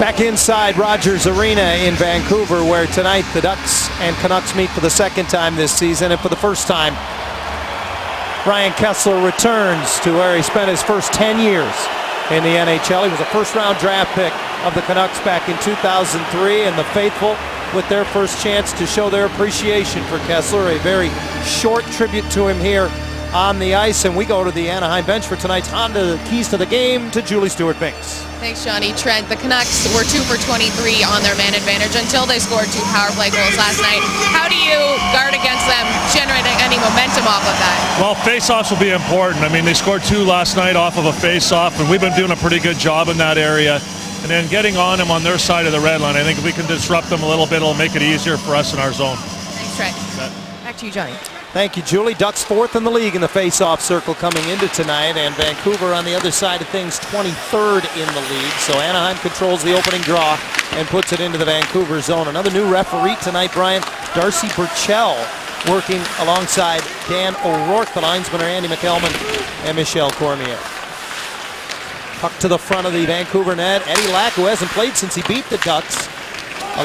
Back inside Rogers Arena in Vancouver, where tonight the Ducks and Canucks meet for the second time this season, and for the first time, Ryan Kesler returns to where he spent his first 10 years in the NHL. He was a first-round draft pick of the Canucks back in 2003, and the faithful, with their first chance to show their appreciation for Kesler, a very short tribute to him here on the ice. And we go to the Anaheim bench for tonight's Honda Keys to the Game to Julie Stewart-Binks. Thanks, Johnny. Trent, the Canucks were 2 for 23 on their man advantage until they scored 2 power play goals last night. How do you guard against them generating any momentum off of that? Well, face-offs will be important. I mean, they scored 2 last night off of a face-off, and we've been doing a pretty good job in that area. And then getting on them on their side of the red line, I think if we can disrupt them a little bit, it'll make it easier for us in our zone. Thanks, Trent. Back to you, Johnny. Thank you, Julie. Ducks 4th in the league in the face-off circle coming into tonight, and Vancouver on the other side of things 23rd in the league. So Anaheim controls the opening draw and puts it into the Vancouver zone. Another new referee tonight, Brian, Darcy Burchell, working alongside Dan O'Rourke. The linesmen are Andy McElman and Michel Cormier. Puck to the front of the Vancouver net. Eddie Lack, who hasn't played since he beat the Ducks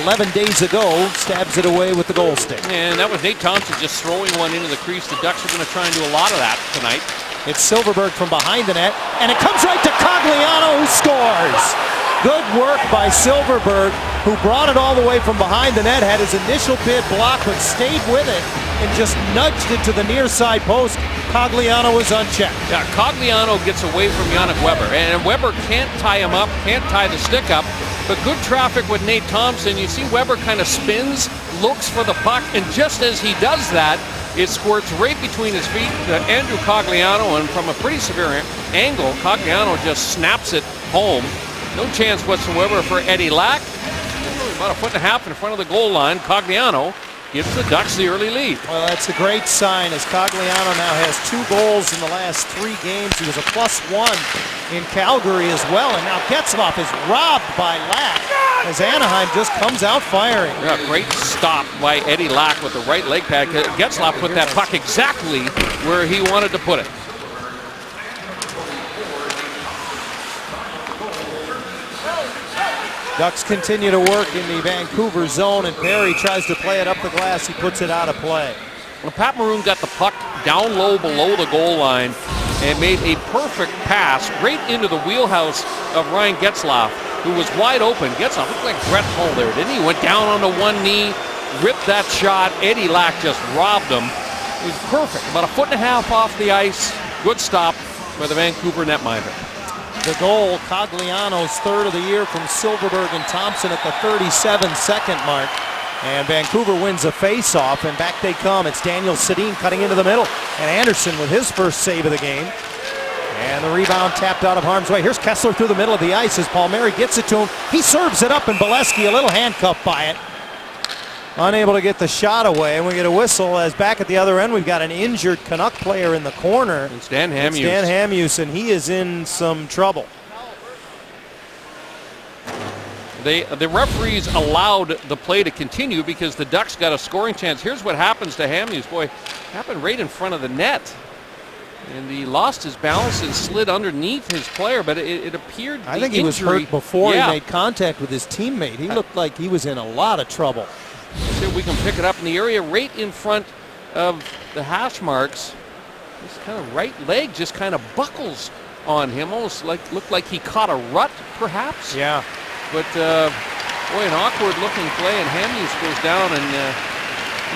11 days ago, stabs it away with the goal stick. And that was Nate Thompson just throwing one into the crease. The Ducks are going to try and do a lot of that tonight. It's Silverberg from behind the net, and it comes right to Cogliano, who scores. Good work by Silverberg, who brought it all the way from behind the net, had his initial bid blocked, but stayed with it and just nudged it to the near side post. Cogliano was unchecked. Yeah, Cogliano gets away from Yannick Weber, and Weber can't tie him up, can't tie the stick up. But good traffic with Nate Thompson. You see Weber kind of spins, looks for the puck, and just as he does that, it squirts right between his feet to Andrew Cogliano, and from a pretty severe angle, Cogliano just snaps it home. No chance whatsoever for Eddie Lack. About a 1.5 feet in front of the goal line, Cogliano gives the Ducks the early lead. Well, that's a great sign, as Cogliano now has 2 goals in the last 3 games. He was a +1 in Calgary as well, and now Getzlaf is robbed by Lack as Anaheim just comes out firing. Yeah, great stop by Eddie Lack with the right leg pad. Getzlaf put that puck exactly where he wanted to put it. Ducks continue to work in the Vancouver zone, and Perry tries to play it up the glass. He puts it out of play. Well, Pat Maroon got the puck down low below the goal line and made a perfect pass right into the wheelhouse of Ryan Getzlaf, who was wide open. Getzlaf looked like Brett Hull there, didn't he? Went down on the one knee, ripped that shot. Eddie Lack just robbed him. It was perfect. About a 1.5 feet off the ice. Good stop by the Vancouver netminder. The goal, Cogliano's 3rd of the year from Silverberg and Thompson at the 37-second mark. And Vancouver wins a face-off, and back they come. It's Daniel Sedin cutting into the middle, and Anderson with his first save of the game. And the rebound tapped out of harm's way. Here's Kesler through the middle of the ice as Palmieri gets it to him. He serves it up, and Bolesky a little handcuffed by it. Unable to get the shot away, and we get a whistle as back at the other end we've got an injured Canuck player in the corner. It's Dan Hamhuis. It's Dan Hamhuis, and he is in some trouble. The referees allowed the play to continue because the Ducks got a scoring chance. Here's what happens to Hamhuis. Boy, happened right in front of the net. And he lost his balance and slid underneath his player, but it appeared I think he was hurt before he made contact with his teammate. He looked like he was in a lot of trouble. See if we can pick it up in the area right in front of the hash marks. This kind of right leg just kind of buckles on him, almost looked like he caught a rut, perhaps. Yeah. But boy, an awkward-looking play, and Hamhuis goes down, and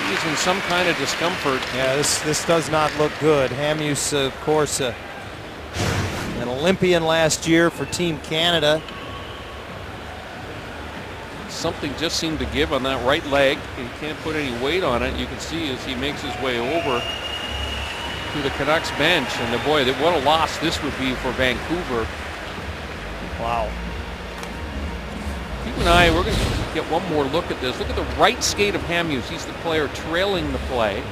he's in some kind of discomfort. Yeah, this does not look good. Hamhuis, of course, an Olympian last year for Team Canada. Something just seemed to give on that right leg. He can't put any weight on it. You can see as he makes his way over to the Canucks bench. And boy, what a loss this would be for Vancouver. Wow. You and I, we're going to get one more look at this. Look at the right skate of Hamhuis. He's the player trailing the play.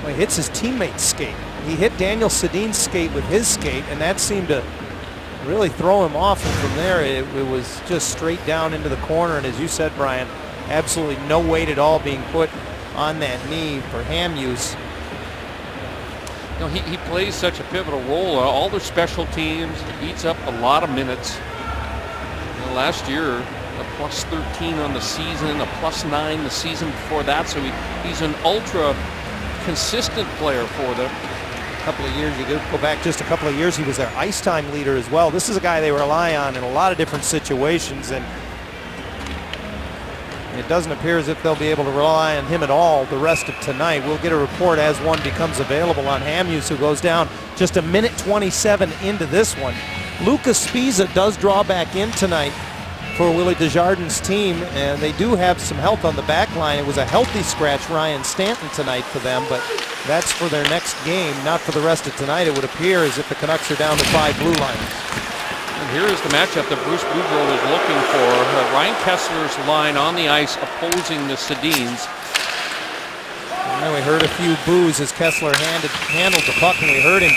Well, he hits his teammate's skate. He hit Daniel Sedin's skate with his skate, and that seemed to really throw him off, and from there it was just straight down into the corner. And as you said, Brian, absolutely no weight at all being put on that knee for Hamhuis. You know, he plays such a pivotal role. All their special teams, he eats up a lot of minutes. Last year, a +13 on the season, a +9 the season before that. So he's an ultra consistent player for them. A couple of years, you go back just a couple of years, he was their ice time leader as well. This is a guy they rely on in a lot of different situations, and it doesn't appear as if they'll be able to rely on him at all the rest of tonight. We'll get a report as one becomes available on Hamhuis, who goes down just a minute 27 into this one. Lucas Sbisa does draw back in tonight for Willie Desjardins' team, and they do have some health on the back line. It was a healthy scratch, Ryan Stanton, tonight for them, but that's for their next game, not for the rest of tonight. It would appear as if the Canucks are down to 5 blue liners. And here is the matchup that Bruce Boudreau was looking for. Ryan Kessler's line on the ice opposing the Sedins. And we heard a few boos as Kessler handled the puck, and we heard him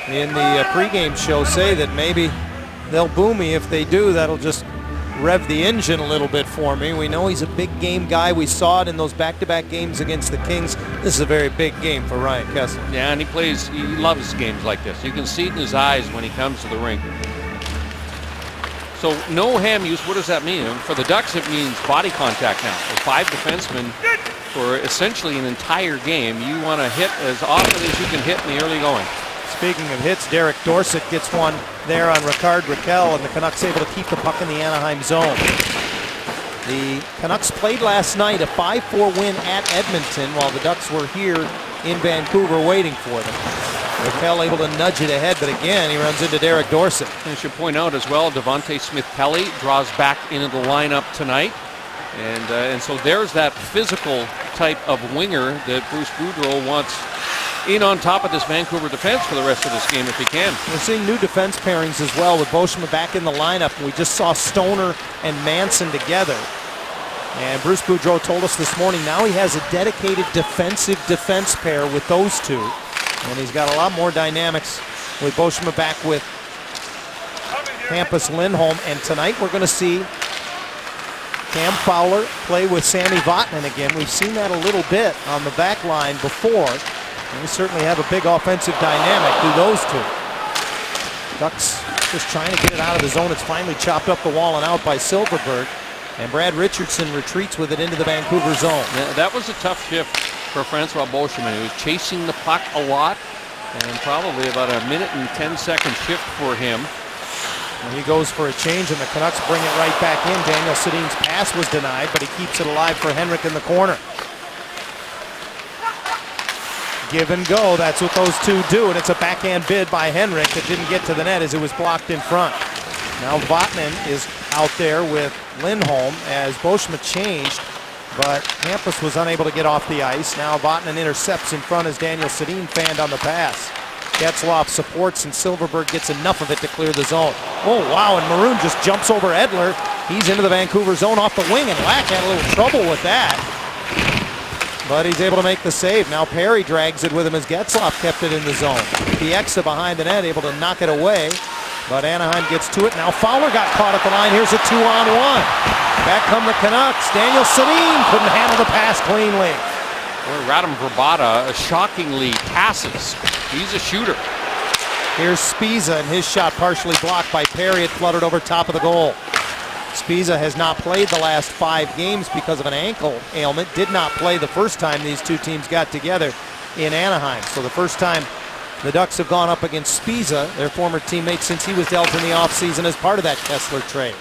in the pregame show say that maybe they'll boo me. If they do, that'll just rev the engine a little bit for me. We know he's a big game guy. We saw it in those back-to-back games against the Kings. This is a very big game for Ryan Kessler. Yeah, and he loves games like this. You can see it in his eyes when he comes to the rink. So no Hamhuis, what does that mean? For the Ducks, it means body contact now. For 5 defensemen for essentially an entire game, you want to hit as often as you can hit in the early going. Speaking of hits, Derek Dorsett gets one there on Ricard Raquel, and the Canucks able to keep the puck in the Anaheim zone. The Canucks played last night a 5-4 win at Edmonton while the Ducks were here in Vancouver waiting for them. Raquel able to nudge it ahead, but again, he runs into Derek Dorsett. And I should point out as well, Devontae Smith-Pelly draws back into the lineup tonight. And so there's that physical type of winger that Bruce Boudreau wants in on top of this Vancouver defense for the rest of this game if he can. We're seeing new defense pairings as well with Beauchemin back in the lineup. We just saw Stoner and Manson together. And Bruce Boudreau told us this morning now he has a dedicated defense pair with those two. And he's got a lot more dynamics with Beauchemin back with Hampus Lindholm. And tonight we're going to see Cam Fowler play with Sami Vatanen again. We've seen that a little bit on the back line before. And we certainly have a big offensive dynamic through those two. Ducks just trying to get it out of the zone. It's finally chopped up the wall and out by Silfverberg. And Brad Richardson retreats with it into the Vancouver zone. Yeah, that was a tough shift for Francois Beauchemin. He was chasing the puck a lot, and probably about a minute and 10-second shift for him. And he goes for a change, and the Canucks bring it right back in. Daniel Sedin's pass was denied, but he keeps it alive for Henrik in the corner. Give and go, that's what those two do, and it's a backhand bid by Henrik that didn't get to the net as it was blocked in front. Now Vatanen is out there with Lindholm as Beauchemin changed, but Hampus was unable to get off the ice. Now Vatanen intercepts in front as Daniel Sedin fanned on the pass. Getzlaf supports, and Silfverberg gets enough of it to clear the zone. Oh, wow, and Maroon just jumps over Edler. He's into the Vancouver zone off the wing, and Lack had a little trouble with that. But he's able to make the save. Now Perry drags it with him as Getzlaf kept it in the zone. Pieksa behind the net, able to knock it away. But Anaheim gets to it. Now Fowler got caught at the line. Here's a 2-on-1. Back come the Canucks. Daniel Sedin couldn't handle the pass cleanly. Well, Radim Vrbata shockingly passes. He's a shooter. Here's Sbisa, and his shot partially blocked by Perry. It fluttered over top of the goal. Sbisa has not played the last 5 games because of an ankle ailment. Did not play the first time these two teams got together in Anaheim. So the first time the Ducks have gone up against Sbisa, their former teammate, since he was dealt in the offseason as part of that Kessler trade.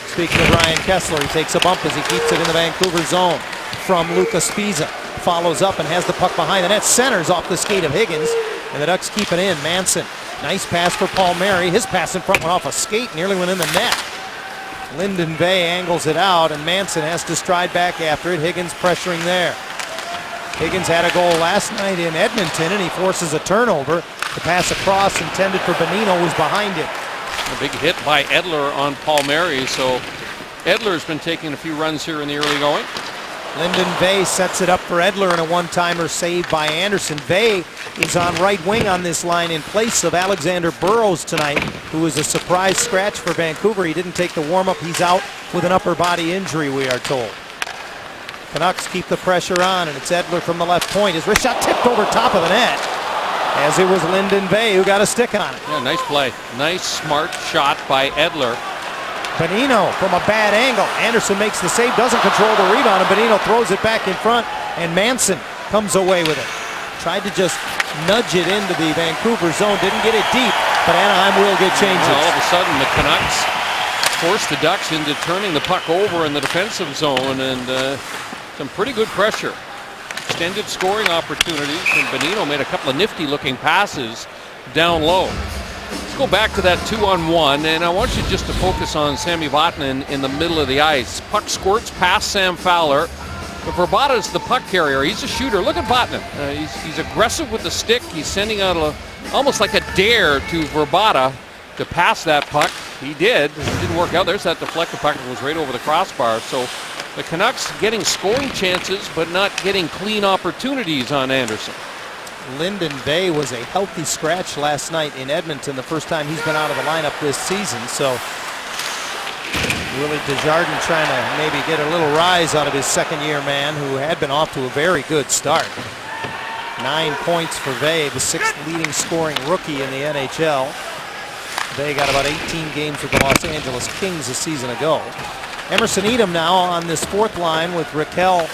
Speaking of Ryan Kessler, he takes a bump as he keeps it in the Vancouver zone from Lucas Sbisa. Follows up and has the puck behind the net. Centers off the skate of Higgins, and the Ducks keep it in. Manson, nice pass for Palmieri. His pass in front went off a skate, nearly went in the net. Lyndon Bay angles it out, and Manson has to stride back after it. Higgins pressuring there. Higgins had a goal last night in Edmonton, and he forces a turnover. The pass across intended for Bonino was behind it. A big hit by Edler on Palmieri, so Edler's been taking a few runs here in the early going. Lyndon Vey sets it up for Edler, and a one-timer saved by Anderson. Vey is on right wing on this line in place of Alexander Burrows tonight, who is a surprise scratch for Vancouver. He didn't take the warm-up. He's out with an upper body injury, we are told. Canucks keep the pressure on, and it's Edler from the left point. His wrist shot tipped over top of the net, as it was Lyndon Vey who got a stick on it. Yeah, nice play. Nice, smart shot by Edler. Bonino from a bad angle. Anderson makes the save, doesn't control the rebound, and Bonino throws it back in front, and Manson comes away with it. Tried to just nudge it into the Vancouver zone, didn't get it deep, but Anaheim will get changes. All of a sudden, the Canucks forced the Ducks into turning the puck over in the defensive zone, and some pretty good pressure. Extended scoring opportunities, and Bonino made a couple of nifty-looking passes down low. Let's go back to that 2-on-1, and I want you just to focus on Sami Vatanen in the middle of the ice. Puck squirts past Sam Fowler. But Vrbata's the puck carrier. He's a shooter. Look at Vatanen. He's aggressive with the stick. He's sending out almost like a dare to Vrbata to pass that puck. He did. It didn't work out. There's that deflected puck that was right over the crossbar. So the Canucks getting scoring chances, but not getting clean opportunities on Anderson. Lyndon Bay was a healthy scratch last night in Edmonton, the first time he's been out of the lineup this season. So Willie Desjardins trying to maybe get a little rise out of his second-year man, who had been off to a very good start. 9 points for Vey, the 6th leading scoring rookie in the NHL. Vey got about 18 games with the Los Angeles Kings a season ago. Emerson Edom now on this fourth line with Raquel,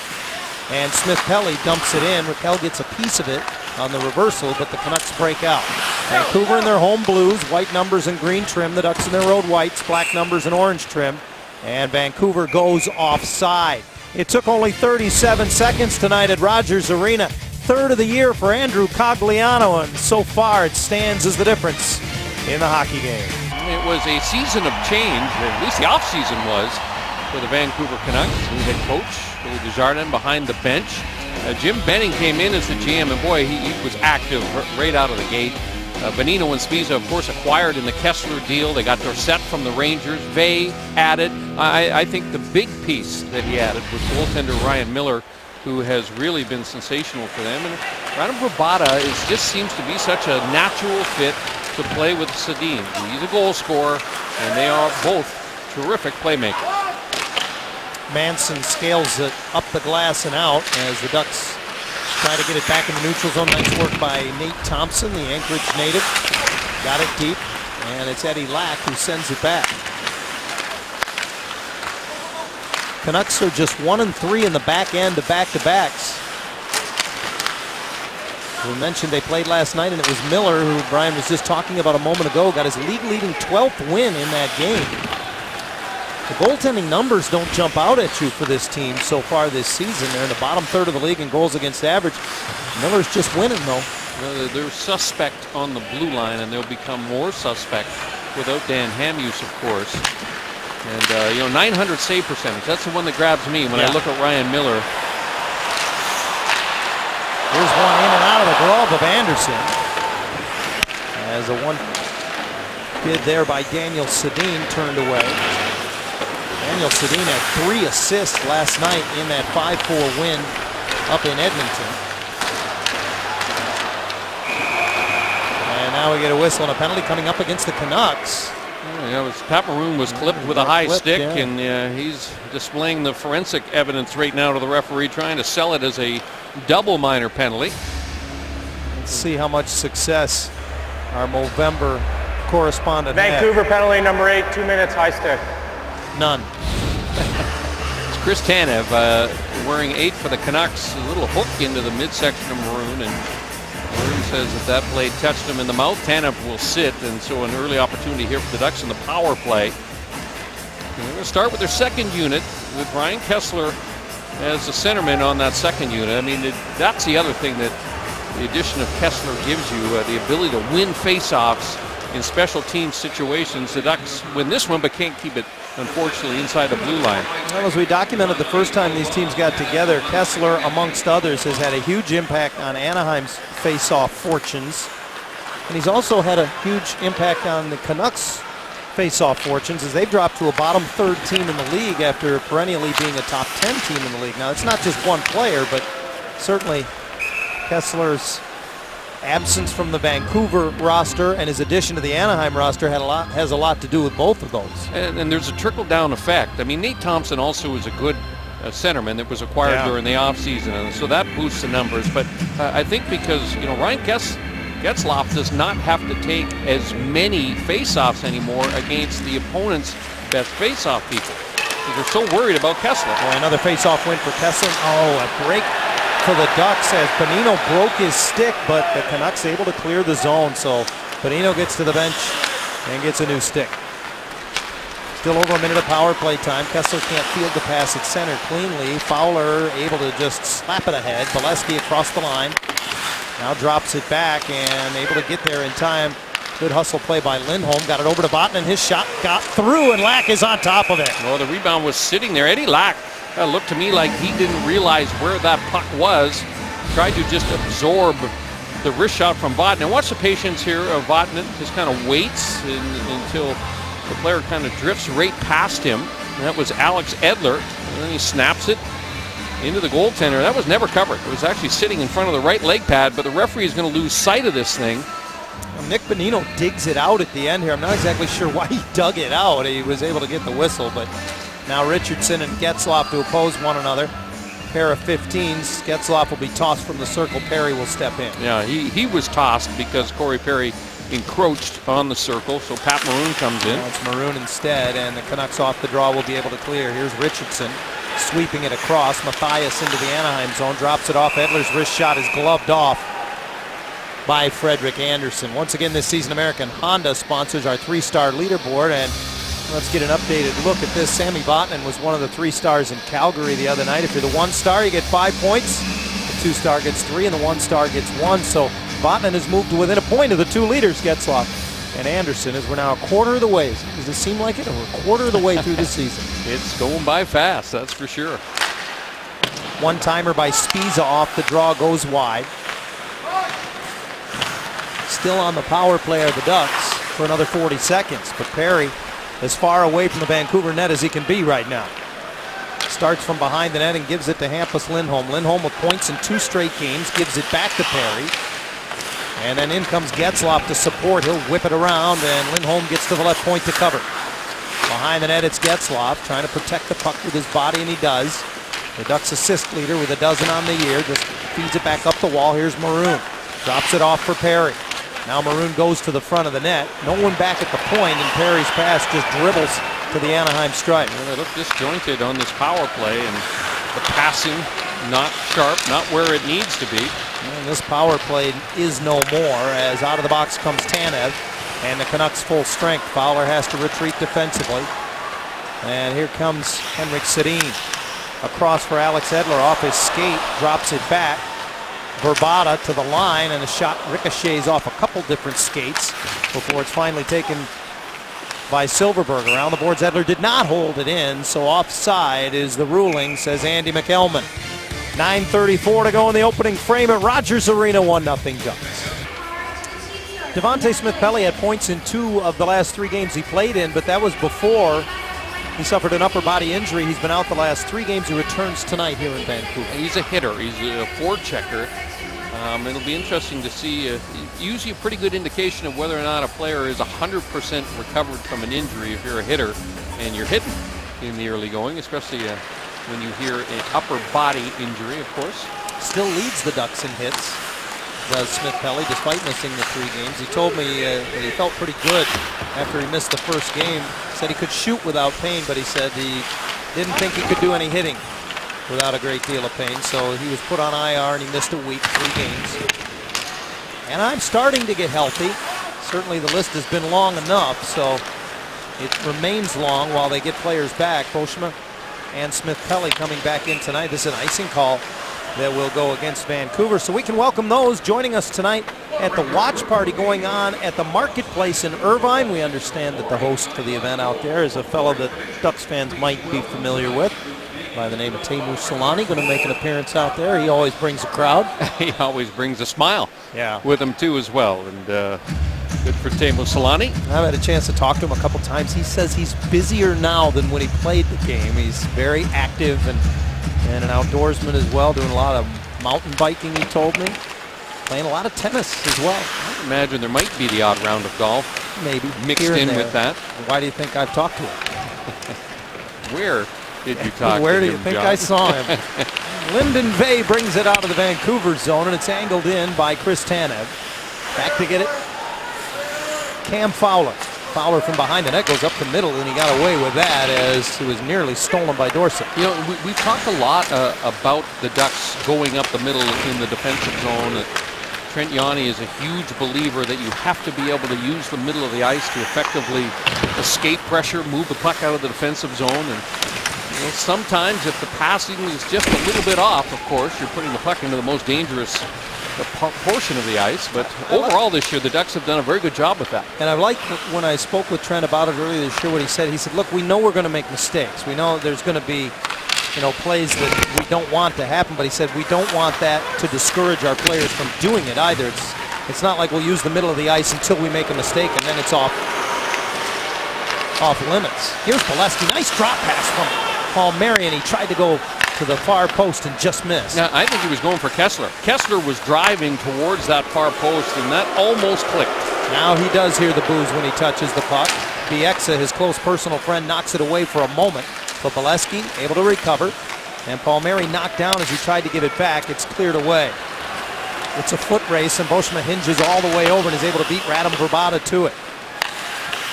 and Smith-Pelly dumps it in. Raquel gets a piece of it on the reversal, but the Canucks break out. Vancouver in their home blues, white numbers and green trim. The Ducks in their road whites, black numbers and orange trim. And Vancouver goes offside. It took only 37 seconds tonight at Rogers Arena. Third of the year for Andrew Cogliano, and so far it stands as the difference in the hockey game. It was a season of change, at least the offseason was, for the Vancouver Canucks. New head coach, Willie Desjardins behind the bench. Jim Benning came in as the GM, and boy, he was active right out of the gate. Bonino and Spiza, of course, acquired in the Kessler deal. They got Dorsett from the Rangers. Vey added. I think the big piece that he added was goaltender Ryan Miller, who has really been sensational for them. And Radim Vrbata just seems to be such a natural fit to play with Sedin. He's a goal scorer, and they are both terrific playmakers. Manson scales it up the glass and out as the Ducks try to get it back in the neutral zone. Nice work by Nate Thompson, the Anchorage native. Got it deep, and it's Eddie Lack who sends it back. Canucks are just 1-3 in the back end of back-to-backs. We mentioned they played last night, and it was Miller, who Brian was just talking about a moment ago, got his league-leading 12th win in that game. The goaltending numbers don't jump out at you for this team so far this season. They're in the bottom third of the league in goals against average. Miller's just winning, though. They're suspect on the blue line, and they'll become more suspect without Dan Hamhuis, of course. And, 900 save percentage. That's the one that grabs me when I look at Ryan Miller. Here's one in and out of the glove of Anderson. As a one bid there by Daniel Sedin turned away. Daniel Sedin had 3 assists last night in that 5-4 win up in Edmonton. And now we get a whistle and a penalty coming up against the Canucks. Pat Maroon was clipped with a high stick, and he's displaying the forensic evidence right now to the referee, trying to sell it as a double minor penalty. Let's see how much success our Movember correspondent Vancouver penalty number 8, 2 minutes, high stick. None. It's Chris Tanev wearing 8 for the Canucks. A little hook into the midsection of Maroon, and Maroon says that blade touched him in the mouth. Tanev will sit, and so an early opportunity here for the Ducks in the power play. And they're going to start with their second unit with Ryan Kessler as the centerman on that second unit. I mean, that's the other thing that the addition of Kessler gives you, the ability to win faceoffs in special team situations. The Ducks win this one, but can't keep it, unfortunately, inside the blue line. Well, as we documented the first time these teams got together, Kessler, amongst others, has had a huge impact on Anaheim's face-off fortunes. And he's also had a huge impact on the Canucks' face-off fortunes, as they've dropped to a bottom third team in the league after perennially being a top 10 team in the league. Now, it's not just one player, but certainly Kessler's absence from the Vancouver roster and his addition to the Anaheim roster has a lot to do with both of those. And there's a trickle-down effect. I mean, Nate Thompson also is a good centerman that was acquired during the offseason, and so that boosts the numbers. But I think because, Ryan Getzlaf does not have to take as many face-offs anymore against the opponents best face-off people. They're so worried about Kessler. Boy, another face-off win for Kessler. Oh, a break for the Ducks as Bonino broke his stick, but the Canucks able to clear the zone. So Bonino gets to the bench and gets a new stick. Still over a minute of power play time. Kessler can't field the pass at center cleanly. Fowler able to just slap it ahead. Bolesky across the line. Now drops it back and able to get there in time. Good hustle play by Lindholm. Got it over to Botten, and his shot got through, and Lack is on top of it. Well, the rebound was sitting there. Eddie Lack looked to me like he didn't realize where that puck was. Tried to just absorb the wrist shot from Botten. And watch the patience here of Botten. Just kind of waits until the player kind of drifts right past him. And that was Alex Edler. And then he snaps it into the goaltender. That was never covered. It was actually sitting in front of the right leg pad, but the referee is going to lose sight of this thing. Nick Bonino digs it out at the end here. I'm not exactly sure why he dug it out. He was able to get the whistle, but now Richardson and Getzlaf to oppose one another. Pair of 15s. Getzlaf will be tossed from the circle. Perry will step in. Yeah, he was tossed because Corey Perry encroached on the circle, so Pat Maroon comes in. Now it's Maroon instead, and the Canucks off the draw will be able to clear. Here's Richardson sweeping it across. Mathias into the Anaheim zone, drops it off. Edler's wrist shot is gloved off by Frederick Anderson. Once again this season, American Honda sponsors our 3-star leaderboard, and let's get an updated look at this. Sammy Botnan was one of the 3 stars in Calgary the other night. If you're the 1-star, you get 5 points. The 2-star gets 3, and the 1-star gets 1. So Botnan has moved to within a point of the 2 leaders, Getzlaf and Anderson, as we're now a quarter of the way. Does it seem like it? We're a quarter of the way through the season. It's going by fast, that's for sure. One-timer by Spiza off the draw, goes wide. Still on the power play are the Ducks for another 40 seconds, but Perry as far away from the Vancouver net as he can be right now. Starts from behind the net and gives it to Hampus Lindholm. Lindholm with points in 2 straight games, gives it back to Perry. And then in comes Getzlaf to support. He'll whip it around, and Lindholm gets to the left point to cover. Behind the net, it's Getzlaf trying to protect the puck with his body, and he does. The Ducks assist leader with a dozen on the year, just feeds it back up the wall. Here's Maroon. Drops it off for Perry. Now Maroon goes to the front of the net. No one back at the point, and Perry's pass just dribbles to the Anaheim stripe. Well, they look disjointed on this power play, and the passing not sharp, not where it needs to be. And this power play is no more, as out of the box comes Tanev, and the Canucks full strength. Fowler has to retreat defensively. And here comes Henrik Sedin. Across for Alex Edler off his skate, drops it back. Verbata to the line, and a shot ricochets off a couple different skates before it's finally taken by Silverberg. Around the boards, Edler did not hold it in, so offside is the ruling, says Andy McElman. 9:34 to go in the opening frame at Rogers Arena, 1-0 Ducks. Devontae Smith-Pelly had points in 2 of the last 3 games he played in, but that was before he suffered an upper body injury. He's been out the last 3 games. He returns tonight here in Vancouver. He's a hitter. He's a forechecker. It'll be interesting to see. Usually a pretty good indication of whether or not a player is 100% recovered from an injury if you're a hitter and you're hitting in the early going, especially when you hear an upper body injury, of course. Still leads the Ducks in hits, does Smith-Pelly, despite missing the 3 games. He told me he felt pretty good after he missed the first game. Said he could shoot without pain, but he said he didn't think he could do any hitting without a great deal of pain. So he was put on IR and he missed a week, 3 games. And I'm starting to get healthy. Certainly the list has been long enough, so it remains long while they get players back. Postma and Smith-Pelly coming back in tonight. This is an icing call that will go against Vancouver. So we can welcome those joining us tonight at the watch party going on at the Marketplace in Irvine. We understand that the host for the event out there is a fellow that Ducks fans might be familiar with by the name of Teemu Selanne, going to make an appearance out there. He always brings a crowd. He always brings a smile Yeah. with him too as well. And good for Teemu Selanne. I've had a chance to talk to him a couple times. He says he's busier now than when he played the game. He's very active and an outdoorsman as well, doing a lot of mountain biking, he told me. Playing a lot of tennis as well. I imagine there might be the odd round of golf Maybe. mixed here and in there. with that. Why do you think I've talked to him? Where did you talk Where to do him, you think John? I saw him? Lyndon Vey brings it out of the Vancouver zone, and it's angled in by Chris Tanev. Back to get it. Cam Fowler. Fowler from behind the net goes up the middle, and he got away with that as he was nearly stolen by Dorsett. You know, we've talked a lot about the Ducks going up the middle in the defensive zone. Trent Yawney is a huge believer that you have to be able to use the middle of the ice to effectively escape pressure, move the puck out of the defensive zone. And you know, sometimes if the passing is just a little bit off, of course, you're putting the puck into the most dangerous portion of the ice. But overall this year, the Ducks have done a very good job with that. And I like when I spoke with Trent about it earlier this year, what he said. He said, look, we know we're going to make mistakes. We know there's going to be, you know, plays that we don't want to happen, but he said we don't want that to discourage our players from doing it either. It's not like we'll use the middle of the ice until we make a mistake and then it's off limits. Here's Bolesky, nice drop pass from Palmieri, and he tried to go to the far post and just missed. Now, I think he was going for Kessler. Kessler was driving towards that far post, and that almost clicked. Now he does hear the boos when he touches the puck. Bieksa, his close personal friend, knocks it away for a moment. But Bolesky able to recover, and Palmieri knocked down as he tried to give it back. It's cleared away. It's a foot race, and Boschma hinges all the way over and is able to beat Radim Vrbata to it.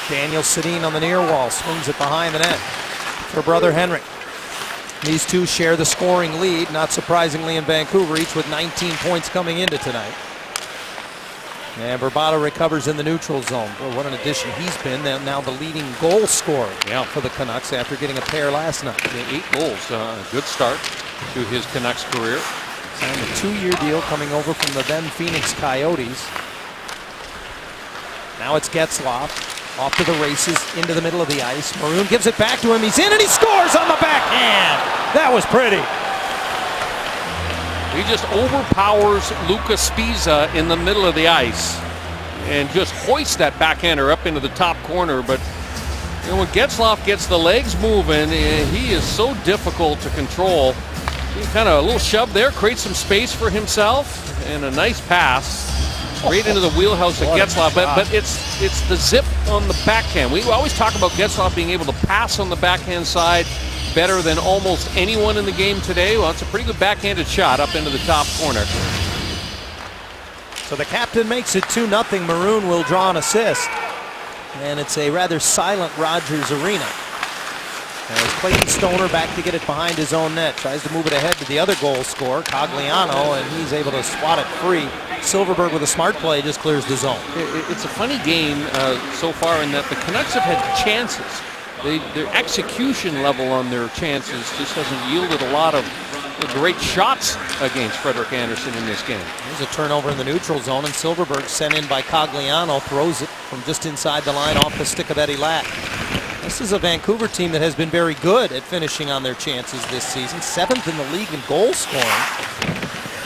Daniel Sedin on the near wall, swings it behind the net for brother Henrik. These two share the scoring lead, not surprisingly in Vancouver, each with 19 points coming into tonight. And Vrbata recovers in the neutral zone. Boy, what an addition he's been. Now the leading goal scorer for the Canucks after getting a pair last night. Yeah, 8 goals, a good start to his Canucks career. Signed a 2-year deal coming over from the then Phoenix Coyotes. Now it's Getzlaf. Off to the races, into the middle of the ice. Maroon gives it back to him. He's in and he scores on the backhand. That was pretty. He just overpowers Lucas Spiza in the middle of the ice and just hoists that backhander up into the top corner. But you know, when Getzlaf gets the legs moving, he is so difficult to control. He kind of a little shove there, creates some space for himself, and a nice pass right into the wheelhouse of Getzlaf. But it's the zip on the backhand. We always talk about Getzlaf being able to pass on the backhand side better than almost anyone in the game today. Well, it's a pretty good backhanded shot up into the top corner. So the captain makes it 2-0. Maroon will draw an assist. And it's a rather silent Rogers Arena. As Clayton Stoner back to get it behind his own net. Tries to move it ahead to the other goal scorer, Cogliano, and he's able to swat it free. Silverberg with a smart play just clears the zone. It's a funny game so far in that the Canucks have had chances. Their execution level on their chances just hasn't yielded a lot of great shots against Frederik Andersen in this game. There's a turnover in the neutral zone, and Silverberg sent in by Cogliano throws it from just inside the line off the stick of Eddie Lack. This is a Vancouver team that has been very good at finishing on their chances this season. 7th in the league in goal scoring.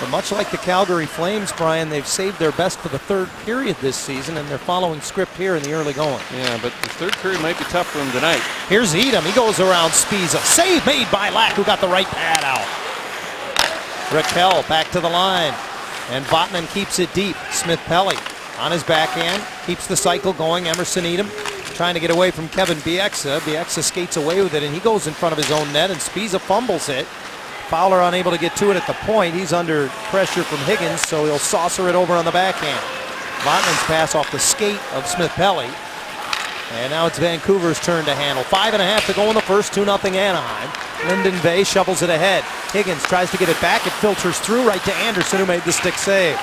But much like the Calgary Flames, Brian, they've saved their best for the third period this season, and they're following script here in the early going. Yeah, but the third period might be tough for them tonight. Here's Edom. He goes around Spiza. Save made by Lack, who got the right pad out. Raquel back to the line, and Vatanen keeps it deep. Smith-Pelly on his backhand, keeps the cycle going. Emerson Edom trying to get away from Kevin Bieksa. Bieksa skates away with it, and he goes in front of his own net, and Spiza fumbles it. Fowler unable to get to it at the point. He's under pressure from Higgins, so he'll saucer it over on the backhand. Vatanen's pass off the skate of Smith-Pelly. And now it's Vancouver's turn to handle. 5.5 to go in the first, 2-0 Anaheim. Lyndon Vey shovels it ahead. Higgins tries to get it back. It filters through right to Anderson, who made the stick save.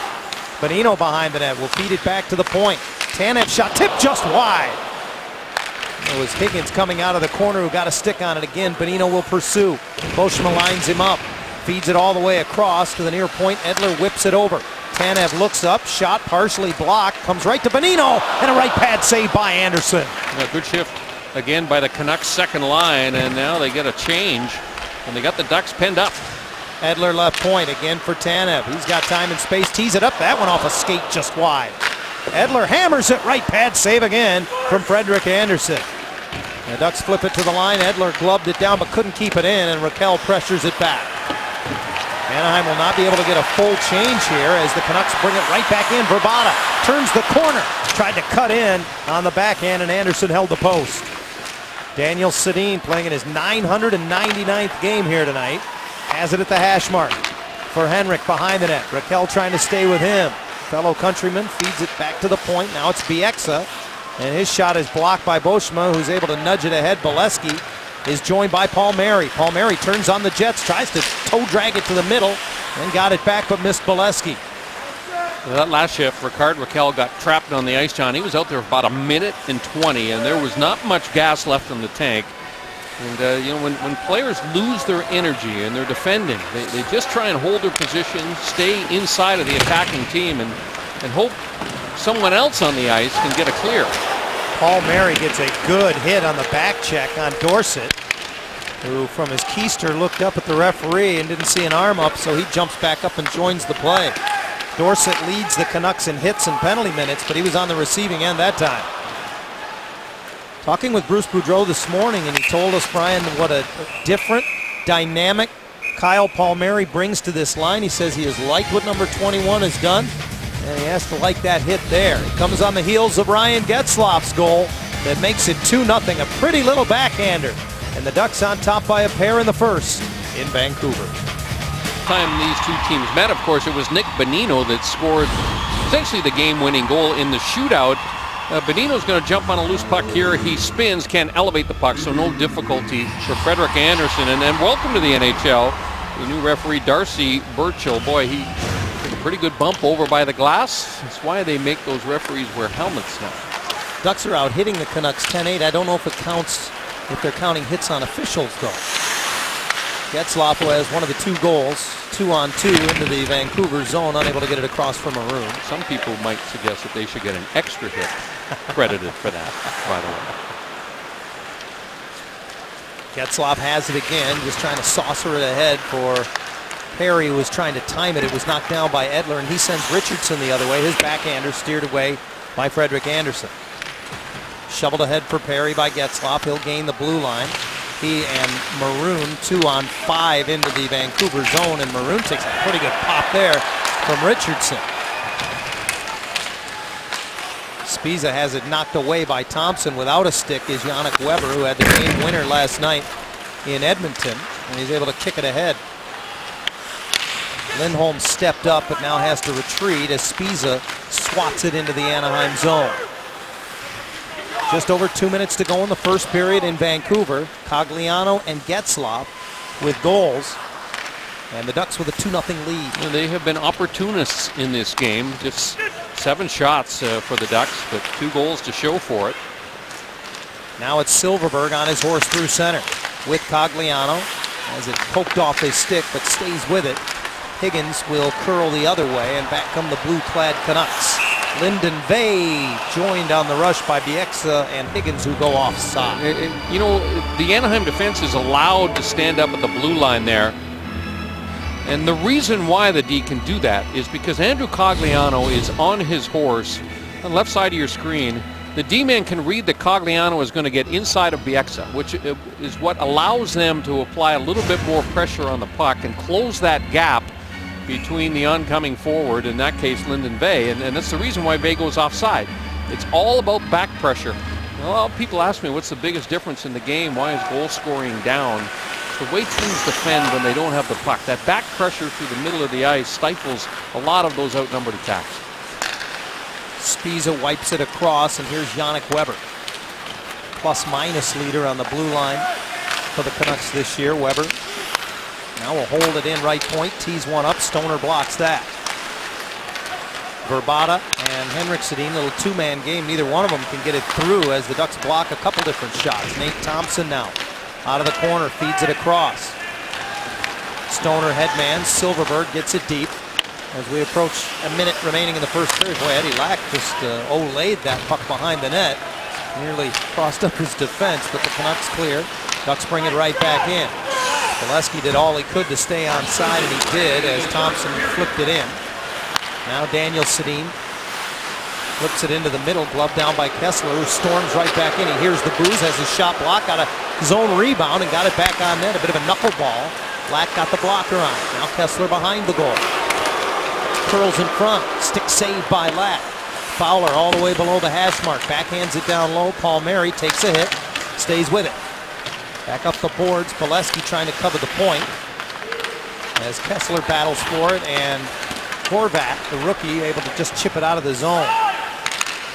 Bonino behind the net will feed it back to the point. Tanev shot tipped just wide. It was Higgins coming out of the corner who got a stick on it again. Bonino will pursue. Boschma lines him up. Feeds it all the way across to the near point. Edler whips it over. Tanev looks up. Shot partially blocked. Comes right to Bonino. And a right pad save by Anderson. Yeah, good shift again by the Canucks second line. And now they get a change. And they got the Ducks pinned up. Edler left point again for Tanev. He's got time and space. Tees it up. That one off a skate just wide. Edler hammers it. Right pad save again from Frederik Andersen. The Ducks flip it to the line. Edler gloved it down but couldn't keep it in, and Raquel pressures it back. Anaheim will not be able to get a full change here as the Canucks bring it right back in. Vrbata turns the corner. Tried to cut in on the backhand, and Anderson held the post. Daniel Sedin playing in his 999th game here tonight. Has it at the hash mark for Henrik behind the net. Raquel trying to stay with him. Fellow countryman feeds it back to the point. Now it's Bieksa. And his shot is blocked by Boschma, who's able to nudge it ahead. Bolesky is joined by Palmieri. Palmieri turns on the Jets, tries to toe drag it to the middle, and got it back, but missed Bolesky. That last shift, Ricard Raquel got trapped on the ice, John. He was out there for about 1 minute and 20, and there was not much gas left in the tank. And, when players lose their energy and they're defending, they just try and hold their position, stay inside of the attacking team, and hope someone else on the ice can get a clear. Palmieri gets a good hit on the back check on Dorsett, who from his keister looked up at the referee and didn't see an arm up, so he jumps back up and joins the play. Dorsett leads the Canucks in hits and penalty minutes, but he was on the receiving end that time. Talking with Bruce Boudreau this morning, and he told us, Brian, what a different, dynamic Kyle Palmieri brings to this line. He says he has liked what number 21 has done, and he has to like that hit there. It comes on the heels of Ryan Getzlaf's goal that makes it 2-0, a pretty little backhander. And the Ducks on top by a pair in the first in Vancouver. Time these two teams met, of course, it was Nick Bonino that scored essentially the game-winning goal in the shootout. Bonino's going to jump on a loose puck here. He spins, can't elevate the puck, so no difficulty for Frederik Andersen. And then welcome to the NHL, the new referee Darcy Burchill. Boy, he took a pretty good bump over by the glass. That's why they make those referees wear helmets now. Ducks are out hitting the Canucks 10-8. I don't know if it counts, if they're counting hits on officials, though. Getzlaf, who has one of the two goals, 2-on-2 into the Vancouver zone, unable to get it across from Maroon. Some people might suggest that they should get an extra hit credited for that, by the way. Getzlaf has it again, just trying to saucer it ahead for Perry, who was trying to time it. It was knocked down by Edler, and he sends Richardson the other way. His backhander steered away by Frederik Andersen. Shoveled ahead for Perry by Getzlaf. He'll gain the blue line. He and Maroon 2-on-5 into the Vancouver zone, and Maroon takes a pretty good pop there from Richardson. Spiza has it knocked away by Thompson. Without a stick is Yannick Weber, who had the game winner last night in Edmonton, and he's able to kick it ahead. Lindholm stepped up, but now has to retreat as Spiza swats it into the Anaheim zone. Just over 2 minutes to go in the first period in Vancouver. Cogliano and Getzlaf with goals, and the Ducks with a 2-0 lead. Well, they have been opportunists in this game. Just 7 shots for the Ducks, but 2 goals to show for it. Now it's Silverberg on his horse through center with Cogliano as it poked off his stick, but stays with it. Higgins will curl the other way, and back come the blue-clad Canucks. Lyndon Vey joined on the rush by Bieksa and Higgins, who go offside. You know, the Anaheim defense is allowed to stand up at the blue line there. And the reason why the D can do that is because Andrew Cogliano is on his horse on the left side of your screen. The D-man can read that Cogliano is going to get inside of Bieksa, which is what allows them to apply a little bit more pressure on the puck and close that gap between the oncoming forward, in that case Lyndon Vey, and that's the reason why Vey goes offside. It's all about back pressure. Well, people ask me what's the biggest difference in the game, why is goal scoring down? It's the way teams defend when they don't have the puck. That back pressure through the middle of the ice stifles a lot of those outnumbered attacks. Spiza wipes it across, and here's Yannick Weber. Plus-minus leader on the blue line for the Canucks this year, Weber. Now we'll hold it in right point, tees one up, Stoner blocks that. Verbata and Henrik Sedin, little two-man game. Neither one of them can get it through as the Ducks block a couple different shots. Nate Thompson now out of the corner, feeds it across. Stoner headman, Silverberg gets it deep as we approach a minute remaining in the first period. Boy, Eddie Lack just olayed that puck behind the net. Nearly crossed up his defense, but the Canucks clear. Ducks bring it right back in. Bolesky did all he could to stay on side, and he did as Thompson flipped it in. Now Daniel Sedin flips it into the middle, glove down by Kessler, who storms right back in. He hears the boos, has his shot blocked, got a zone rebound, and got it back on net. A bit of a knuckleball. Lack got the blocker on it. Now Kessler behind the goal. Curls in front, stick saved by Lack. Fowler all the way below the hash mark, backhands it down low. Palmieri takes a hit, stays with it. Back up the boards, Bolesky trying to cover the point as Kessler battles for it, and Horvat, the rookie, able to just chip it out of the zone.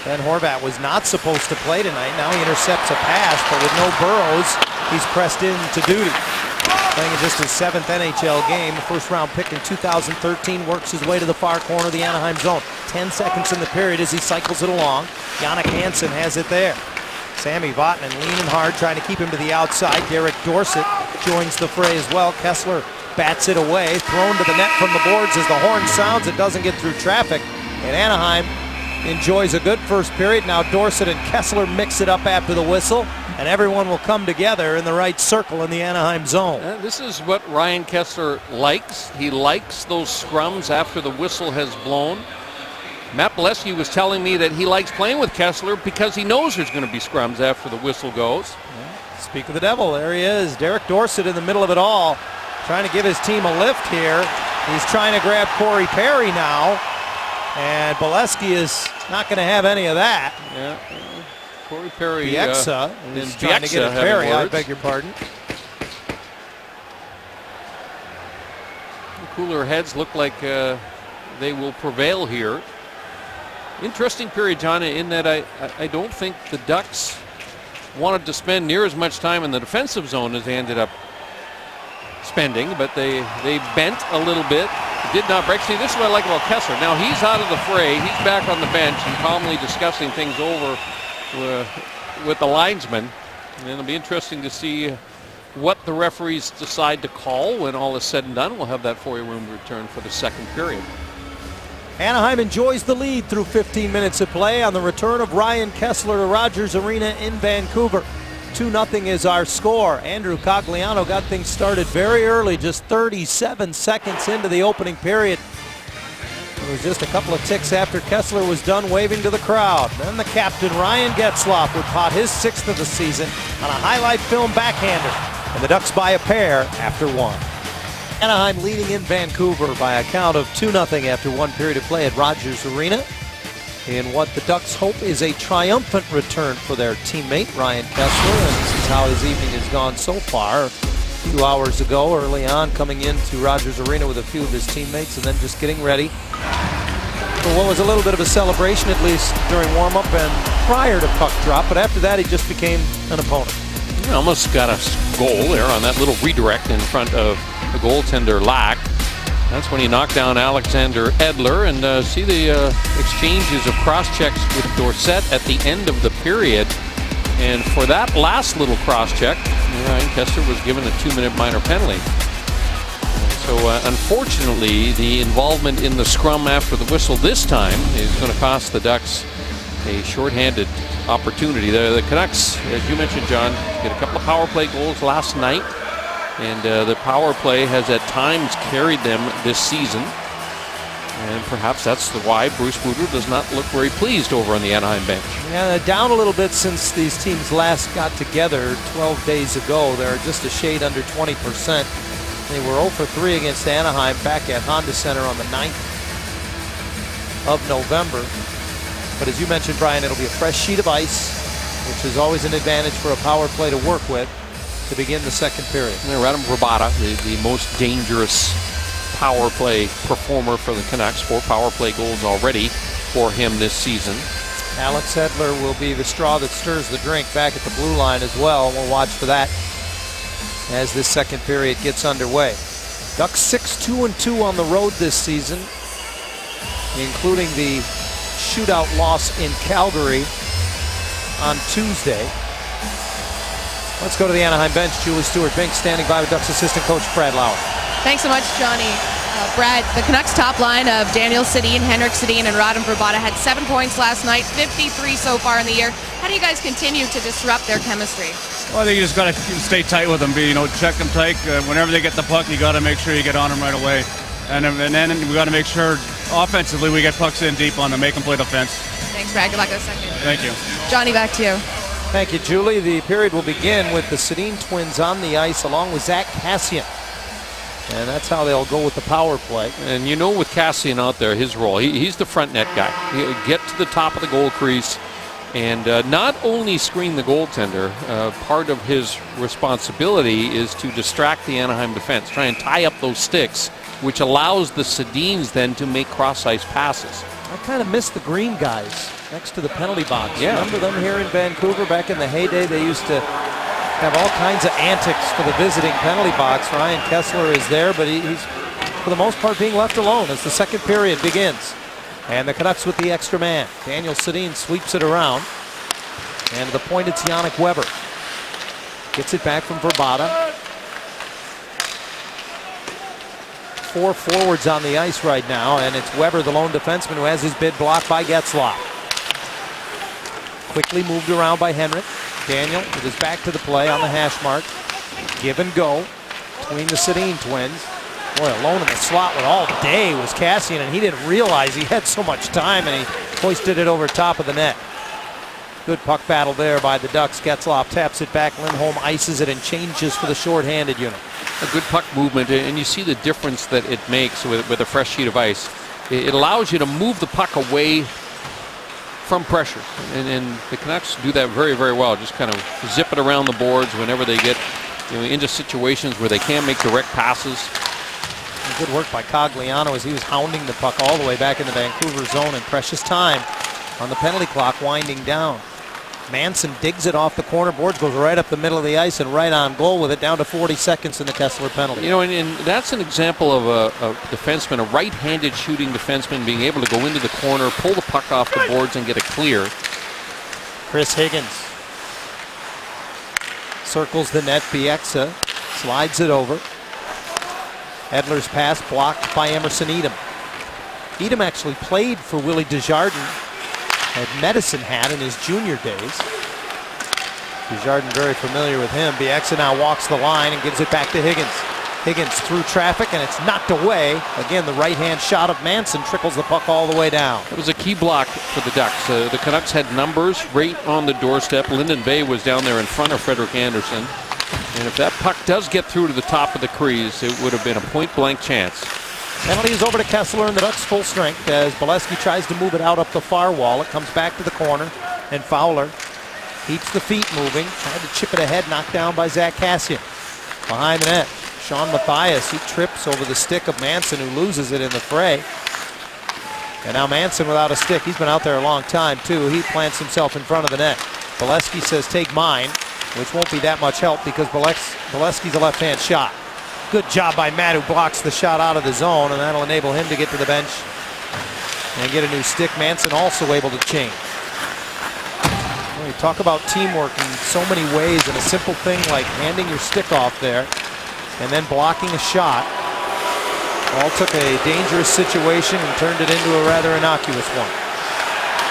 Ben Horvat was not supposed to play tonight. Now he intercepts a pass, but with no Burrows, he's pressed into duty. Playing in just his 7th NHL game, the first-round pick in 2013, works his way to the far corner of the Anaheim zone. 10 seconds in the period as he cycles it along. Jannik Hansen has it there. Sammy Vatanen leaning hard, trying to keep him to the outside. Derek Dorsett joins the fray as well. Kessler bats it away, thrown to the net from the boards as the horn sounds. It doesn't get through traffic, and Anaheim enjoys a good first period. Now Dorsett and Kessler mix it up after the whistle, and everyone will come together in the right circle in the Anaheim zone. This is what Ryan Kessler likes. He likes those scrums after the whistle has blown. Matt Bolesky was telling me that he likes playing with Kessler because he knows there's going to be scrums after the whistle goes. Speak of the devil, there he is. Derek Dorsett in the middle of it all, trying to give his team a lift here. He's trying to grab Corey Perry now, and Bolesky is not going to have any of that. Yeah, Corey Perry. Bieksa is trying to get at Perry, I beg your pardon. The cooler heads look like they will prevail here. Interesting period, John, in that I don't think the Ducks wanted to spend near as much time in the defensive zone as they ended up spending, but they bent a little bit. Did not break. See, this is what I like about Kessler. Now he's out of the fray. He's back on the bench and calmly discussing things over with the linesman. And it'll be interesting to see what the referees decide to call when all is said and done. We'll have that for you when we return for the second period. Anaheim enjoys the lead through 15 minutes of play on the return of Ryan Kessler to Rogers Arena in Vancouver. 2-0 is our score. Andrew Cogliano got things started very early, just 37 seconds into the opening period. It was just a couple of ticks after Kessler was done waving to the crowd. Then the captain, Ryan Getzlaf, would pot his 6th of the season on a highlight film backhander. And the Ducks by a pair after one. Anaheim leading in Vancouver by a count of 2-0 after one period of play at Rogers Arena, in what the Ducks hope is a triumphant return for their teammate Ryan Kessler. And this is how his evening has gone so far. A few hours ago, early on, coming into Rogers Arena with a few of his teammates, and then just getting ready for what was a little bit of a celebration, at least during warm-up and prior to puck drop. But after that, he just became an opponent. He almost got a goal there on that little redirect in front of the goaltender Lack. That's when he knocked down Alexander Edler, and see the exchanges of cross-checks with Dorsett at the end of the period. And for that last little cross-check, Ryan Kessler was given a 2-minute minor penalty. So unfortunately, the involvement in the scrum after the whistle this time is going to cost the Ducks a shorthanded opportunity. The Canucks, as you mentioned, John, get a couple of power play goals last night. And the power play has at times carried them this season. And perhaps that's why Bruce Boudreau does not look very pleased over on the Anaheim bench. Yeah, they're down a little bit since these teams last got together 12 days ago. They're just a shade under 20%. They were 0 for 3 against Anaheim back at Honda Center on the 9th of November. But as you mentioned, Brian, it'll be a fresh sheet of ice, which is always an advantage for a power play to work with to begin the second period. Radim Vrbata, the most dangerous power play performer for the Canucks. 4 power play goals already for him this season. Alex Edler will be the straw that stirs the drink back at the blue line as well. We'll watch for that as this second period gets underway. Ducks 6-2-2 on the road this season, including the shootout loss in Calgary on Tuesday. Let's go to the Anaheim bench. Julie Stewart-Binks standing by with Ducks assistant coach Brad Lauer. Thanks so much, Johnny. Brad, the Canucks top line of Daniel Sedin, Henrik Sedin, and Radim Vrbata had 7 points last night, 53 so far in the year. How do you guys continue to disrupt their chemistry? Well, I think you just got to stay tight with them. Check them tight. Whenever they get the puck, you got to make sure you get on them right away. And then we got to make sure offensively we get pucks in deep on them, make them play the fence. Thanks, Brad. Good luck this second. Thank you. Johnny, back to you. Thank you, Julie. The period will begin with the Sedin twins on the ice along with Zach Kassian. And that's how they'll go with the power play. And with Kassian out there, his role, he's the front net guy. He'll get to the top of the goal crease and not only screen the goaltender. Part of his responsibility is to distract the Anaheim defense, try and tie up those sticks, which allows the Sedins then to make cross-ice passes. I kind of miss the green guys next to the penalty box. Yeah. Remember them here in Vancouver back in the heyday? They used to have all kinds of antics for the visiting penalty box. Ryan Kessler is there, but he's for the most part being left alone as the second period begins. And the Canucks with the extra man. Daniel Sedin sweeps it around. And to the point, it's Yannick Weber. Gets it back from Vrbata. 4 forwards on the ice right now, and it's Weber, the lone defenseman, who has his bid blocked by Getzlaf. Quickly moved around by Henrik. Daniel with his back to the play on the hash mark. Give and go between the Sedin twins. Boy, alone in the slot with all day was Kassian, and he didn't realize he had so much time, and he hoisted it over top of the net. Good puck battle there by the Ducks. Getzlaf taps it back. Lindholm ices it and changes for the shorthanded unit. A good puck movement, and you see the difference that it makes with a fresh sheet of ice. It allows you to move the puck away from pressure, and the Canucks do that very, very well. Just kind of zip it around the boards whenever they get into situations where they can't make direct passes. Good work by Cogliano as he was hounding the puck all the way back in the Vancouver zone, and precious time on the penalty clock winding down. Manson digs it off the corner boards, goes right up the middle of the ice and right on goal with it, down to 40 seconds in the Kessler penalty. And that's an example of a defenseman, a right-handed shooting defenseman, being able to go into the corner, pull the puck off the boards and get it clear. Chris Higgins circles the net. Bieksa slides it over. Edler's pass blocked by Emerson Edom. Edom actually played for Willie Desjardins at Medicine Hat in his junior days. Desjardins very familiar with him. Bieksa now walks the line and gives it back to Higgins. Higgins through traffic, and it's knocked away. Again, the right-hand shot of Manson trickles the puck all the way down. It was a key block for the Ducks. The Canucks had numbers right on the doorstep. Lyndon Bay was down there in front of Frederik Andersen. And if that puck does get through to the top of the crease, it would have been a point-blank chance. Penalty is over to Kessler, and the Ducks full strength as Bolesky tries to move it out up the far wall. It comes back to the corner, and Fowler keeps the feet moving. Tried to chip it ahead, knocked down by Zach Kassian. Behind the net, Sean Mathias, he trips over the stick of Manson, who loses it in the fray. And now Manson without a stick. He's been out there a long time, too. He plants himself in front of the net. Bolesky says, take mine, which won't be that much help because Bolesky's a left-hand shot. Good job by Matt, who blocks the shot out of the zone, and that'll enable him to get to the bench and get a new stick. Manson also able to change. Well, you talk about teamwork in so many ways, and a simple thing like handing your stick off there and then blocking a shot all took a dangerous situation and turned it into a rather innocuous one.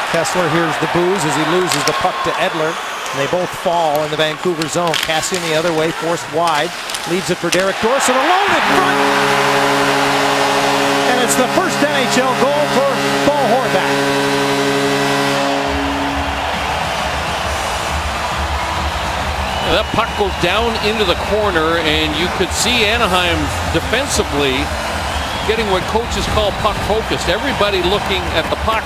Kessler hears the boos as he loses the puck to Edler. And they both fall in the Vancouver zone. Kassian the other way, forced wide. Leaves it for Derek Dorsett, alone in front. And it's the first NHL goal for Bo Horvat. That puck goes down into the corner, and you could see Anaheim defensively getting what coaches call puck focused. Everybody looking at the puck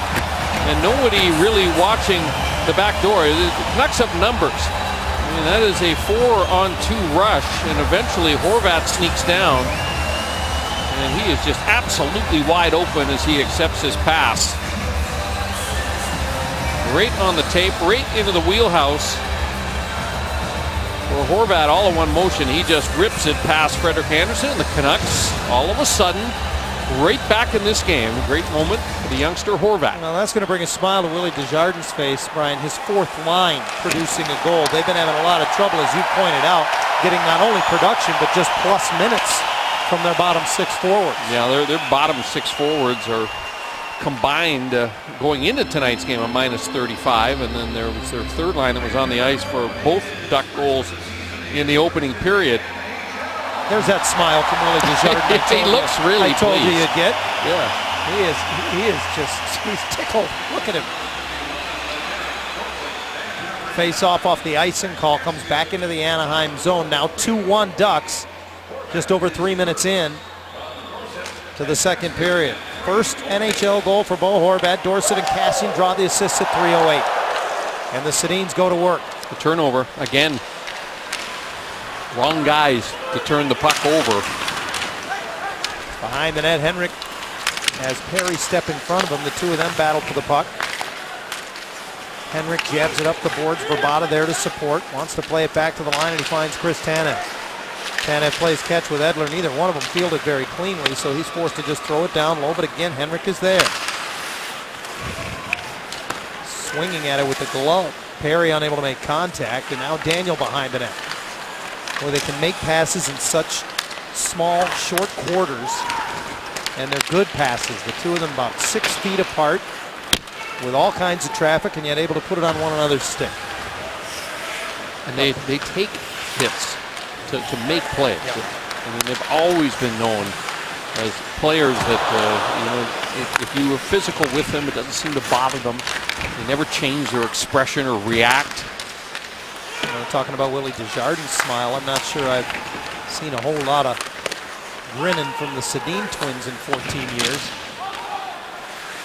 and nobody really watching the back door. The Canucks have numbers. I mean, that is a 4-on-2 rush, and eventually Horvat sneaks down, and he is just absolutely wide open as he accepts his pass. Right on the tape, right into the wheelhouse. For Horvat, all in one motion, he just rips it past Frederik Andersen, and the Canucks, all of a sudden, right back in this game. A great moment for the youngster Horvat. Well, that's going to bring a smile to Willie Desjardins' face, Brian. His fourth line producing a goal. They've been having a lot of trouble, as you pointed out, getting not only production, but just plus minutes from their bottom six forwards. Yeah, their bottom six forwards are combined going into tonight's game a minus 35, and then there was their third line that was on the ice for both Duck goals in the opening period. There's that smile from Willie Desjardins. He looks really I told pleased. you you'd get. Yeah. He's tickled. Look at him. Face off the icing call, comes back into the Anaheim zone. Now 2-1 Ducks, just over 3 minutes in to the second period. First NHL goal for Bo Horvat. Dorsett and Kassian draw the assists at 3:08. And the Sedins go to work. The turnover again. Wrong guys to turn the puck over. Behind the net, Henrik has Perry step in front of him. The two of them battle for the puck. Henrik jabs it up the boards. Vrbata there to support. Wants to play it back to the line, and he finds Chris Tanev. Tanev plays catch with Edler. Neither one of them fielded very cleanly, so he's forced to just throw it down low. But again, Henrik is there. Swinging at it with the glove. Perry unable to make contact, and now Daniel behind the net. Where they can make passes in such small, short quarters, and they're good passes. The two of them about 6 feet apart, with all kinds of traffic, and yet able to put it on one another's stick. And they take hits to make plays. Yep. I mean, they've always been known as players that, if you were physical with them, it doesn't seem to bother them. They never change their expression or react. Talking about Willie Desjardins' smile, I'm not sure I've seen a whole lot of grinning from the Sedin twins in 14 years.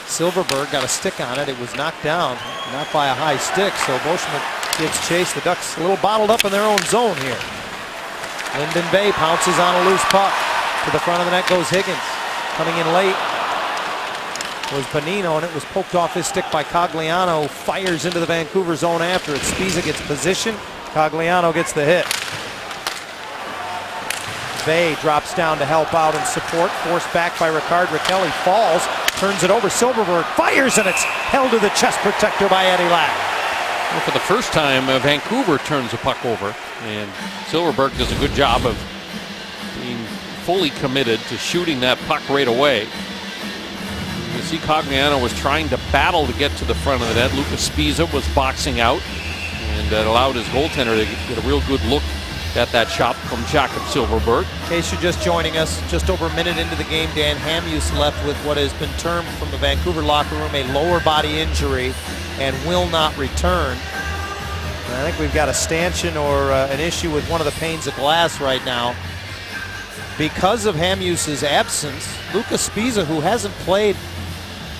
Silverberg got a stick on it. It was knocked down, not by a high stick, so Boschman gets chased. The Ducks a little bottled up in their own zone here. Linden Bay pounces on a loose puck. To the front of the net goes Higgins. Coming in late was Bonino, and it was poked off his stick by Cogliano. Fires into the Vancouver zone after it. Spiza gets position. Cogliano gets the hit. Bay drops down to help out and support. Forced back by Ricard Raquel. Falls, turns it over. Silverberg fires, and it's held to the chest protector by Eddie Lack. Well, for the first time, Vancouver turns the puck over, and Silverberg does a good job of being fully committed to shooting that puck right away. You see Cogliano was trying to battle to get to the front of the net. Lucas Spiza was boxing out, and that allowed his goaltender to get a real good look at that shot from Jakob Silverberg. In case you're just joining us, just over a minute into the game, Dan Hamhuis left with what has been termed from the Vancouver locker room a lower body injury and will not return. And I think we've got a stanchion or an issue with one of the panes of glass right now. Because of Hamhuis' absence, Lucas Spiza, who hasn't played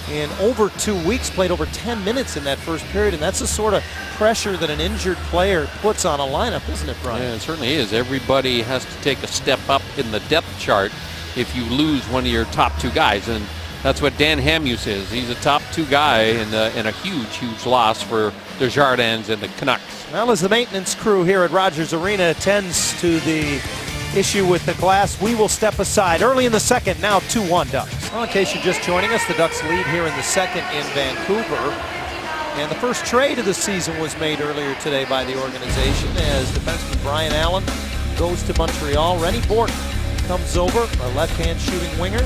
in over 2 weeks, played over 10 minutes in that first period, and that's the sort of pressure that an injured player puts on a lineup, isn't it, Brian? Yeah, it certainly is. Everybody has to take a step up in the depth chart if you lose one of your top 2 guys, and that's what Dan Hamhuis is. He's a top 2 guy and a huge loss for Desjardins and the Canucks. Well, as the maintenance crew here at Rogers Arena attends to the issue with the glass, we will step aside. Early in the second, now 2-1 Ducks. Well, in case you're just joining us, the Ducks lead here in the second in Vancouver. And the first trade of the season was made earlier today by the organization as defenseman Brian Allen goes to Montreal. Rennie Bourque comes over, a left-hand shooting winger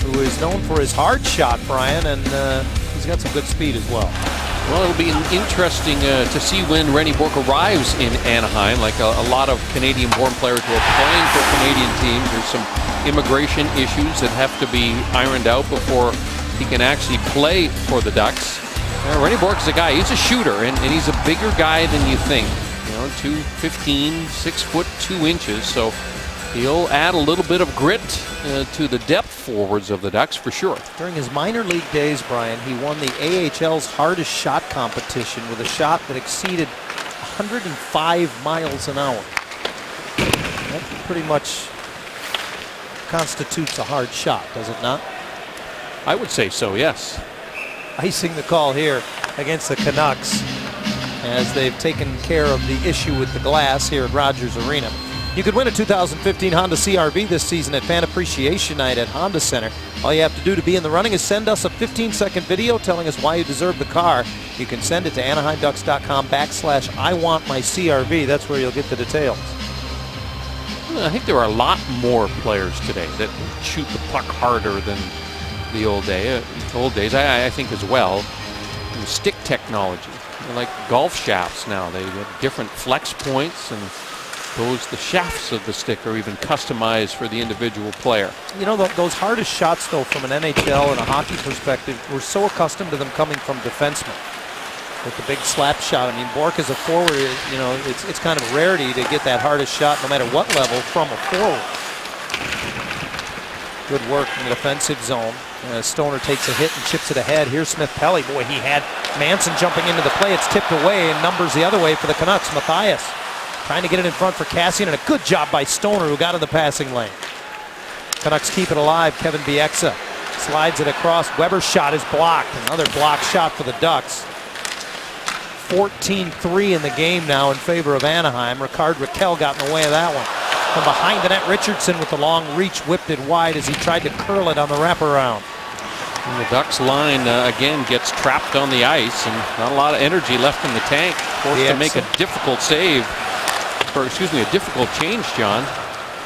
who is known for his hard shot, Brian, and he's got some good speed as well. Well, it'll be interesting to see when Rennie Bourque arrives in Anaheim. Like a lot of Canadian-born players who are playing for Canadian teams, there's some immigration issues that have to be ironed out before he can actually play for the Ducks. Rennie Bourque is a guy, he's a shooter, and he's a bigger guy than you think. 215, 6 foot 2 inches, so he'll add a little bit of grit to the depth forwards of the Ducks for sure. During his minor league days, Brian, he won the AHL's hardest shot competition with a shot that exceeded 105 miles an hour. That pretty much constitutes a hard shot, does it not? I would say so, yes. Icing the call here against the Canucks as they've taken care of the issue with the glass here at Rogers Arena. You could win a 2015 Honda CR-V this season at Fan Appreciation Night at Honda Center. All you have to do to be in the running is send us a 15-second video telling us why you deserve the car. You can send it to AnaheimDucks.com/IWantMyCRV. That's where you'll get the details. I think there are a lot more players today that shoot the puck harder than the old days. I think as well. Stick technology, like golf shafts now. They have different flex points, and the shafts of the stick are even customized for the individual player. Those hardest shots, though, from an NHL and a hockey perspective, we're so accustomed to them coming from defensemen. With the big slap shot. I mean, Bourque as a forward, it's kind of a rarity to get that hardest shot, no matter what level, from a forward. Good work in the defensive zone. Stoner takes a hit and chips it ahead. Here's Smith-Pelly. Boy, he had Manson jumping into the play. It's tipped away and numbers the other way for the Canucks. Matthias trying to get it in front for Cassian, and a good job by Stoner, who got in the passing lane. Canucks keep it alive. Kevin Bieksa slides it across. Weber's shot is blocked. Another block shot for the Ducks. 14-3 in the game now in favor of Anaheim. Ricard Raquel got in the way of that one. From behind the net, Richardson with the long reach whipped it wide as he tried to curl it on the wraparound. And the Ducks line again gets trapped on the ice and not a lot of energy left in the tank. Forced to make a difficult save, or excuse me, a difficult change, John.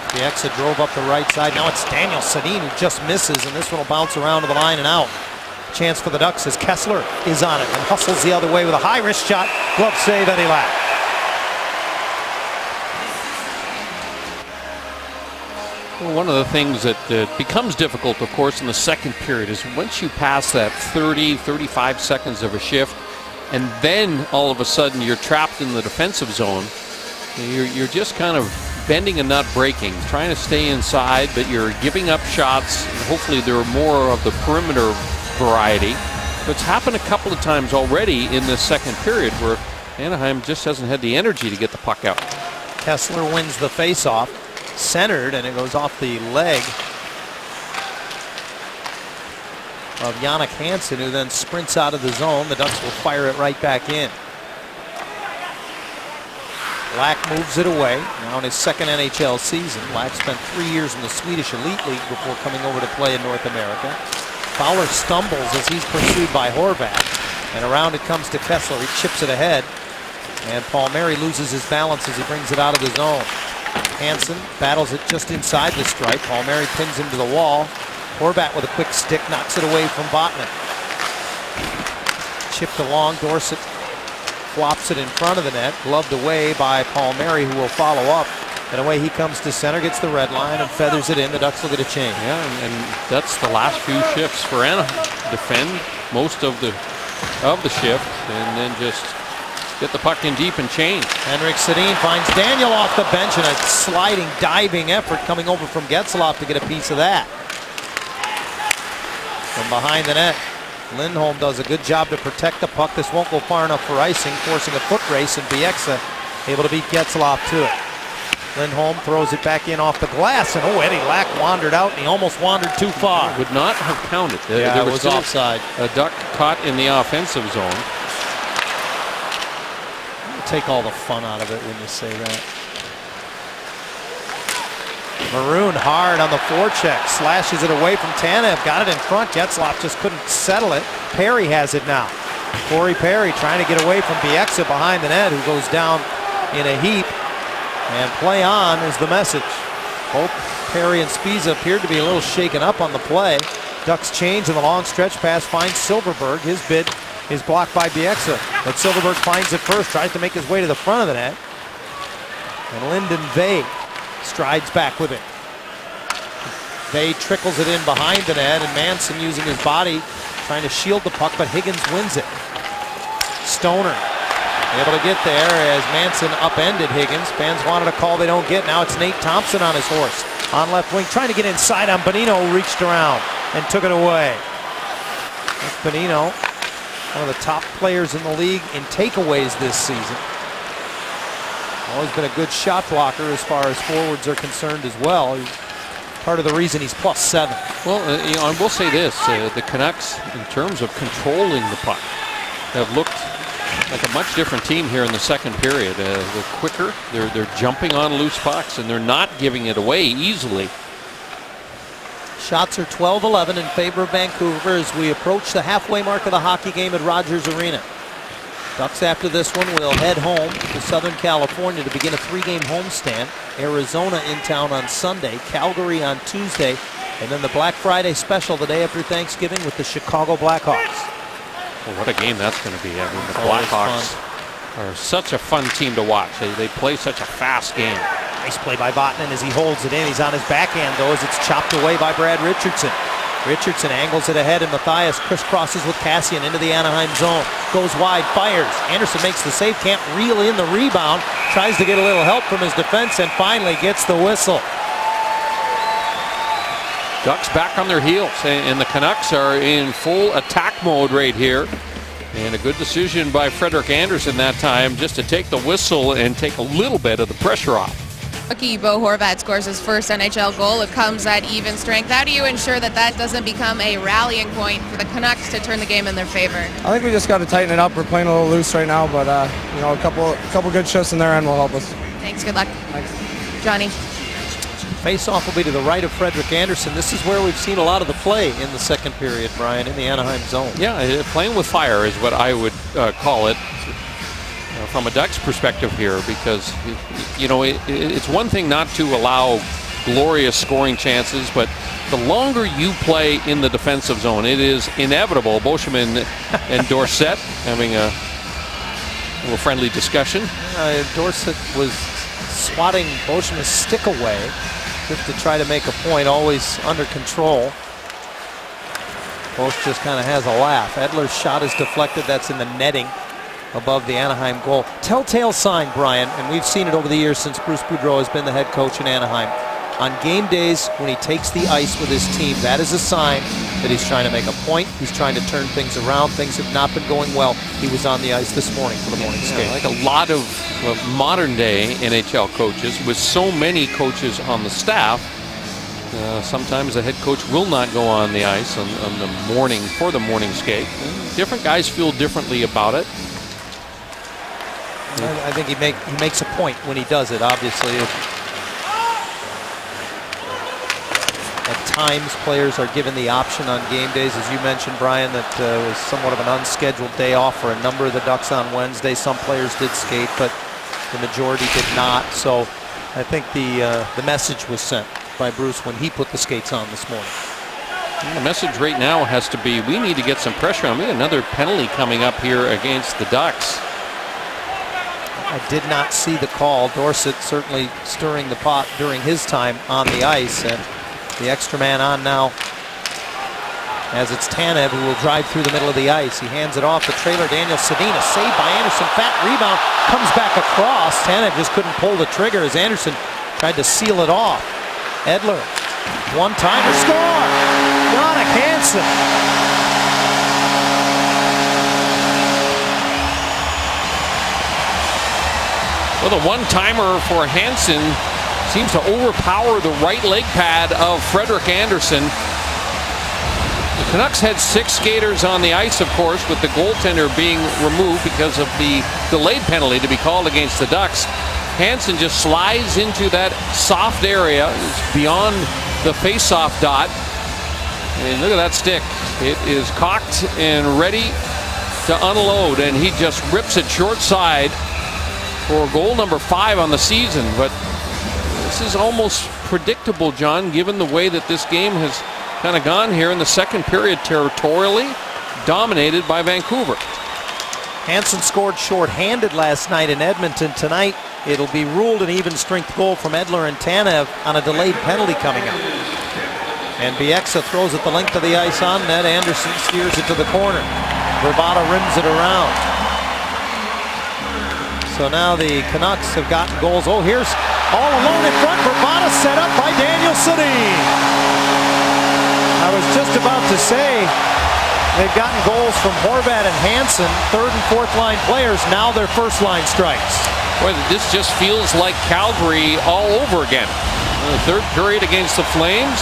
Bieksa drove up the right side. Now it's Daniel Sedin who just misses, and this one will bounce around to the line and out. Chance for the Ducks as Kessler is on it and hustles the other way with a high wrist shot. Glove save, Eddie Lack. Well, one of the things that becomes difficult, of course, in the second period is once you pass that 30-35 seconds of a shift, and then all of a sudden you're trapped in the defensive zone, you're just kind of bending and not breaking, trying to stay inside, but you're giving up shots. Hopefully there are more of the perimeter variety. But it's happened a couple of times already in this second period where Anaheim just hasn't had the energy to get the puck out. Kessler wins the faceoff, centered, and it goes off the leg of Jannik Hansen, who then sprints out of the zone. The Ducks will fire it right back in. Lack moves it away, now in his second NHL season. Lack spent 3 years in the Swedish Elite League before coming over to play in North America. Fowler stumbles as he's pursued by Horvat, and around it comes to Kessler. He chips it ahead, and Palmieri loses his balance as he brings it out of the zone. Hansen battles it just inside the stripe. Palmieri pins him to the wall. Horvat with a quick stick knocks it away from Botman. Chipped along, Dorsett flops it in front of the net, gloved away by Palmieri, who will follow up. And away he comes to center, gets the red line, and feathers it in. The Ducks will get a change. Yeah, and that's the last few shifts for Anaheim. Defend most of the shift, and then just get the puck in deep and change. Henrik Sedin finds Daniel off the bench in a sliding, diving effort coming over from Getzlaf to get a piece of that. From behind the net, Lindholm does a good job to protect the puck. This won't go far enough for icing, forcing a foot race, and Bieksa able to beat Getzlaf to it. Lindholm throws it back in off the glass, and Eddie Lack wandered out, and he almost wandered too far. Would not have counted. Yeah, there it was offside. A Duck caught in the offensive zone. Take all the fun out of it when you say that. Maroon hard on the forecheck, slashes it away from Tanev, got it in front. Getzlaf just couldn't settle it. Perry has it now. Corey Perry trying to get away from Bieksa behind the net, who goes down in a heap. And play on is the message. Both Perry and Spiza appeared to be a little shaken up on the play. Ducks change, and the long stretch pass finds Silverberg. His bid is blocked by Bieksa, but Silverberg finds it first, tries to make his way to the front of the net. And Lyndon Vey strides back with it. Vey trickles it in behind the net, and Manson using his body trying to shield the puck, but Higgins wins it. Stoner able to get there as Manson upended Higgins. Fans wanted a call they don't get. Now it's Nate Thompson on his horse on left wing, trying to get inside on Bonino, who reached around and took it away. That's Bonino, one of the top players in the league in takeaways this season. Always been a good shot blocker as far as forwards are concerned as well. He's part of the reason he's +7. Well, I will say this, the Canucks, in terms of controlling the puck, have looked like a much different team here in the second period. They're quicker, they're jumping on loose pucks, and they're not giving it away easily. Shots are 12-11 in favor of Vancouver as we approach the halfway mark of the hockey game at Rogers Arena. Ducks after this one will head home to Southern California to begin a 3-game homestand. Arizona in town on Sunday, Calgary on Tuesday, and then the Black Friday special the day after Thanksgiving with the Chicago Blackhawks. Well, what a game that's going to be. I mean, the Blackhawks are such a fun team to watch. They play such a fast game. Nice play by Vatanen as he holds it in. He's on his backhand, though, as it's chopped away by Brad Richardson. Richardson angles it ahead, and Matthias crisscrosses with Cassian into the Anaheim zone. Goes wide, fires. Anderson makes the save, can't reel in the rebound. Tries to get a little help from his defense, and finally gets the whistle. Ducks back on their heels, and the Canucks are in full attack mode right here. And a good decision by Frederik Andersen that time just to take the whistle and take a little bit of the pressure off. Rookie Bo Horvat scores his first NHL goal. It comes at even strength. How do you ensure that that doesn't become a rallying point for the Canucks to turn the game in their favor? I think we just got to tighten it up. We're playing a little loose right now, but you know, a couple good shifts in their end will help us. Thanks. Good luck. Thanks. Johnny. Face-off will be to the right of Frederik Andersen. This is where we've seen a lot of the play in the second period, Brian, in the Anaheim zone. Yeah, playing with fire is what I would call it from a Ducks perspective here, because you know it's one thing not to allow glorious scoring chances, but the longer you play in the defensive zone, it is inevitable. Beauchemin and Dorsett having a little friendly discussion. Dorsett was swatting Beauchemin's stick away just to try to make a point, always under control. Bosch just kind of has a laugh. Edler's shot is deflected. That's in the netting above the Anaheim goal. Telltale sign, Brian, and we've seen it over the years since Bruce Boudreau has been the head coach in Anaheim. On game days, when he takes the ice with his team, that is a sign that he's trying to make a point. He's trying to turn things around. Things have not been going well. He was on the ice this morning for the morning skate. Like a lot of modern day NHL coaches, with so many coaches on the staff, sometimes the head coach will not go on the ice on the morning for the morning skate. And different guys feel differently about it. I think he makes a point when he does it, obviously. At times, players are given the option on game days, as you mentioned, Brian, that was somewhat of an unscheduled day off for a number of the Ducks on Wednesday. Some players did skate, but the majority did not. So I think the message was sent by Bruce when he put the skates on this morning. And the message right now has to be, we need to get some pressure on me. Another penalty coming up here against the Ducks. I did not see the call. Dorsett certainly stirring the pot during his time on the ice. And the extra man on now, as it's Tanev who will drive through the middle of the ice. He hands it off to trailer Daniel Sedina. Saved by Andersen. Fat rebound. Comes back across. Tanev just couldn't pull the trigger as Andersen tried to seal it off. Edler. One-timer score. Jannik Hansen. Well, the one-timer for Hansen seems to overpower the right leg pad of Frederik Andersen. The Canucks had 6 skaters on the ice, of course, with the goaltender being removed because of the delayed penalty to be called against the Ducks. Hansen just slides into that soft area beyond the face-off dot. And look at that stick. It is cocked and ready to unload, and he just rips it short side for goal number 5 on the season. But this is almost predictable, John, given the way that this game has kind of gone here in the second period, territorially dominated by Vancouver. Hansen scored short-handed last night in Edmonton. Tonight, it'll be ruled an even strength goal from Edler and Tanev on a delayed penalty coming up. And Bieksa throws it the length of the ice on net. Andersen steers it to the corner. Vrbata rims it around. So now the Canucks have gotten goals. Oh, here's all alone in front. Vrbata set up by Daniel Sedin. I was just about to say they've gotten goals from Horvat and Hansen, third and fourth line players. Now their first line strikes. Boy, this just feels like Calgary all over again. The third period against the Flames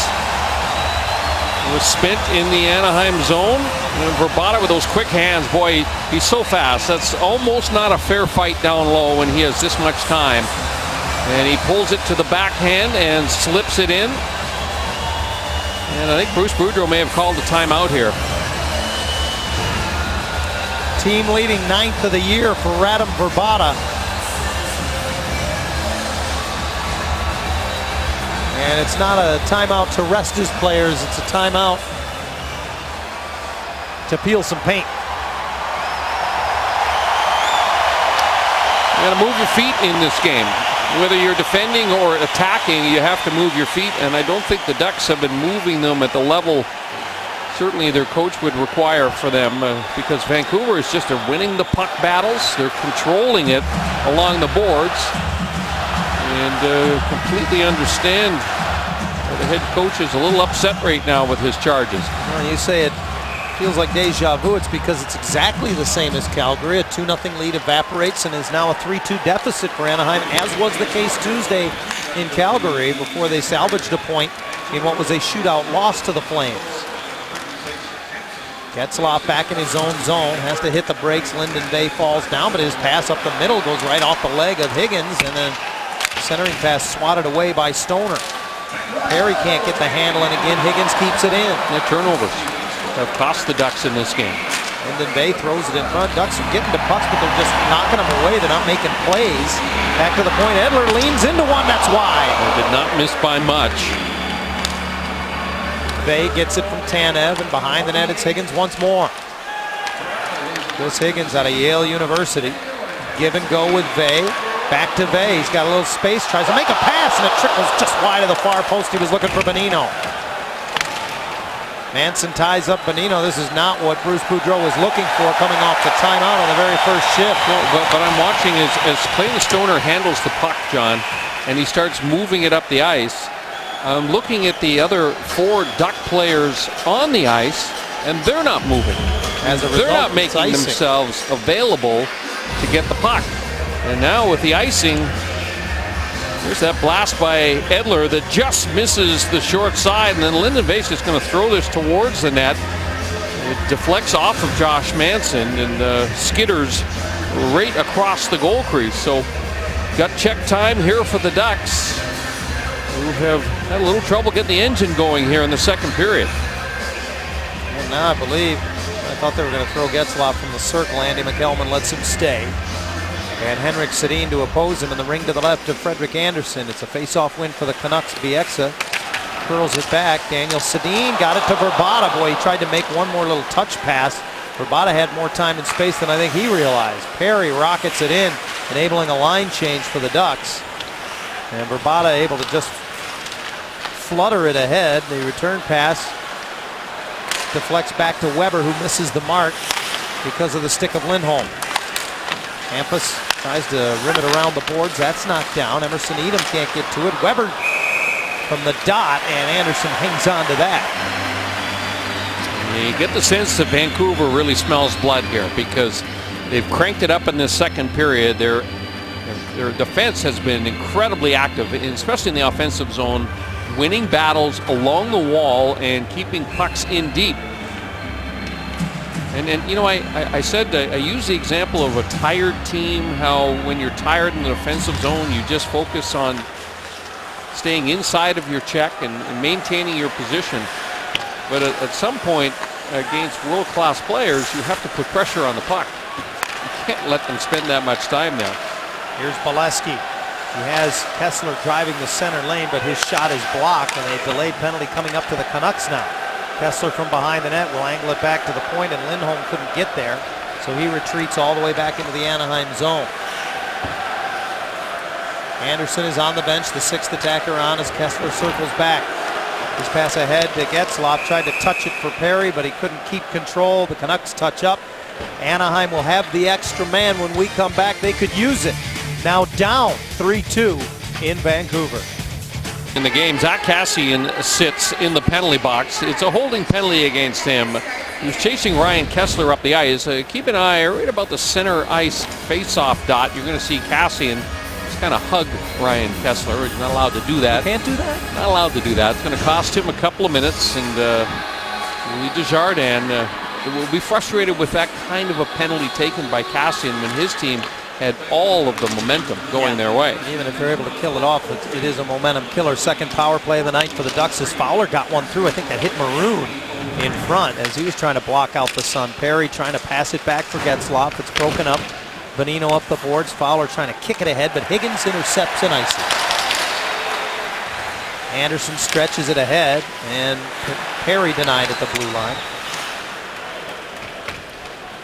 was spent in the Anaheim zone. And Vrbata with those quick hands, boy, he's so fast. That's almost not a fair fight down low when he has this much time. And he pulls it to the backhand and slips it in. And I think Bruce Boudreau may have called a timeout here. Team leading 9th of the year for Radim Vrbata. And it's not a timeout to rest his players, it's a timeout to peel some paint. You got to move your feet in this game. Whether you're defending or attacking, you have to move your feet, and I don't think the Ducks have been moving them at the level certainly their coach would require for them, because Vancouver is just winning the puck battles. They're controlling it along the boards, and completely understand the head coach is a little upset right now with his charges. Well, you say it feels like deja vu. It's because it's exactly the same as Calgary. A 2-0 lead evaporates and is now a 3-2 deficit for Anaheim, as was the case Tuesday in Calgary before they salvaged a point in what was a shootout loss to the Flames. Getzlaf back in his own zone, has to hit the brakes. Lyndon Bay falls down, but his pass up the middle goes right off the leg of Higgins, and then centering pass swatted away by Stoner. Perry can't get the handle, and again Higgins keeps it in. The turnovers have cost the Ducks in this game. Lyndon Bay throws it in front. Ducks are getting to pucks, but they're just knocking them away. They're not making plays. Back to the point. Edler leans into one. That's wide. They did not miss by much. Bay gets it from Tanev, and behind the net it's Higgins once more. Chris Higgins out of Yale University. Give and go with Vey. Back to Vey. He's got a little space. Tries to make a pass, and it trickles just wide of the far post. He was looking for Bonino. Manson ties up Bonino. This is not what Bruce Boudreau was looking for coming off the timeout on the very first shift. Well, but I'm watching as Clayton Stoner handles the puck, John, and he starts moving it up the ice. I'm looking at the other 4 Duck players on the ice, and they're not moving. As a result, they're not making themselves available to get the puck. And now with the icing, there's that blast by Edler that just misses the short side, and then Lyndon Bay's just going to throw this towards the net. It deflects off of Josh Manson and skitters right across the goal crease. So got check time here for the Ducks, who have had a little trouble getting the engine going here in the second period. Well, now I thought they were going to throw Getzlaf from the circle. Andy McElman lets him stay. And Henrik Sedin to oppose him in the ring to the left of Frederik Andersen. It's a face-off win for the Canucks. Bieksa curls it back. Daniel Sedin got it to Vrbata. Boy, he tried to make one more little touch pass. Vrbata had more time and space than I think he realized. Perry rockets it in, enabling a line change for the Ducks. And Vrbata able to just flutter it ahead. The return pass deflects back to Weber, who misses the mark because of the stick of Lindholm. Hampus tries to rim it around the boards. That's knocked down. Emerson Edom can't get to it. Weber from the dot, and Anderson hangs on to that. You get the sense that Vancouver really smells blood here because they've cranked it up in this second period. Their defense has been incredibly active, especially in the offensive zone, winning battles along the wall and keeping pucks in deep. And you know, I said I use the example of a tired team, how when you're tired in the defensive zone, you just focus on staying inside of your check and maintaining your position. But at some point, against world-class players, you have to put pressure on the puck. You can't let them spend that much time there. Here's Bolesky. He has Kessler driving the center lane, but his shot is blocked, and a delayed penalty coming up to the Canucks now. Kessler from behind the net will angle it back to the point, and Lindholm couldn't get there, so he retreats all the way back into the Anaheim zone. Anderson is on the bench, the 6th attacker on as Kessler circles back. His pass ahead to Getzlaf, tried to touch it for Perry, but he couldn't keep control. The Canucks touch up. Anaheim will have the extra man when we come back. They could use it. Now down 3-2 in Vancouver. In the game, Zach Kassian sits in the penalty box. It's a holding penalty against him. He's chasing Ryan Kessler up the ice. Keep an eye right about the center ice face-off dot. You're going to see Kassian just kind of hug Ryan Kessler. He's not allowed to do that. Can't do that? Not allowed to do that. It's going to cost him a couple of minutes. And Louis Desjardins will be frustrated with that kind of a penalty taken by Kassian when his team had all of the momentum going their way. Even if they're able to kill it off, it is a momentum killer. Second power play of the night for the Ducks as Fowler got one through. I think that hit Maroon in front as he was trying to block out the sun. Perry trying to pass it back for Getzlaf. It's broken up. Bonino up the boards. Fowler trying to kick it ahead, but Higgins intercepts and ices. Anderson stretches it ahead, and Perry denied at the blue line.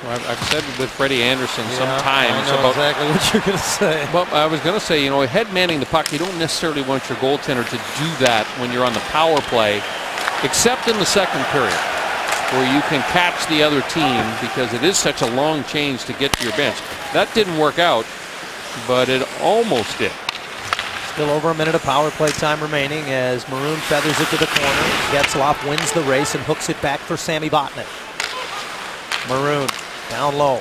Well, I've said with Freddie Anderson sometimes I know about exactly what you're going to say. Well, I was going to say, you know, head manning the puck, you don't necessarily want your goaltender to do that when you're on the power play, except in the second period, where you can catch the other team because it is such a long change to get to your bench. That didn't work out, but it almost did. Still over a minute of power play time remaining as Maroon feathers it to the corner. Getzlaf wins the race and hooks it back for Sammy Botnick. Maroon down low.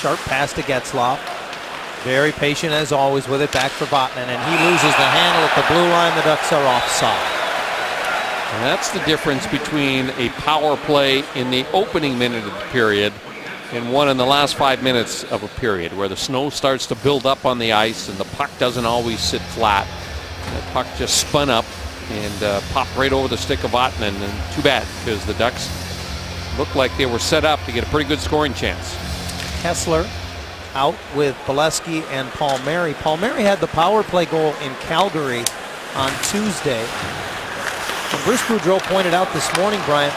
Sharp pass to Getzlaf. Very patient as always with it, back for Vatanen, and he loses the handle at the blue line. The Ducks are offside. And that's the difference between a power play in the opening minute of the period and one in the last 5 minutes of a period, where the snow starts to build up on the ice and the puck doesn't always sit flat. The puck just spun up and popped right over the stick of Vatanen, and too bad, because the Ducks looked like they were set up to get a pretty good scoring chance. Kessler out with Bolesky and Palmieri. Palmieri had the power play goal in Calgary on Tuesday. And Bruce Boudreau pointed out this morning, Brian,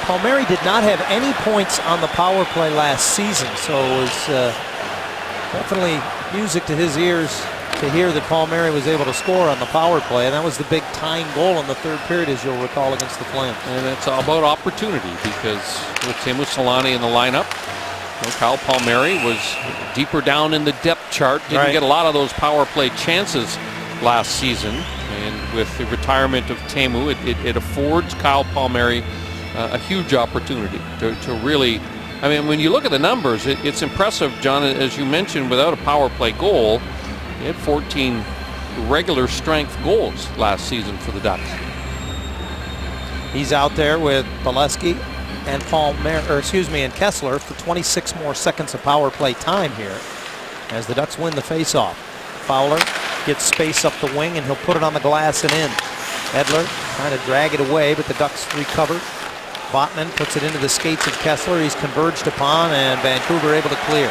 Palmieri did not have any points on the power play last season, so it was definitely music to his ears to hear that Palmieri was able to score on the power play, and that was the big tying goal in the third period, as you'll recall, against the Flames. And it's all about opportunity, because with Teemu Selanne in the lineup, Kyle Palmieri was deeper down in the depth chart, didn't get a lot of those power play chances last season, and with the retirement of Teemu, it affords Kyle Palmieri a huge opportunity to really, I mean, when you look at the numbers, it's impressive, John, as you mentioned, without a power play goal, he had 14 regular strength goals last season for the Ducks. He's out there with Bolesky and and Kessler for 26 more seconds of power play time here as the Ducks win the faceoff. Fowler gets space up the wing, and he'll put it on the glass and in. Edler trying to drag it away, but the Ducks recover. Vatanen puts it into the skates of Kessler. He's converged upon, and Vancouver able to clear.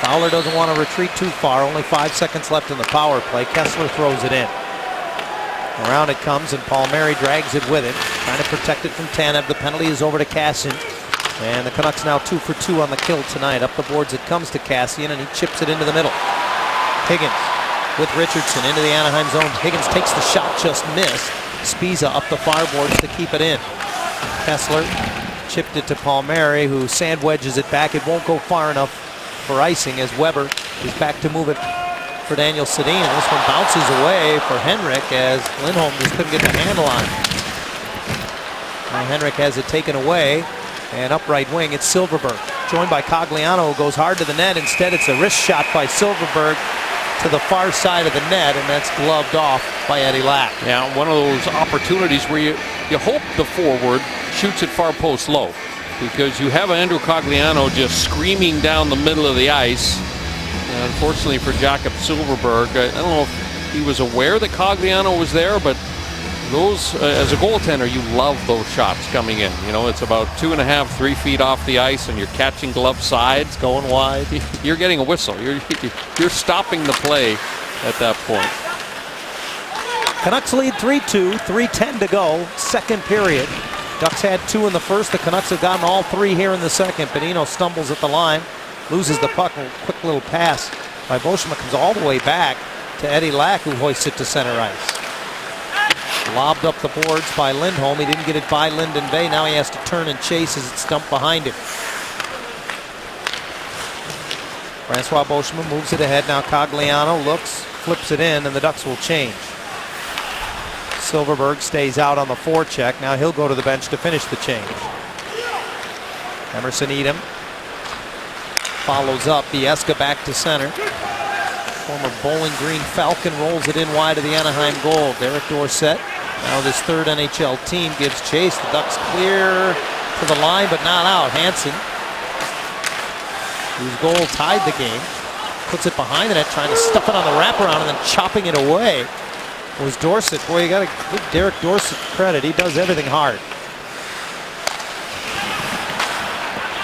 Fowler doesn't want to retreat too far. Only 5 seconds left in the power play. Kessler throws it in. Around it comes, and Palmieri drags it with him, trying to protect it from Tanev. The penalty is over to Kassian, and the Canucks now 2 for 2 on the kill tonight. Up the boards it comes to Kassian, and he chips it into the middle. Higgins with Richardson into the Anaheim zone. Higgins takes the shot, just missed. Spiza up the far boards to keep it in. Kessler chipped it to Palmieri, who sand wedges it back. It won't go far enough for icing, as Weber is back to move it for Daniel Sedin. This one bounces away for Henrik, as Lindholm just couldn't get the handle on it. Now Henrik has it taken away, and upright wing, it's Silverberg, joined by Cogliano, who goes hard to the net. Instead, it's a wrist shot by Silverberg to the far side of the net, and that's gloved off by Eddie Lack. Yeah, one of those opportunities where you hope the forward shoots it far post low, because you have Andrew Cogliano just screaming down the middle of the ice. Unfortunately for Jakob Silverberg, I don't know if he was aware that Cogliano was there, but those, as a goaltender, you love those shots coming in. You know, it's about 2.5, 3 feet off the ice, and you're catching glove sides. Going wide. You're getting a whistle. You're stopping the play at that point. Canucks lead 3-2, 3:10 to go, second period. Ducks had 2 in the first. The Canucks have gotten all 3 here in the second. Bonino stumbles at the line, loses the puck. A quick little pass by Beauchemin comes all the way back to Eddie Lack, who hoists it to center ice. Lobbed up the boards by Lindholm. He didn't get it by Lyndon Bay. Now he has to turn and chase as it's dumped behind him. Francois Beauchemin moves it ahead. Now Cogliano looks, flips it in, and the Ducks will change. Silverberg stays out on the forecheck. Now he'll go to the bench to finish the change. Emerson Edom follows up. Biesca back to center. Former Bowling Green Falcon rolls it in wide of the Anaheim goal. Derek Dorsett, now this third NHL team, gives chase. The Ducks clear to the line, but not out. Hansen, whose goal tied the game, puts it behind the net, trying to stuff it on the wraparound and then chopping it away. Was Dorsett. Boy, you got to give Derek Dorsett credit. He does everything hard.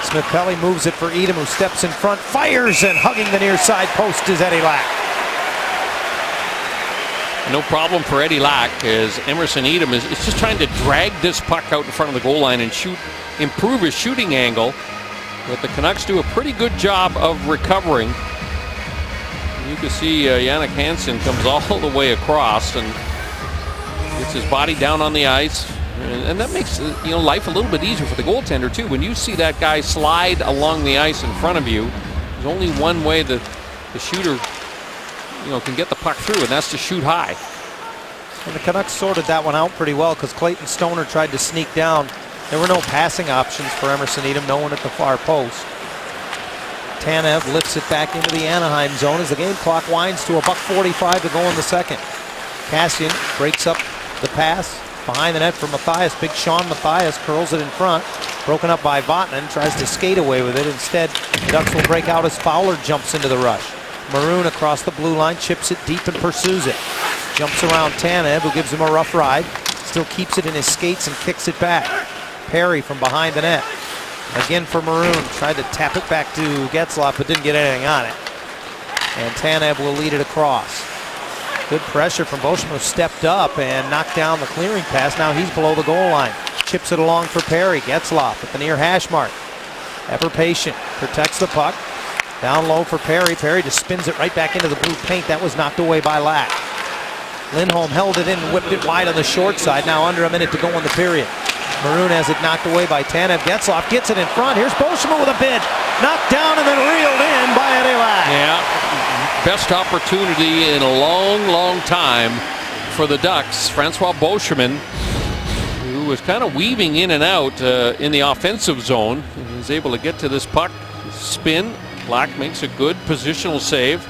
Smith-Pelly moves it for Edom, who steps in front, fires, and hugging the near side post is Eddie Lack. No problem for Eddie Lack, as Emerson Edom is just trying to drag this puck out in front of the goal line and improve his shooting angle. But the Canucks do a pretty good job of recovering. You can see Jannik Hansen comes all the way across and gets his body down on the ice. And that makes life a little bit easier for the goaltender too. When you see that guy slide along the ice in front of you, there's only one way that the shooter can get the puck through, and that's to shoot high. And the Canucks sorted that one out pretty well, because Clayton Stoner tried to sneak down. There were no passing options for Emerson Edom, no one at the far post. Tanev lifts it back into the Anaheim zone as the game clock winds to $1:45 to go in the second. Kassian breaks up the pass behind the net for Matthias. Big Sean Matthias curls it in front. Broken up by Vatanen, tries to skate away with it. Instead, the Ducks will break out as Fowler jumps into the rush. Maroon across the blue line, chips it deep and pursues it. Jumps around Tanev, who gives him a rough ride. Still keeps it in his skates and kicks it back. Perry from behind the net. Again for Maroon. Tried to tap it back to Getzlaf, but didn't get anything on it. And Tanev will lead it across. Good pressure from Beauchemin, who stepped up and knocked down the clearing pass. Now he's below the goal line. Chips it along for Perry. Getzlaf at the near hash mark. Ever patient. Protects the puck. Down low for Perry. Perry just spins it right back into the blue paint. That was knocked away by Lack. Lindholm held it in and whipped it wide on the short side. Now under a minute to go in the period. Maroon has it knocked away by Tanev. Getzlaf gets it in front. Here's Beauchemin with a bid. Knocked down and then reeled in by Eddie Lack. Yeah, best opportunity in a long, long time for the Ducks. Francois Beauchemin, who was kind of weaving in and out in the offensive zone, was able to get to this puck, spin. Lack makes a good positional save.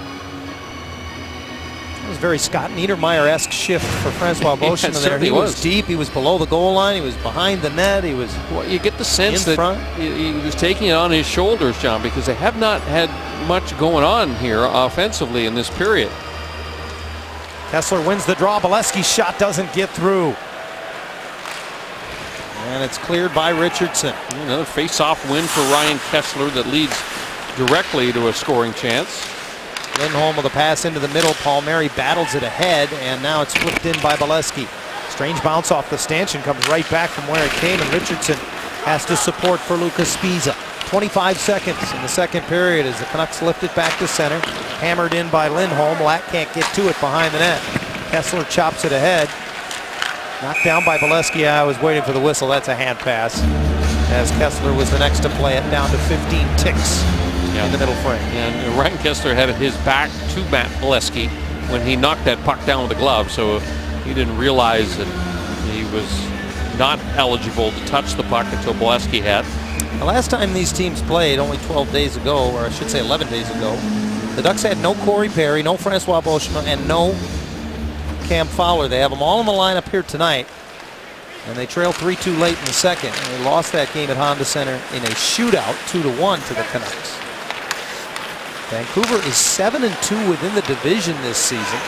It was very Scott Niedermayer-esque shift for Francois Beauchemin there. He was deep. He was below the goal line. He was behind the net. He was you get the sense that he was taking it on his shoulders, John, because they have not had much going on here offensively in this period. Kessler wins the draw. Bolesky's shot doesn't get through. And it's cleared by Richardson. Another face-off win for Ryan Kessler that leads directly to a scoring chance. Lindholm with a pass into the middle. Palmieri battles it ahead, and now it's flipped in by Bolesky. Strange bounce off the stanchion, comes right back from where it came, and Richardson has to support for Lucas Spiza. 25 seconds in the second period as the Canucks lift it back to center. Hammered in by Lindholm. Lack can't get to it behind the net. Kessler chops it ahead. Knocked down by Bolesky. I was waiting for the whistle. That's a hand pass, as Kessler was the next to play it down to 15 ticks. In the middle frame. And Ryan Kessler had his back to Matt Bolesky when he knocked that puck down with the glove, so he didn't realize that he was not eligible to touch the puck until Bolesky had. The last time these teams played, only 12 days ago, or I should say 11 days ago, the Ducks had no Corey Perry, no Francois Beauchemin, and no Cam Fowler. They have them all in the lineup here tonight, and they trail 3-2 late in the second. And they lost that game at Honda Center in a shootout, 2-1 to the Canucks. Vancouver is 7-2 within the division this season,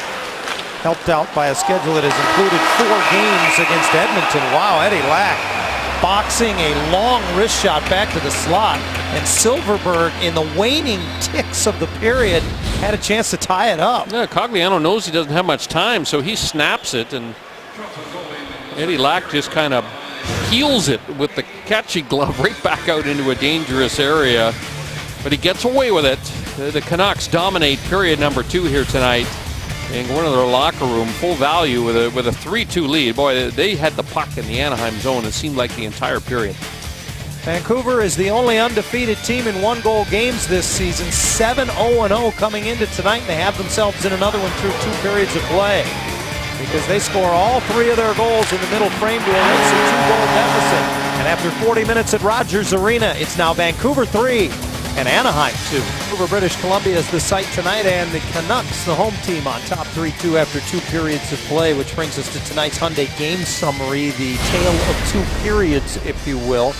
helped out by a schedule that has included 4 games against Edmonton. Wow, Eddie Lack boxing a long wrist shot back to the slot, and Silverberg in the waning ticks of the period had a chance to tie it up. Yeah, Cogliano knows he doesn't have much time, so he snaps it, and Eddie Lack just kind of heels it with the catchy glove right back out into a dangerous area, but he gets away with it. The Canucks dominate period number 2 here tonight and go into their locker room full value with a 3-2 lead. Boy, they had the puck in the Anaheim zone, it seemed like the entire period. Vancouver is the only undefeated team in 1-goal games this season, 7-0-0 coming into tonight, and they have themselves in another one through 2 periods of play, because they score all 3 of their goals in the middle frame to erase a 2-goal deficit. And after 40 minutes at Rogers Arena, it's now Vancouver 3 and Anaheim 2. Vancouver, British Columbia is the site tonight, and the Canucks, the home team, on top 3-2 after 2 periods of play, which brings us to tonight's Hyundai game summary, the tale of 2 periods, if you will.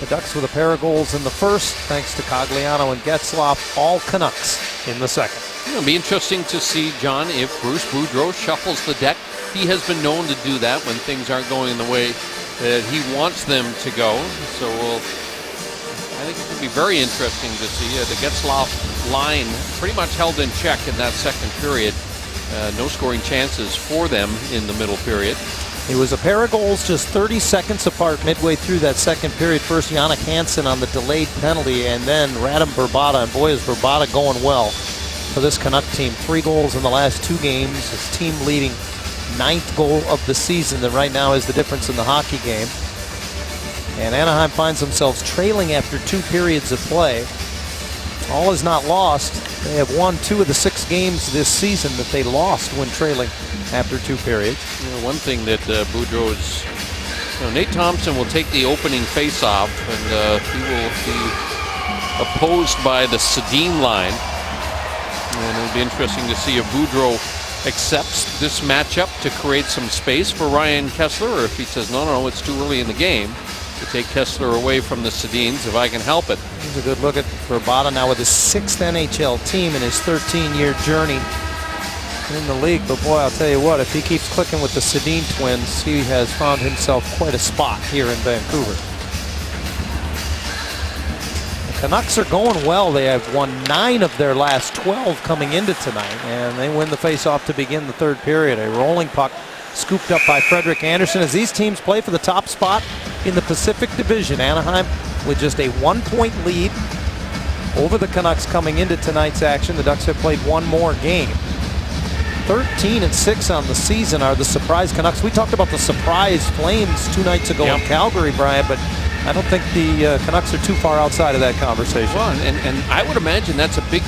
The Ducks with a pair of goals in the first, thanks to Cogliano and Getzlaf, all Canucks in the second. It'll be interesting to see, John, if Bruce Boudreau shuffles the deck. He has been known to do that when things aren't going the way that he wants them to go. So I think it could be very interesting to see the Getzlaf line pretty much held in check in that second period. No scoring chances for them in the middle period. It was a pair of goals just 30 seconds apart midway through that second period. First, Jannik Hansen on the delayed penalty, and then Radim Vrbata. And boy, is Vrbata going well for this Canuck team. 3 goals in the last 2 games. His team leading 9th goal of the season that right now is the difference in the hockey game. And Anaheim finds themselves trailing after 2 periods of play. All is not lost. They have won 2 of the 6 games this season that they lost when trailing after 2 periods. You know, one thing that Boudreau's, Nate Thompson will take the opening face-off, and he will be opposed by the Sedin line. And it'll be interesting to see if Boudreau accepts this matchup to create some space for Ryan Kesler, or if he says, no, it's too early in the game to take Kesler away from the Sedins if I can help it. Here's a good look at Vrbata now with his 6th NHL team in his 13-year journey in the league. But boy, I'll tell you what, if he keeps clicking with the Sedin twins, he has found himself quite a spot here in Vancouver. The Canucks are going well. They have won 9 of their last 12 coming into tonight, and they win the face-off to begin the third period. A rolling puck scooped up by Frederik Andersen as these teams play for the top spot in the Pacific Division. Anaheim with just a 1-point lead over the Canucks coming into tonight's action. The Ducks have played one more game. 13-6 on the season are the surprise Canucks. We talked about the surprise Flames 2 nights ago in Calgary, Brian, but I don't think the Canucks are too far outside of that conversation. Well, and I would imagine that's a big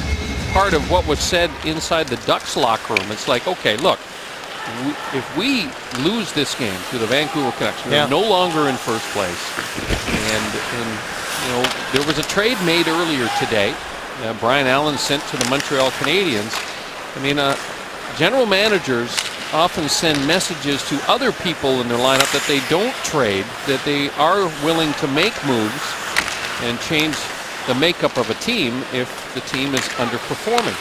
part of what was said inside the Ducks locker room. It's like, okay, look, if we lose this game to the Vancouver Canucks, we're no longer in first place. And you know, there was a trade made earlier today. Brian Allen sent to the Montreal Canadiens. I mean, general managers often send messages to other people in their lineup that they don't trade, that they are willing to make moves and change the makeup of a team if the team is underperforming.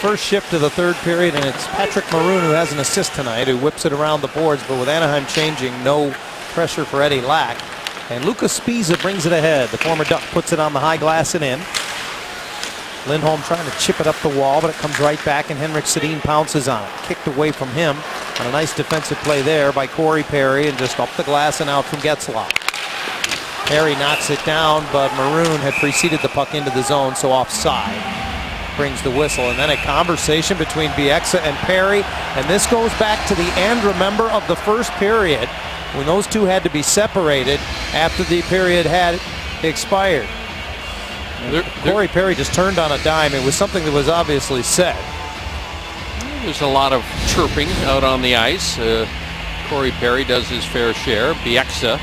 First shift of the third period, and it's Patrick Maroon who has an assist tonight, who whips it around the boards, but with Anaheim changing, no pressure for Eddie Lack. And Lucas Spiza brings it ahead. The former Duck puts it on the high glass and in. Lindholm trying to chip it up the wall, but it comes right back, and Henrik Sedin pounces on it. Kicked away from him on a nice defensive play there by Corey Perry, and just up the glass and out from Getzlaf. Perry knocks it down, but Maroon had preceded the puck into the zone, so offside. Brings the whistle, and then a conversation between Bieksa and Perry, and this goes back to the end, remember, of the first period when those two had to be separated after the period had expired. Corey Perry just turned on a dime. It was something that was obviously said. There's a lot of chirping out on the ice. Corey Perry does his fair share. Bieksa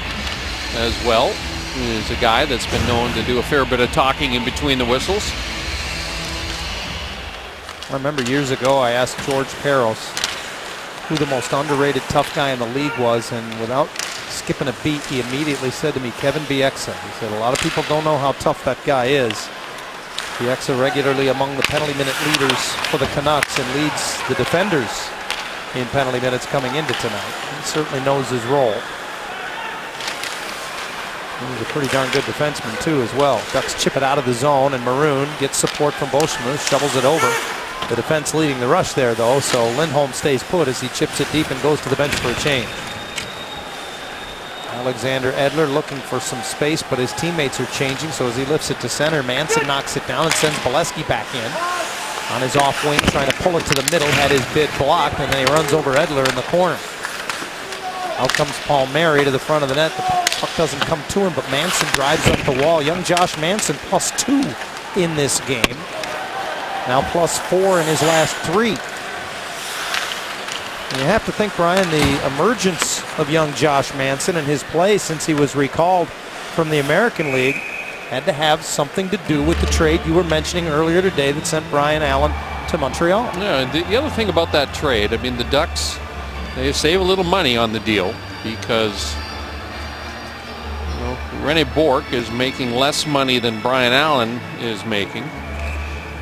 as well is a guy that's been known to do a fair bit of talking in between the whistles. I remember years ago I asked George Peros who the most underrated tough guy in the league was, and without skipping a beat, he immediately said to me, Kevin Bieksa. He said, a lot of people don't know how tough that guy is. Bieksa regularly among the penalty minute leaders for the Canucks and leads the defenders in penalty minutes coming into tonight. He certainly knows his role. He's a pretty darn good defenseman too as well. Ducks chip it out of the zone, and Maroon gets support from Beauchemin, shovels it over. The defense leading the rush there though, so Lindholm stays put as he chips it deep and goes to the bench for a change. Alexander Edler looking for some space, but his teammates are changing, so as he lifts it to center, Manson knocks it down and sends Bolesky back in. On his off wing, trying to pull it to the middle, had his bid blocked, and then he runs over Edler in the corner. Out comes Palmieri to the front of the net. The puck doesn't come to him, but Manson drives up the wall. Young Josh Manson +2 in this game. Now +4 in his last 3. And you have to think, Brian, the emergence of young Josh Manson and his play since he was recalled from the American League had to have something to do with the trade you were mentioning earlier today that sent Brian Allen to Montreal. Yeah, and the other thing about that trade, I mean, the Ducks, they save a little money on the deal because Rene Bourque is making less money than Brian Allen is making.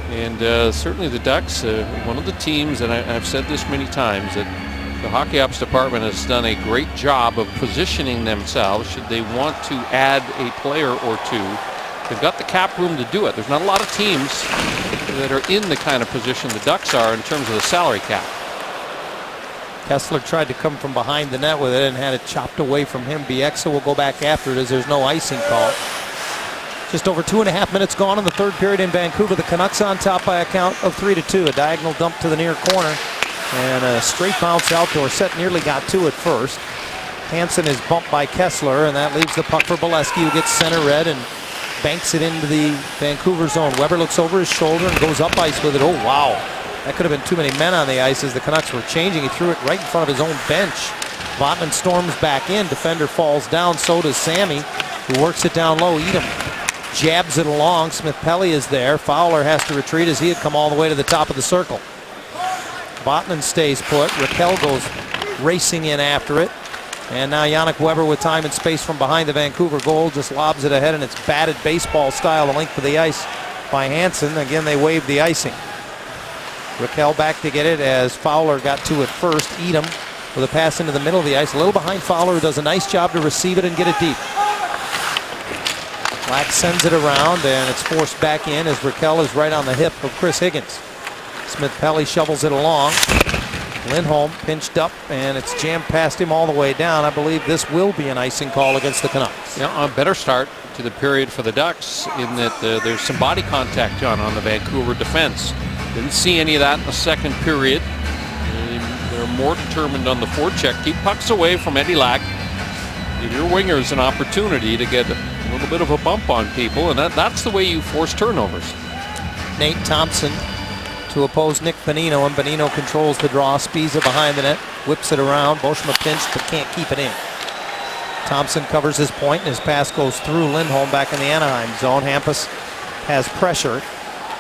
And certainly the Ducks, one of the teams, and I've said this many times, that the hockey ops department has done a great job of positioning themselves should they want to add a player or two. They've got the cap room to do it. There's not a lot of teams that are in the kind of position the Ducks are in terms of the salary cap. Kesler tried to come from behind the net with it and had it chopped away from him. Bieksa will go back after it as there's no icing call. Just over 2.5 minutes gone in the third period in Vancouver. The Canucks on top by a count of 3-2. A diagonal dump to the near corner and a straight bounce out. Dorsett nearly got to it first. Hansen is bumped by Kesler, and that leaves the puck for Bolesky, who gets center red and banks it into the Vancouver zone. Weber looks over his shoulder and goes up ice with it. Oh, wow. That could have been too many men on the ice as the Canucks were changing. He threw it right in front of his own bench. Votman storms back in. Defender falls down. So does Sammy, who works it down low. Edom jabs it along. Smith-Pelly is there. Fowler has to retreat as he had come all the way to the top of the circle. Vatanen stays put. Raquel goes racing in after it. And now Yannick Weber with time and space from behind the Vancouver goal just lobs it ahead, and it's batted baseball style, the length of the ice by Hansen. Again, they waved the icing. Raquel back to get it as Fowler got to it first. Edom with a pass into the middle of the ice. A little behind Fowler, who does a nice job to receive it and get it deep. Black sends it around, and it's forced back in as Raquel is right on the hip of Chris Higgins. Smith-Pelly shovels it along. Lindholm pinched up, and it's jammed past him all the way down. I believe this will be an icing call against the Canucks. Yeah, a better start to the period for the Ducks in that there's some body contact, John, on the Vancouver defense. Didn't see any of that in the second period. They're more determined on the forecheck. Keep pucks away from Eddie Lack. Give your wingers an opportunity to get a little bit of a bump on people, and that's the way you force turnovers. Nate Thompson to oppose Nick Bonino, and Bonino controls the draw. Spiza behind the net, whips it around. Boschma pinched but can't keep it in. Thompson covers his point, and his pass goes through Lindholm back in the Anaheim zone. Hampus has pressure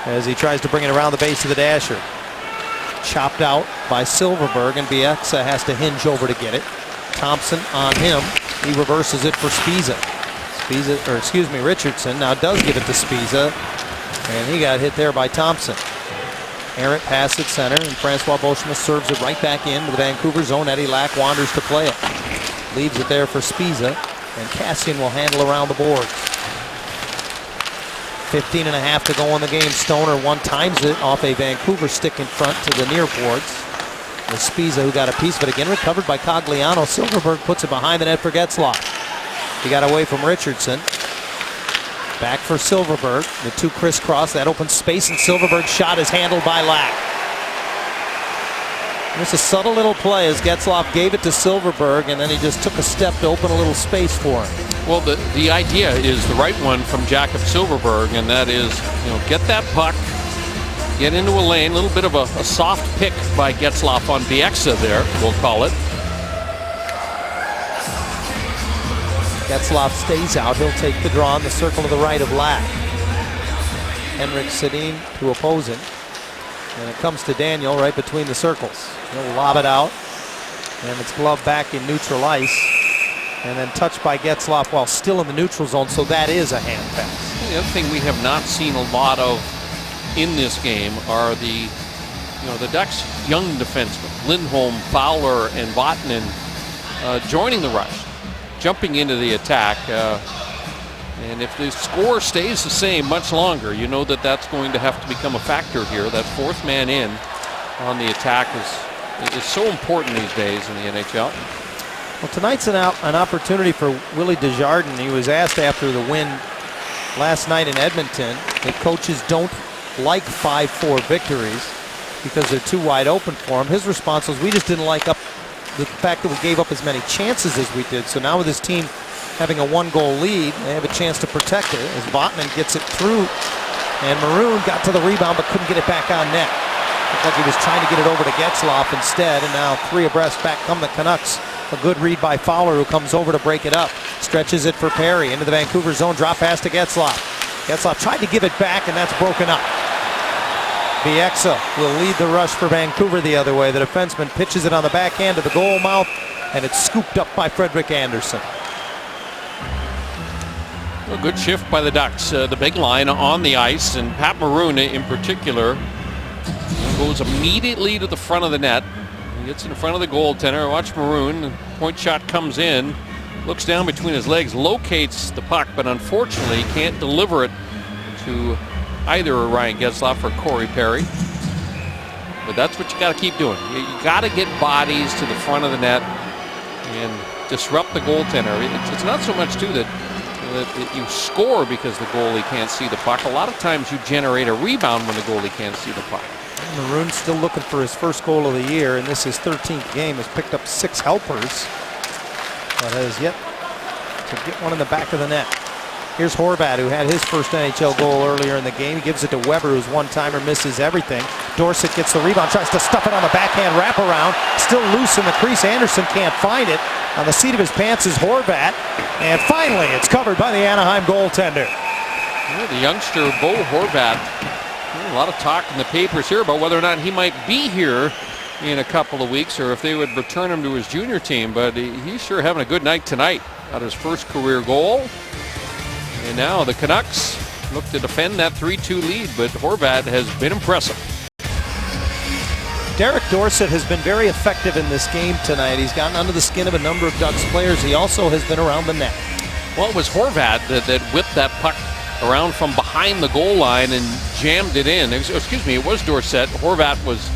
as he tries to bring it around the base of the dasher. Chopped out by Silverberg, and Bieksa has to hinge over to get it. Thompson on him. He reverses it for Spiza. Richardson now does give it to Spiza, and he got hit there by Thompson. Errant pass at center, and Francois Boschma serves it right back into the Vancouver zone. Eddie Lack wanders to play it. Leaves it there for Spiza, and Kassian will handle around the boards. 15.5 to go in the game. Stoner one-times it off a Vancouver stick in front to the near boards. With Spiza, who got a piece of it again, recovered by Cogliano. Silverberg puts it behind the net for Getzlaf. He got away from Richardson. Back for Silverberg. The two crisscross. That opens space, and Silverberg's shot is handled by Lack. It's a subtle little play as Getzlaf gave it to Silverberg, and then he just took a step to open a little space for him. Well, the idea is the right one from Jakob Silverberg, and that is, get that puck, get into a lane, a little bit of a soft pick by Getzlaf on Bieksa there, we'll call it. Getzlaf stays out. He'll take the draw in the circle to the right of Lack. Henrik Sedin to oppose him. And it comes to Daniel right between the circles. He'll lob it out. And it's gloved back in neutral ice. And then touched by Getzlaf while still in the neutral zone, so that is a hand pass. The other thing we have not seen a lot of in this game are the Ducks' young defensemen, Lindholm, Fowler, and Vatanen joining the rush, jumping into the attack. And if the score stays the same much longer, you know that's going to have to become a factor here. That fourth man in on the attack is so important these days in the NHL. Well, tonight's an opportunity for Willie Desjardins. He was asked after the win last night in Edmonton that coaches don't like 5-4 victories because they're too wide open for him. His response was, we just didn't like the fact that we gave up as many chances as we did. So now with his team having a one-goal lead, they have a chance to protect it as Vatanen gets it through, and Maroon got to the rebound but couldn't get it back on net. Looked like he was trying to get it over to Getzlaf instead, and now three abreast back come the Canucks. A good read by Fowler, who comes over to break it up. Stretches it for Perry into the Vancouver zone. Drop pass to Getzlaf. Getzlaf tried to give it back, and that's broken up. Bieksa will lead the rush for Vancouver the other way. The defenseman pitches it on the backhand to the goal mouth, and it's scooped up by Frederick Anderson. A good shift by the Ducks. The big line on the ice, and Pat Maroon in particular goes immediately to the front of the net. He gets in front of the goaltender. Watch Maroon. Point shot comes in. Looks down between his legs. Locates the puck, but unfortunately can't deliver it to either Ryan Getzlaf or Corey Perry. But that's what you got to keep doing. You got to get bodies to the front of the net and disrupt the goaltender. It's not so much too that you score because the goalie can't see the puck. A lot of times you generate a rebound when the goalie can't see the puck. Maroon's still looking for his first goal of the year, and this is his 13th game. Has picked up 6 helpers, but has yet to get one in the back of the net. Here's Horvat, who had his first NHL goal earlier in the game. He gives it to Weber, who's one-timer, misses everything. Dorsett gets the rebound, tries to stuff it on the backhand wraparound. Still loose in the crease. Anderson can't find it. On the seat of his pants is Horvat. And finally, it's covered by the Anaheim goaltender. Yeah, the youngster Bo Horvat. A lot of talk in the papers here about whether or not he might be here in a couple of weeks or if they would return him to his junior team. But he's sure having a good night tonight. Got his first career goal. And now the Canucks look to defend that 3-2 lead, but Horvat has been impressive. Derek Dorsett has been very effective in this game tonight. He's gotten under the skin of a number of Ducks players. He also has been around the net. Well, it was Horvat that whipped that puck around from behind the goal line and jammed it in. Excuse me, it was Dorsett. Horvat was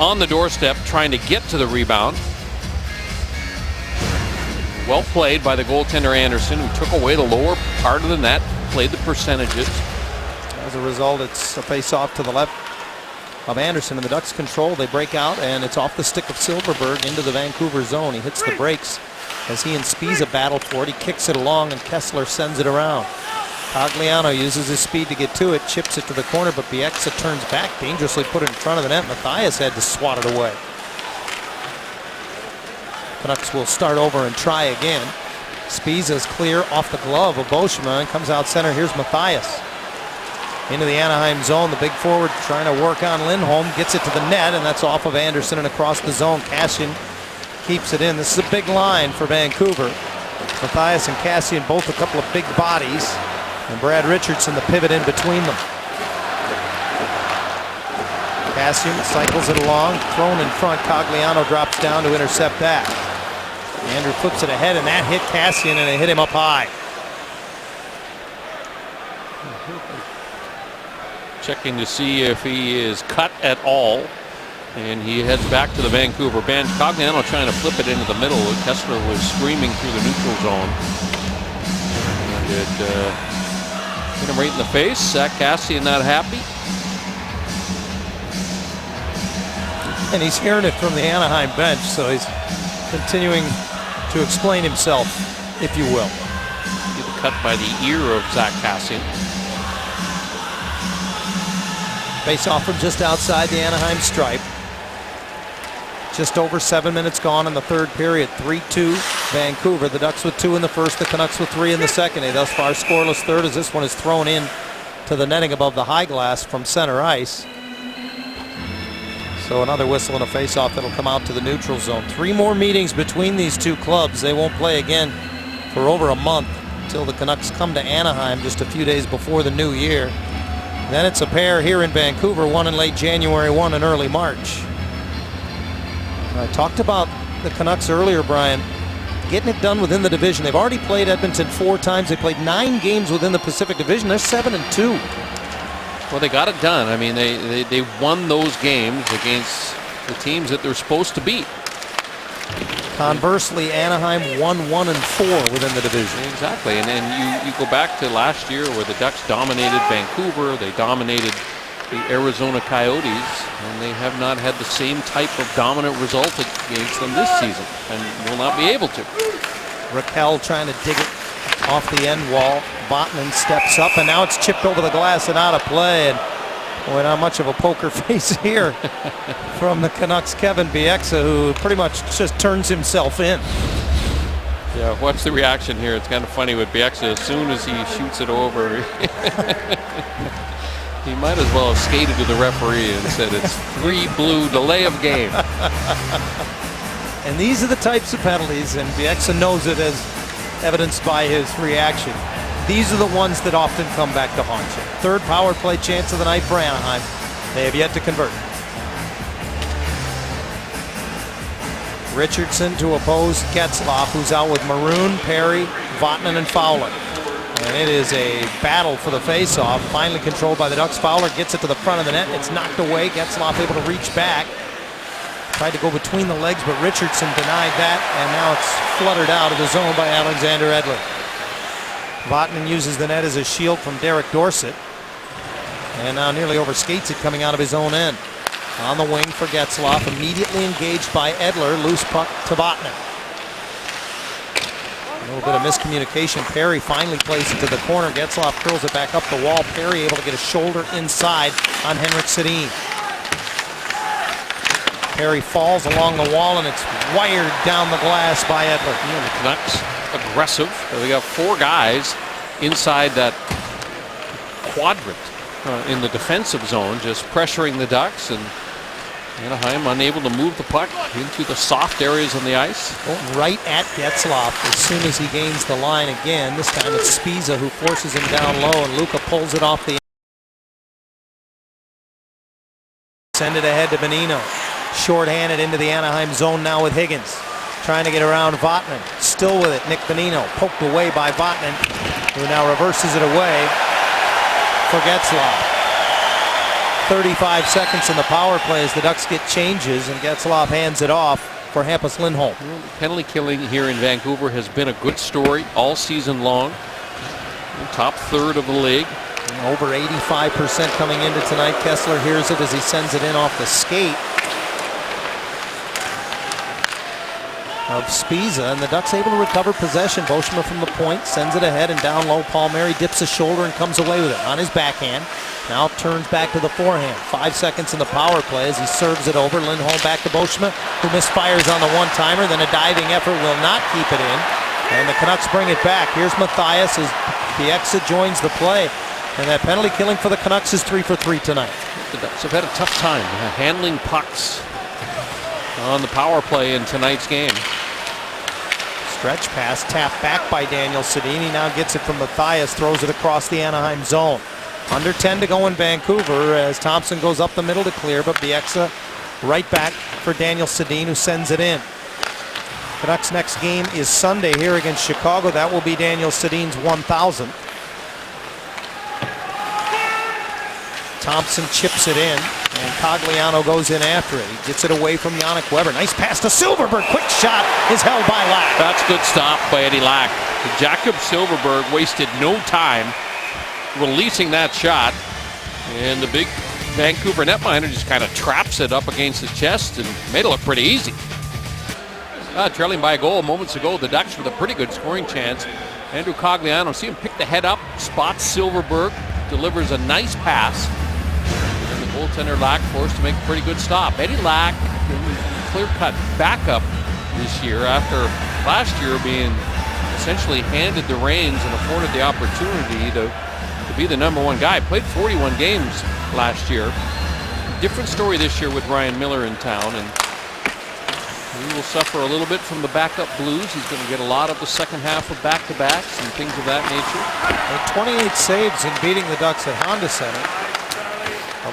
on the doorstep trying to get to the rebound. Well played by the goaltender Anderson, who took away the lower part of the net, played the percentages. As a result, it's a face-off to the left of Anderson, and the Ducks control. They break out, and it's off the stick of Silverberg into the Vancouver zone. He hits the brakes as he and Spiza battle for it. He kicks it along, and Kessler sends it around. Cogliano uses his speed to get to it, chips it to the corner, but Bieksa turns back, dangerously put it in front of the net. Matthias had to swat it away. Canucks will start over and try again. Spiza's clear off the glove of Beauchemin and comes out center. Here's Matthias. Into the Anaheim zone. The big forward trying to work on Lindholm. Gets it to the net, and that's off of Anderson and across the zone. Kassian keeps it in. This is a big line for Vancouver. Matthias and Kassian both a couple of big bodies. And Brad Richardson the pivot in between them. Kassian cycles it along. Thrown in front. Cogliano drops down to intercept that. Andrew flips it ahead, and that hit Kassian, and it hit him up high. Checking to see if he is cut at all. And he heads back to the Vancouver bench. Cogliano trying to flip it into the middle. Kessler was screaming through the neutral zone. And it hit him right in the face. Zach Kassian not happy. And he's hearing it from the Anaheim bench, so he's continuing to explain himself, if you will. Get cut by the ear of Zach Kassian. Face off from just outside the Anaheim stripe. Just over 7 minutes gone in the third period. 3-2 Vancouver. The Ducks with 2 in the first, the Canucks with 3 in the second. A thus far scoreless third as this one is thrown in to the netting above the high glass from center ice. So another whistle and a face-off that'll come out to the neutral zone. 3 more meetings between these two clubs. They won't play again for over a month until the Canucks come to Anaheim just a few days before the new year. Then it's a pair here in Vancouver, one in late January, one in early March. I talked about the Canucks earlier, Brian, getting it done within the division. They've already played Edmonton 4 times. They played 9 games within the Pacific Division. They're 7-2. Well, they got it done. I mean, they won those games against the teams that they're supposed to beat. Conversely, Anaheim won 1-4 within the division. Exactly, and then you go back to last year where the Ducks dominated Vancouver, they dominated the Arizona Coyotes, and they have not had the same type of dominant result against them this season, and will not be able to. Raquel trying to dig it off the end wall. Vatanen steps up, and now it's chipped over the glass and out of play. And boy, not much of a poker face here from the Canucks' Kevin Bieksa, who pretty much just turns himself in. Yeah, watch the reaction here. It's kind of funny with Bieksa. As soon as he shoots it over, he might as well have skated to the referee and said it's 3 blue, delay of game. And these are the types of penalties, and Bieksa knows it as evidenced by his reaction. These are the ones that often come back to haunt you. Third power play chance of the night for Anaheim. They have yet to convert. Richardson to oppose Getzlaf, who's out with Maroon, Perry, Vatanen, and Fowler. And it is a battle for the face-off. Finally controlled by the Ducks. Fowler gets it to the front of the net. It's knocked away. Getzlaf able to reach back. Tried to go between the legs, but Richardson denied that. And now it's fluttered out of the zone by Alexander Edler. Vatanen uses the net as a shield from Derek Dorsett. And now nearly overskates it coming out of his own end. On the wing for Getzlaf, immediately engaged by Edler. Loose puck to Vatanen. A little bit of miscommunication. Perry finally plays it to the corner. Getzlaf curls it back up the wall. Perry able to get a shoulder inside on Henrik Sedin. Perry falls along the wall, and it's wired down the glass by Edler. Yeah, the Canucks aggressive. They got 4 guys inside that quadrant in the defensive zone, just pressuring the Ducks, and Anaheim unable to move the puck into the soft areas on the ice. Right at Getzlaf as soon as he gains the line again. This time it's Spiza who forces him down low, and Luka pulls it off the. Send it ahead to Bonino. Short-handed into the Anaheim zone now with Higgins. Trying to get around Vatanen. Still with it, Nick Bonino. Poked away by Vatanen, who now reverses it away for Getzlaf. 35 seconds in the power play as the Ducks get changes, and Getzlaf hands it off for Hampus Lindholm. Penalty killing here in Vancouver has been a good story all season long. Top third of the league. Over 85% coming into tonight. Kessler hears it as he sends it in off the skate of Spiza, and the Ducks able to recover possession. Beauchemin from the point sends it ahead and down low. Palmieri dips a shoulder and comes away with it on his backhand. Now turns back to the forehand. 5 seconds in the power play as he serves it over. Lindholm back to Beauchemin, who misfires on the one-timer. Then a diving effort will not keep it in, and the Canucks bring it back. Here's Mathias as Pieksa joins the play. And that penalty killing for the Canucks is 3 for 3 tonight. The Ducks have had a tough time handling pucks on the power play in tonight's game. Stretch pass tapped back by Daniel Sedin. He now gets it from Mathias, throws it across the Anaheim zone. Under 10 to go in Vancouver as Thompson goes up the middle to clear, but Pieksa right back for Daniel Sedin, who sends it in. Canucks' next game is Sunday here against Chicago. That will be Daniel Sedin's 1,000th. Thompson chips it in, and Cogliano goes in after it. He gets it away from Yannick Weber. Nice pass to Silverberg. Quick shot is held by Lack. That's good stop by Eddie Lack. Jakob Silverberg wasted no time releasing that shot, and the big Vancouver netminder just kind of traps it up against his chest and made it look pretty easy. Trailing by a goal moments ago, the Ducks with a pretty good scoring chance. Andrew Cogliano, see him pick the head up, spots Silverberg, delivers a nice pass. Goaltender Lack forced to make a pretty good stop. Eddie Lack, clear-cut backup this year after last year being essentially handed the reins and afforded the opportunity to be the #1 guy. Played 41 games last year. Different story this year with Ryan Miller in town, and he will suffer a little bit from the backup blues. He's going to get a lot of the second half of back-to-backs and things of that nature. And 28 saves in beating the Ducks at Honda Center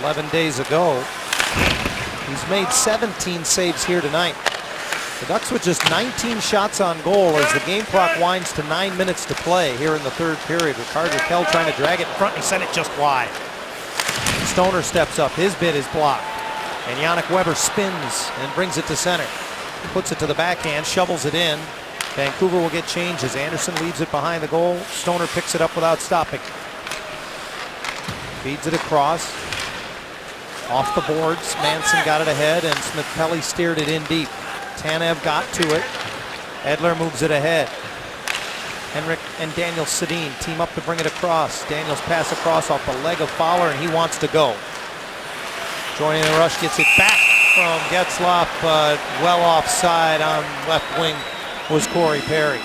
11 days ago. He's made 17 saves here tonight. The Ducks with just 19 shots on goal as the game clock winds to 9 minutes to play here in the third period. Rickard Rakell trying to drag it in front, and he sent it just wide. Stoner steps up, his bid is blocked, and Yannick Weber spins and brings it to center. Puts it to the backhand, shovels it in. Vancouver will get changes. Anderson leaves it behind the goal. Stoner picks it up without stopping. Feeds it across. Off the boards, Manson got it ahead, and Smith-Pelly steered it in deep. Tanev got to it. Edler moves it ahead. Henrik and Daniel Sedin team up to bring it across. Daniels pass across off the leg of Fowler, and he wants to go. Joining the rush, gets it back from Getzlaf, but well offside on left wing was Corey Perry.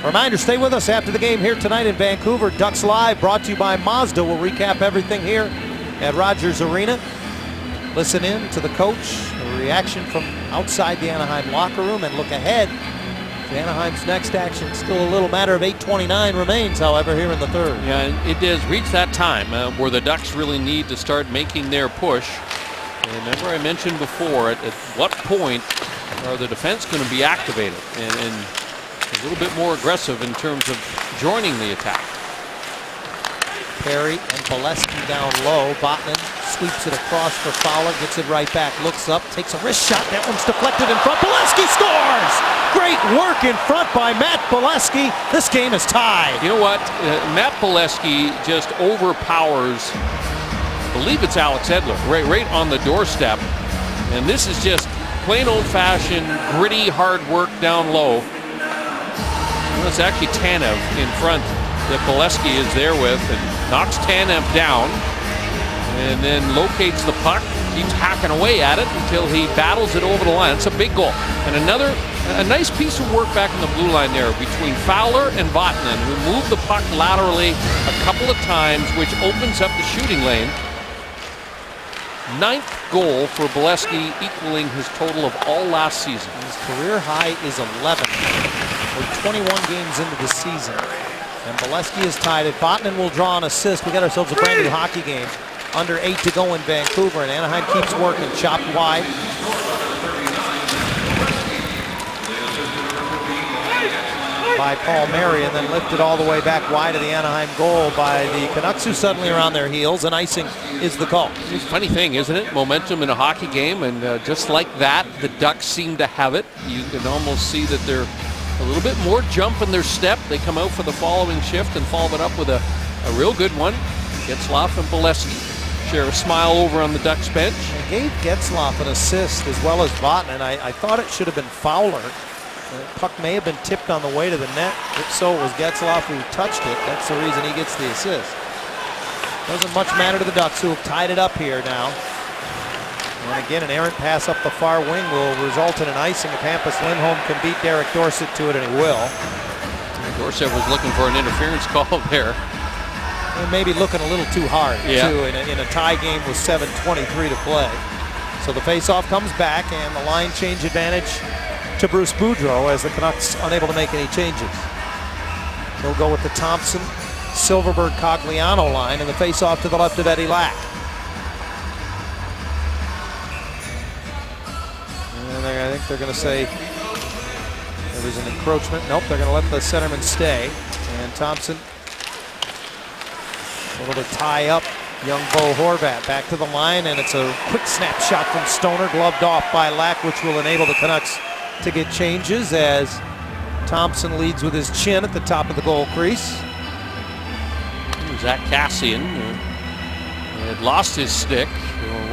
Reminder, stay with us after the game here tonight in Vancouver. Ducks Live, brought to you by Mazda. We'll recap everything here at Rogers Arena. Listen in to the coach, a reaction from outside the Anaheim locker room, and look ahead to Anaheim's next action. Still a little matter of 8:29 remains, however, here in the third. Yeah, it does reach that time where the Ducks really need to start making their push. And remember I mentioned before, at what point are the defense going to be activated and a little bit more aggressive in terms of joining the attack. Perry and Bolesky down low. Vatanen sweeps it across for Fowler, gets it right back, looks up, takes a wrist shot. That one's deflected in front. Bolesky scores! Great work in front by Matt Bolesky. This game is tied. You know what? Matt Bolesky just overpowers, I believe it's Alex Edler, right on the doorstep. And this is just plain old-fashioned, gritty, hard work down low. It's actually Tanev in front that Bolesky is there with, and knocks Tanev down, and then locates the puck, keeps hacking away at it until he battles it over the line. It's a big goal. And another A nice piece of work back in the blue line there between Fowler and Vatanen, who moved the puck laterally a couple of times, which opens up the shooting lane. 9th goal for Bolesky, equaling his total of all last season. His career high is 11. We're 21 games into the season. And Bolesky is tied it. Vatanen will draw an assist. We got ourselves a brand new hockey game. Under 8 to go in Vancouver, and Anaheim keeps working. Chopped wide. By Palmieri, and then lifted all the way back wide of the Anaheim goal by the Canucks, who suddenly are on their heels, and icing is the call. It's a funny thing, isn't it? Momentum in a hockey game, and just like that, the Ducks seem to have it. You can almost see that they're a little bit more jump in their step. They come out for the following shift and follow it up with a real good one. Getzlaf and Bolesky share a smile over on the Ducks bench. And gave Getzlaf an assist as well as Vatanen. I thought it should have been Fowler. The puck may have been tipped on the way to the net. If so, it was Getzlaf who touched it. That's the reason he gets the assist. Doesn't much matter to the Ducks, who have tied it up here now. And again, an errant pass up the far wing will result in an icing if Hampus Lindholm can beat Derek Dorsett to it, and he will. Dorsett was looking for an interference call there. And maybe looking a little too hard, too, in a tie game with 7:23 to play. So the faceoff comes back, and the line change advantage to Bruce Boudreau as the Canucks unable to make any changes. He'll go with the Thompson, Silverberg, Cogliano line, and the faceoff to the left of Eddie Lack. And I think they're going to say there was an encroachment. Nope, they're going to let the centerman stay. And Thompson able to tie up young Bo Horvat back to the line, and it's a quick snapshot from Stoner, gloved off by Lack, which will enable the Canucks to get changes as Thompson leads with his chin at the top of the goal crease. Zach Kassian had lost his stick,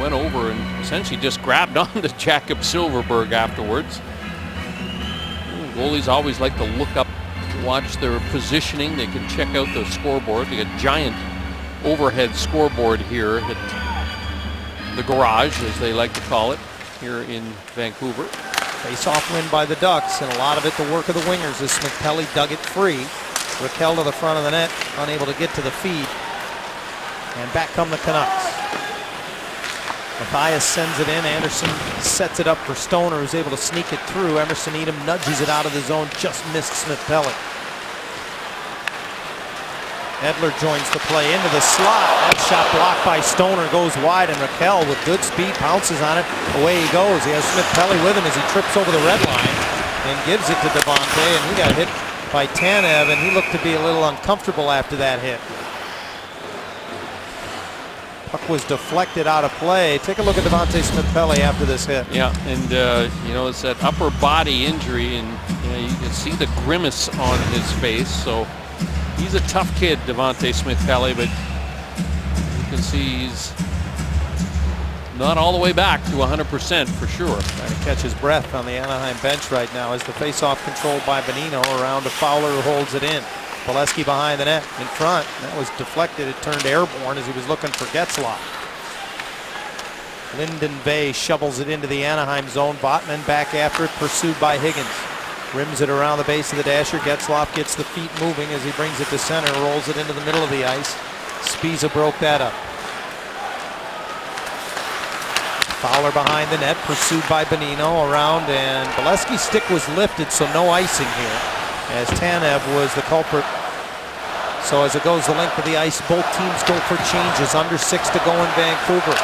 went over and essentially just grabbed onto Jakob Silverberg afterwards. Goalies always like to look up, watch their positioning. They can check out the scoreboard. They got giant overhead scoreboard here at the garage, as they like to call it, here in Vancouver. Face-off win by the Ducks, and a lot of it the work of the wingers as Smith-Pelly dug it free. Raquel to the front of the net, unable to get to the feed. And back come the Canucks. Mathias sends it in. Anderson sets it up for Stoner, who's able to sneak it through. Emerson Edom nudges it out of the zone, just missed Smith-Pelly. Edler joins the play into the slot. That shot blocked by Stoner, goes wide, and Raquel with good speed pounces on it. Away he goes. He has Smith-Pelly with him as he trips over the red line and gives it to Devante, and he got hit by Tanev, and he looked to be a little uncomfortable after that hit. Puck was deflected out of play. Take a look at Devante Smith-Pelly after this hit. Yeah, and you know, it's that upper body injury, and you can see the grimace on his face. So he's a tough kid, Devante Smith-Pelly, but you can see he's not all the way back to 100% for sure. Trying to catch his breath on the Anaheim bench right now as the faceoff controlled by Bonino around to Fowler, who holds it in. Bolesky behind the net in front. That was deflected. It turned airborne as he was looking for Getzlaf. Lyndon Bay shovels it into the Anaheim zone. Vatanen back after it, pursued by Higgins. Rims it around the base of the dasher. Getzlaf gets the feet moving as he brings it to center, rolls it into the middle of the ice. Spiza broke that up. Fowler behind the net, pursued by Bonino around, and Bolesky's stick was lifted, so no icing here, as Tanev was the culprit. So as it goes the length of the ice, both teams go for changes. Under 6 to go in Vancouver.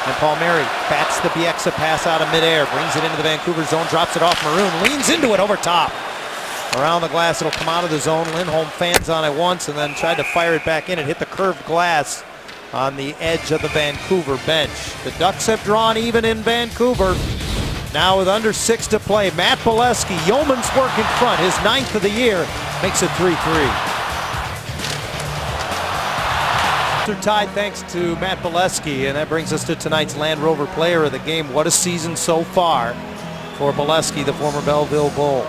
And Palmieri bats the Bieksa pass out of midair, brings it into the Vancouver zone, drops it off Maroon, leans into it over top. Around the glass, it'll come out of the zone. Lindholm fans on it once and then tried to fire it back in. It hit the curved glass on the edge of the Vancouver bench. The Ducks have drawn even in Vancouver. Now with under 6 to play, Matt Bolesky, yeoman's work in front, his 9th of the year, makes it 3-3. They're tied thanks to Matt Bolesky, and that brings us to tonight's Land Rover Player of the Game. What a season so far for Bolesky, the former Belleville Bull.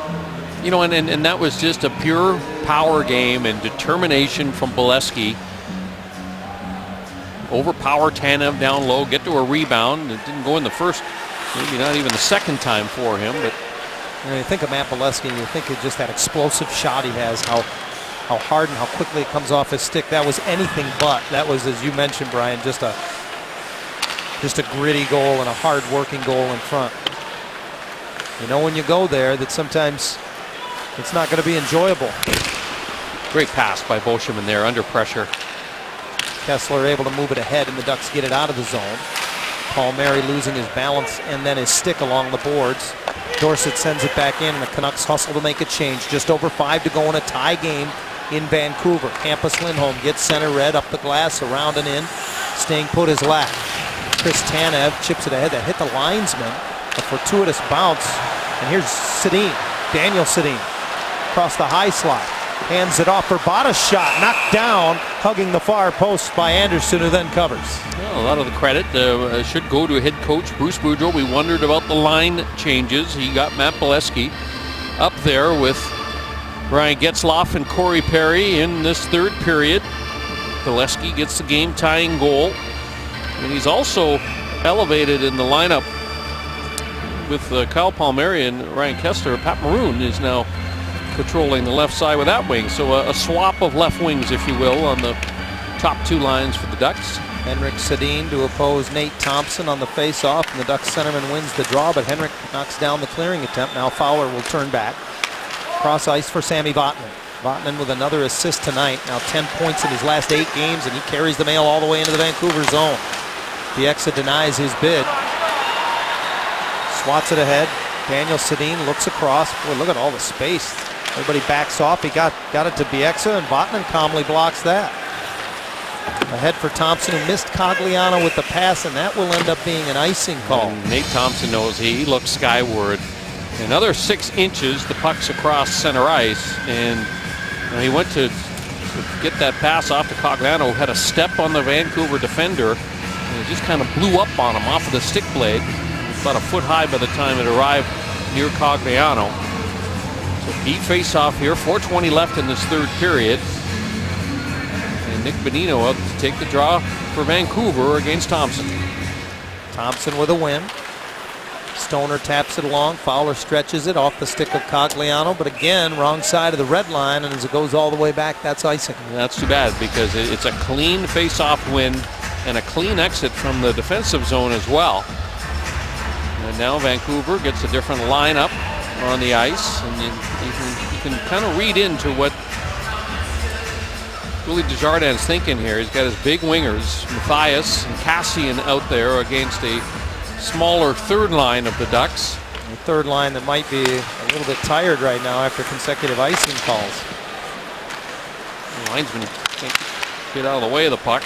You know, and that was just a pure power game and determination from Bolesky. Overpower Tanev down low, get to a rebound. It didn't go in the first, maybe not even the second time for him, but You know, you think of Matt Bolesky, and you think of just that explosive shot he has, how hard and how quickly it comes off his stick. That was anything but. That was, as you mentioned, Brian, just a gritty goal and a hard-working goal in front. You know when you go there that sometimes it's not going to be enjoyable. Great pass by Beauchemin there under pressure. Kessler able to move it ahead, and the Ducks get it out of the zone. Palmieri losing his balance and then his stick along the boards. Dorsett sends it back in, and the Canucks hustle to make a change. Just over 5 to go in a tie game in Vancouver. Hampus Lindholm gets center red up the glass, around and in. Staying put is left. Chris Tanev chips it ahead. That hit the linesman. A fortuitous bounce. And here's Sedin, Daniel Sedin, across the high slot. Hands it off for Bottas' shot. Knocked down, hugging the far post by Anderson, who then covers. Well, a lot of the credit should go to head coach Bruce Boudreau. We wondered about the line changes. He got Matt Bolesky up there with Ryan Getzlaf and Corey Perry in this third period. Bolesky gets the game-tying goal. And he's also elevated in the lineup with Kyle Palmieri and Ryan Kessler. Pat Maroon is now patrolling the left side with that wing. So a swap of left wings, if you will, on the top two lines for the Ducks. Henrik Sedin to oppose Nate Thompson on the face-off, and the Ducks centerman wins the draw, but Henrik knocks down the clearing attempt. Now Fowler will turn back. Cross ice for Sami Vatanen. Vatanen with another assist tonight. Now 10 points in his last 8 games, and he carries the mail all the way into the Vancouver zone. Bieksa denies his bid. Swats it ahead. Daniel Sedin looks across. Boy, look at all the space. Everybody backs off. He got it to Bieksa, and Vatanen calmly blocks that. Ahead for Thompson, who missed Cogliano with the pass, and that will end up being an icing call. And Nate Thompson knows he looks skyward. Another 6 inches, the puck's across center ice, and he went to get that pass off to Cogliano, who had a step on the Vancouver defender, and it just kind of blew up on him off of the stick blade. About a foot high by the time it arrived near Cogliano. So deep face-off here, 4:20 left in this third period. And Nick Bonino up to take the draw for Vancouver against Thompson. Thompson with a win. Stoner taps it along. Fowler stretches it off the stick of Cogliano, but again, wrong side of the red line, and as it goes all the way back, that's icing. And that's too bad, because it's a clean face-off win and a clean exit from the defensive zone as well. And now Vancouver gets a different lineup on the ice, and you can kind of read into what Willie Desjardins thinking here. He's got his big wingers, Matthias and Cassian, out there against a smaller third line of the Ducks. The third line that might be a little bit tired right now after consecutive icing calls. The linesman can't get out of the way of the puck.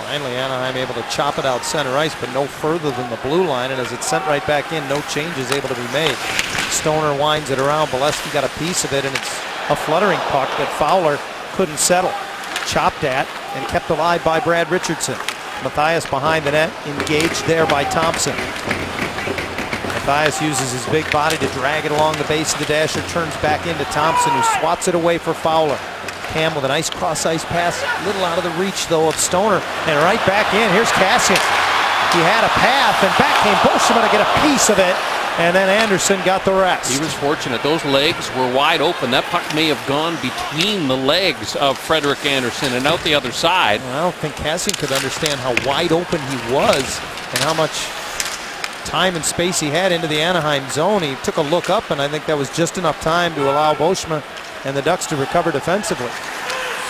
Finally, Anaheim able to chop it out center ice, but no further than the blue line, and as it's sent right back in, no changes able to be made. Stoner winds it around. Bolesky got a piece of it, and it's a fluttering puck that Fowler couldn't settle. Chopped at and kept alive by Brad Richardson. Matthias behind the net, engaged there by Thompson. Matthias uses his big body to drag it along the base of the dasher, turns back into Thompson, who swats it away for Fowler. Cam with a nice cross-ice pass, a little out of the reach, though, of Stoner, and right back in. Here's Cassian. He had a path, and back came Beauchemin to get a piece of it, and then Anderson got the rest. He was fortunate. Those legs were wide open. That puck may have gone between the legs of Frederik Andersen and out the other side. Well, I don't think Cassian could understand how wide open he was and how much time and space he had into the Anaheim zone. He took a look up, and I think that was just enough time to allow Beauchemin and the Ducks to recover defensively.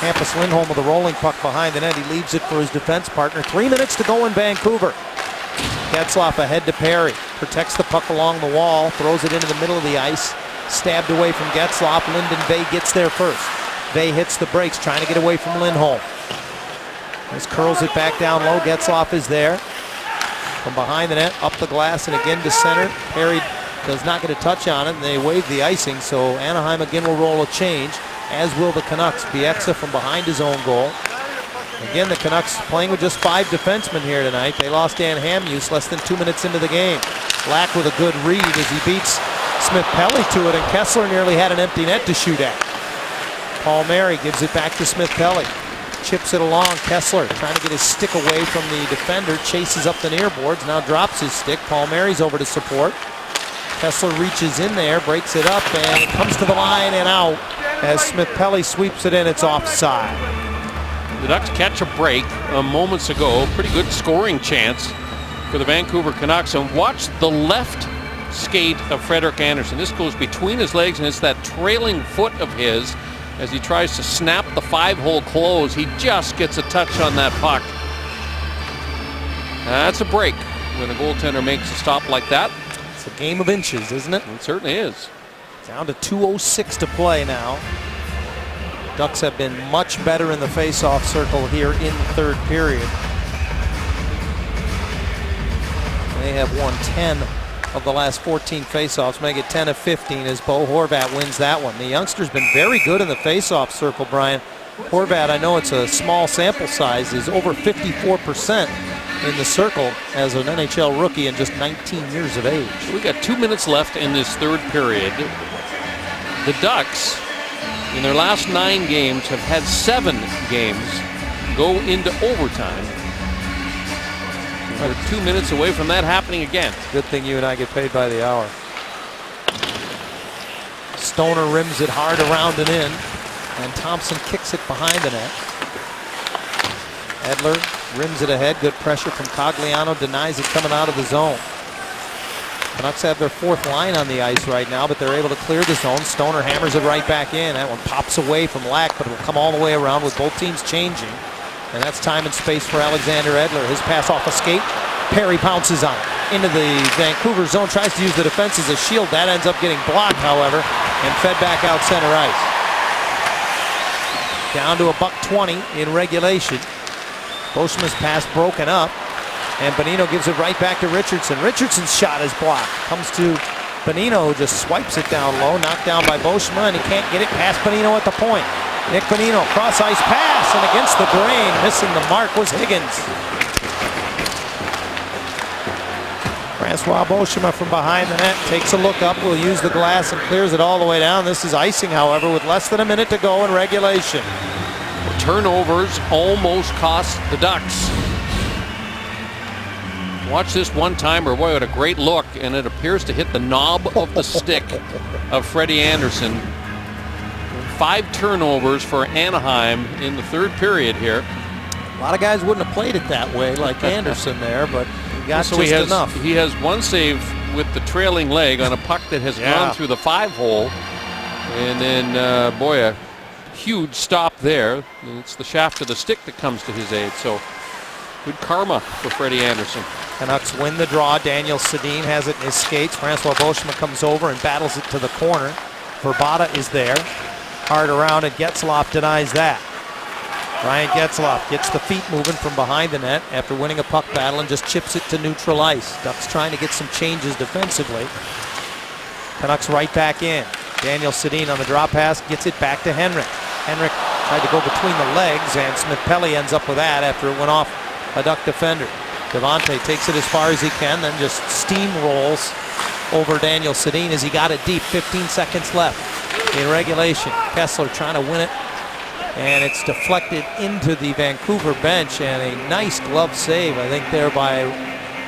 Hampus Lindholm with a rolling puck behind the net. He leaves it for his defense partner. 3 minutes to go in Vancouver. Getzlaf ahead to Perry. Protects the puck along the wall. Throws it into the middle of the ice. Stabbed away from Getzlaf. Lyndon Vay gets there first. Vay hits the brakes, trying to get away from Lindholm. Just curls it back down low. Getzlaf is there. From behind the net, up the glass, and again to center. Perry does not get a touch on it, and they waive the icing, so Anaheim again will roll a change, as will the Canucks. Bieksa from behind his own goal. Again, the Canucks playing with just 5 defensemen here tonight. They lost Dan Hamhuis less than 2 minutes into the game. Lack with a good read as he beats Smith-Pelly to it, and Kessler nearly had an empty net to shoot at. Palmieri gives it back to Smith-Pelly. Chips it along. Kessler trying to get his stick away from the defender. Chases up the near boards. Now drops his stick. Palmieri's over to support. Kessler reaches in there, breaks it up, and it comes to the line and out as Smith-Pelly sweeps it in. It's offside. The Ducks catch a break moments ago. Pretty good scoring chance for the Vancouver Canucks. And watch the left skate of Frederik Andersen. This goes between his legs, and it's that trailing foot of his as he tries to snap the 5-hole close. He just gets a touch on that puck. That's a break when a goaltender makes a stop like that. It's a game of inches, isn't it? It certainly is. Down to 2:06 to play now. Ducks have been much better in the face-off circle here in the third period. They have won 10 of the last 14 face-offs, make it 10 of 15 as Bo Horvat wins that one. The youngster's been very good in the face-off circle, Brian. Horvat, I know it's a small sample size, is over 54% in the circle as an NHL rookie and just 19 years of age. So we got 2 minutes left in this third period. The Ducks, in their last 9 games, have had 7 games go into overtime. We're 2 minutes away from that happening again. Good thing you and I get paid by the hour. Stoner rims it hard around and in, and Thompson kicks it behind the net. Edler rims it ahead. Good pressure from Cogliano, denies it coming out of the zone. Canucks have their 4th line on the ice right now, but they're able to clear the zone. Stoner hammers it right back in. That one pops away from Lack, but it will come all the way around with both teams changing. And that's time and space for Alexander Edler. His pass off a skate. Perry pounces on it. Into the Vancouver zone. Tries to use the defense as a shield. That ends up getting blocked, however, and fed back out center ice. Down to $1:20 in regulation. Boschma's pass broken up. And Bonino gives it right back to Richardson. Richardson's shot is blocked. Comes to Bonino, who just swipes it down low. Knocked down by Boschma, and he can't get it past Bonino at the point. Nick Bonino, cross-ice pass, and against the grain, missing the mark was Higgins. Francois Boschma from behind the net takes a look up, will use the glass and clears it all the way down. This is icing, however, with less than a minute to go in regulation. Turnovers almost cost the Ducks. Watch this one-timer. Boy, what a great look, and it appears to hit the knob of the stick of Freddie Andersen. 5 turnovers for Anaheim in the third period here. A lot of guys wouldn't have played it that way like Andersen there, but he got so just enough. He has 1 save with the trailing leg on a puck that has gone through the 5-hole. And then, boy, a huge stop there. And it's the shaft of the stick that comes to his aid. So good karma for Freddie Andersen. Canucks win the draw. Daniel Sedin has it in his skates. Francois Boschma comes over and battles it to the corner. Verbata is there. Hard around, and Getzlaf denies that. Ryan Getzlaf gets the feet moving from behind the net after winning a puck battle and just chips it to neutral ice. Ducks trying to get some changes defensively. Canucks right back in. Daniel Sedin on the drop pass gets it back to Henrik. Henrik tried to go between the legs, and Smith-Pelly ends up with that after it went off a Duck defender. Devante takes it as far as he can, then just steamrolls over Daniel Sedin as he got it deep. 15 seconds left in regulation. Kessler trying to win it, and it's deflected into the Vancouver bench, and a nice glove save, I think, there by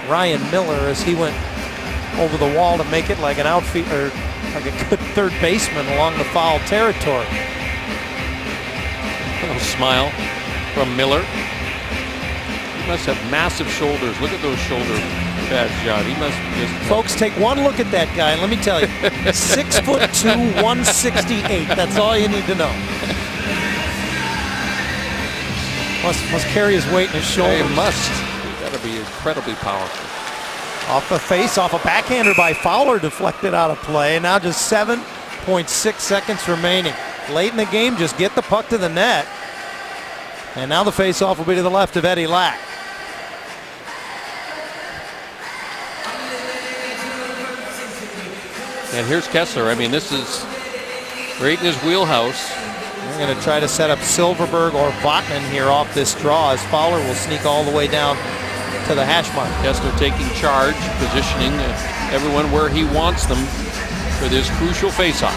Ryan Miller as he went over the wall to make it like an outfielder, like a good third baseman along the foul territory. A little smile from Miller. He must have massive shoulders. Look at those shoulder pads, John. He must just... Folks, take one look at that guy, and let me tell you, 6'2", 168. That's all you need to know. Must carry his weight in his shoulders. He must. He's got to be incredibly powerful. Off the face, off a backhander by Fowler, deflected out of play. And now just 7.6 seconds remaining. Late in the game, just get the puck to the net. And now the face-off will be to the left of Eddie Lack. And here's Kessler. I mean, this is right in his wheelhouse. They're going to try to set up Silverberg or Vatanen here off this draw as Fowler will sneak all the way down to the hash mark. Kessler taking charge, positioning everyone where he wants them for this crucial face-off.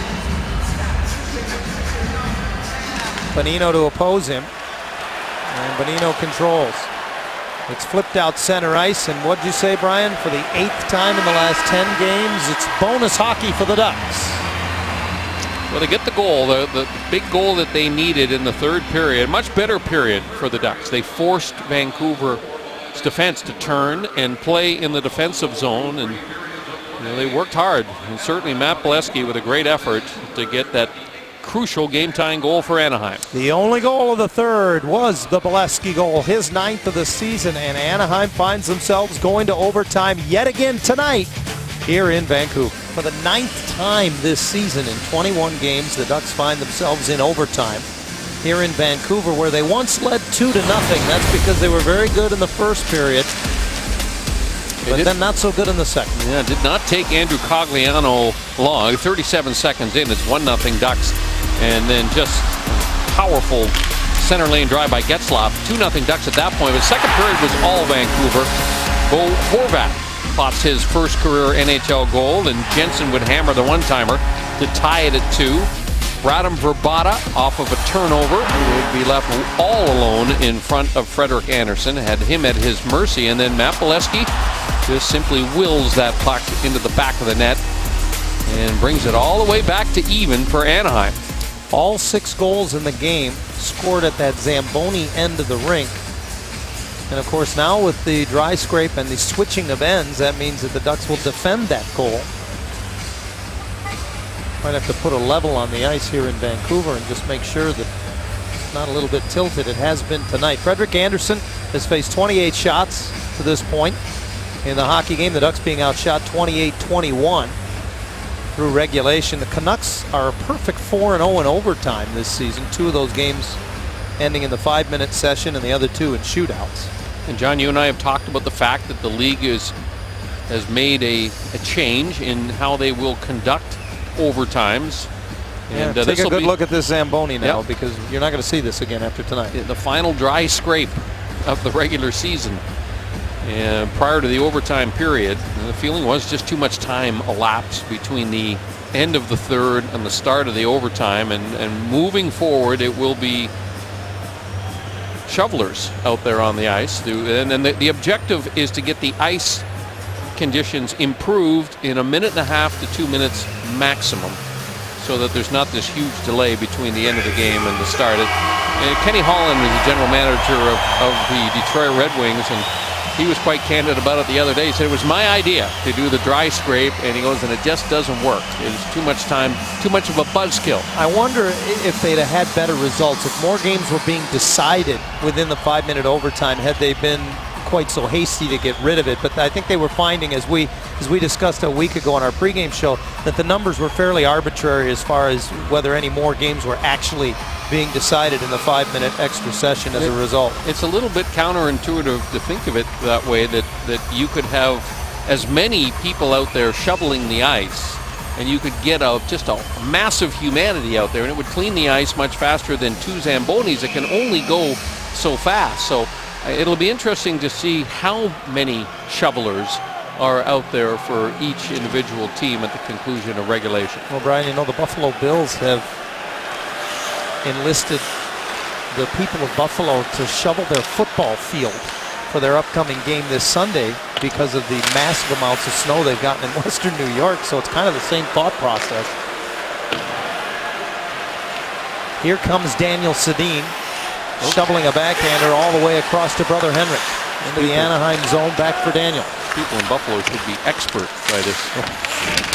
Bonino to oppose him. And Bonino controls. It's flipped out center ice, and what'd you say, Brian? For the 8th time in the last 10 games, it's bonus hockey for the Ducks. Well, they get the goal, the big goal that they needed in the third period. Much better period for the Ducks. They forced Vancouver's defense to turn and play in the defensive zone, and they worked hard. And certainly Matt Bolesky with a great effort to get that crucial game-tying goal for Anaheim. The only goal of the third was the Bolesky goal, his 9th of the season, and Anaheim finds themselves going to overtime yet again tonight here in Vancouver. For the 9th time this season in 21 games, the Ducks find themselves in overtime here in Vancouver, where they once led 2-0. That's because they were very good in the first period, but then not so good in the second. Yeah, it did not take Andrew Cogliano long. 37 seconds in, it's 1-0 Ducks. And then just powerful center lane drive by Getzlaf. 2-0 Ducks at that point. But the second period was all Vancouver. Bo Horvat pots his first career NHL goal, and Jensen would hammer the one-timer to tie it at 2. Radim Vrbata off of a turnover would be left all alone in front of Frederik Andersen. Had him at his mercy, and then Matt Bolesky just simply wills that puck into the back of the net and brings it all the way back to even for Anaheim. All 6 goals in the game scored at that Zamboni end of the rink. And of course, now with the dry scrape and the switching of ends, that means that the Ducks will defend that goal. Might have to put a level on the ice here in Vancouver and just make sure that it's not a little bit tilted. It has been tonight. Frederik Andersen has faced 28 shots to this point in the hockey game. The Ducks being outshot 28-21 through regulation. The Canucks are a perfect 4-0 in overtime this season. 2 of those games ending in the 5-minute session and the other 2 in shootouts. And John, you and I have talked about the fact that the league has made a change in how they will conduct overtimes. And take a good look at this Zamboni now, because you're not going to see this again after tonight. The final dry scrape of the regular season. And prior to the overtime period, the feeling was just too much time elapsed between the end of the third and the start of the overtime. And moving forward, it will be shovelers out there on the ice. And the objective is to get the ice conditions improved in 1.5 minutes to 2 minutes maximum, so that there's not this huge delay between the end of the game and the start. And Kenny Holland is the general manager of the Detroit Red Wings, and he was quite candid about it the other day. He said it was my idea to do the dry scrape, and he goes, and it just doesn't work. It's too much time, too much of a buzzkill. I wonder if they'd have had better results, if more games were being decided within the 5-minute overtime, had they been quite so hasty to get rid of it. But I think they were finding, as we discussed a week ago on our pregame show, that the numbers were fairly arbitrary as far as whether any more games were actually being decided in the 5-minute extra session as a result. It's a little bit counterintuitive to think of it that way, that you could have as many people out there shoveling the ice, and you could get just a massive humanity out there, and it would clean the ice much faster than 2 Zambonis that can only go so fast. So it'll be interesting to see how many shovelers are out there for each individual team at the conclusion of regulation. Well, Brian, you know, the Buffalo Bills have enlisted the people of Buffalo to shovel their football field for their upcoming game this Sunday because of the massive amounts of snow they've gotten in western New York. So it's kind of the same thought process. Here comes Daniel Sedin, shoveling a backhander all the way across to Brother Henrik into the Anaheim zone. Back for Daniel. People in Buffalo should be expert by this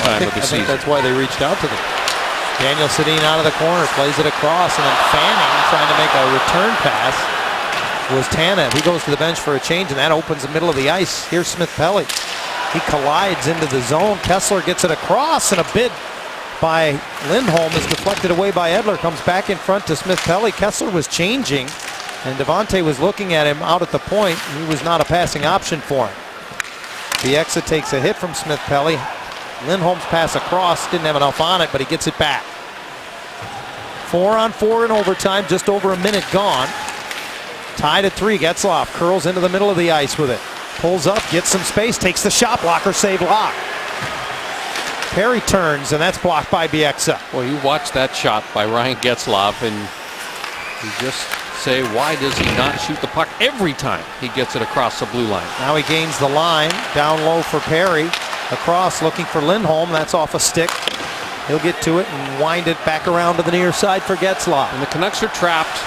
time of the season. I think that's why they reached out to them. Daniel Sedin out of the corner, plays it across, and then Fanning trying to make a return pass was Tanev. He goes to the bench for a change, and that opens the middle of the ice. Here's Smith-Pelly. He collides into the zone. Kessler gets it across, and a bid by Lindholm is deflected away by Edler. Comes back in front to Smith-Pelly. Kessler was changing, and Devante was looking at him out at the point. He was not a passing option for him. Bieksa takes a hit from Smith-Pelly. Lindholm's pass across, didn't have enough on it, but he gets it back. 4-on-4 in overtime, just over a minute gone. Tied at 3, Getzlaf curls into the middle of the ice with it. Pulls up, gets some space, takes the shot blocker, save lock. Perry turns, and that's blocked by Bieksa. Well, you watched that shot by Ryan Getzlaf, and he just say, why does he not shoot the puck every time he gets it across the blue line? Now he gains the line. Down low for Perry. Across looking for Lindholm. That's off a stick. He'll get to it and wind it back around to the near side for Getzlaf. And the Canucks are trapped.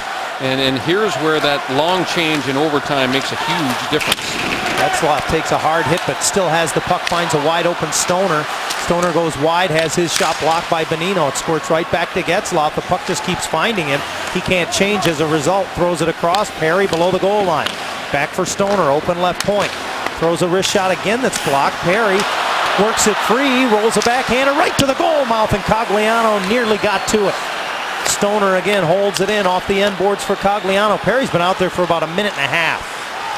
And here's where that long change in overtime makes a huge difference. Getzlaf takes a hard hit, but still has the puck, finds a wide open Stoner. Stoner goes wide, has his shot blocked by Bonino. It squirts right back to Getzlaf. The puck just keeps finding him. He can't change as a result. Throws it across. Perry below the goal line. Back for Stoner, open left point. Throws a wrist shot again that's blocked. Perry works it free, rolls a backhander right to the goal mouth, and Cogliano nearly got to it. Stoner again holds it in off the end boards for Cogliano. Perry's been out there for about a minute and a half.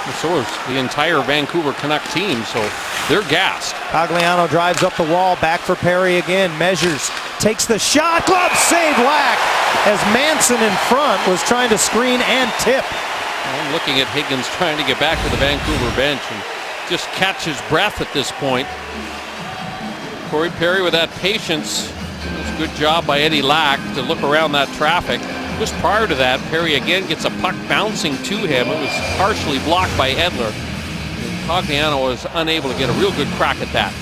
And so is the entire Vancouver Canuck team, so they're gassed. Cogliano drives up the wall, back for Perry again, measures, takes the shot, glove save, Lack, as Manson in front was trying to screen and tip. I'm looking at Higgins trying to get back to the Vancouver bench and just catch his breath at this point. Corey Perry with that patience. It was a good job by Eddie Lack to look around that traffic. Just prior to that, Perry again gets a puck bouncing to him. It was partially blocked by Edler. And Cogliano was unable to get a real good crack at that.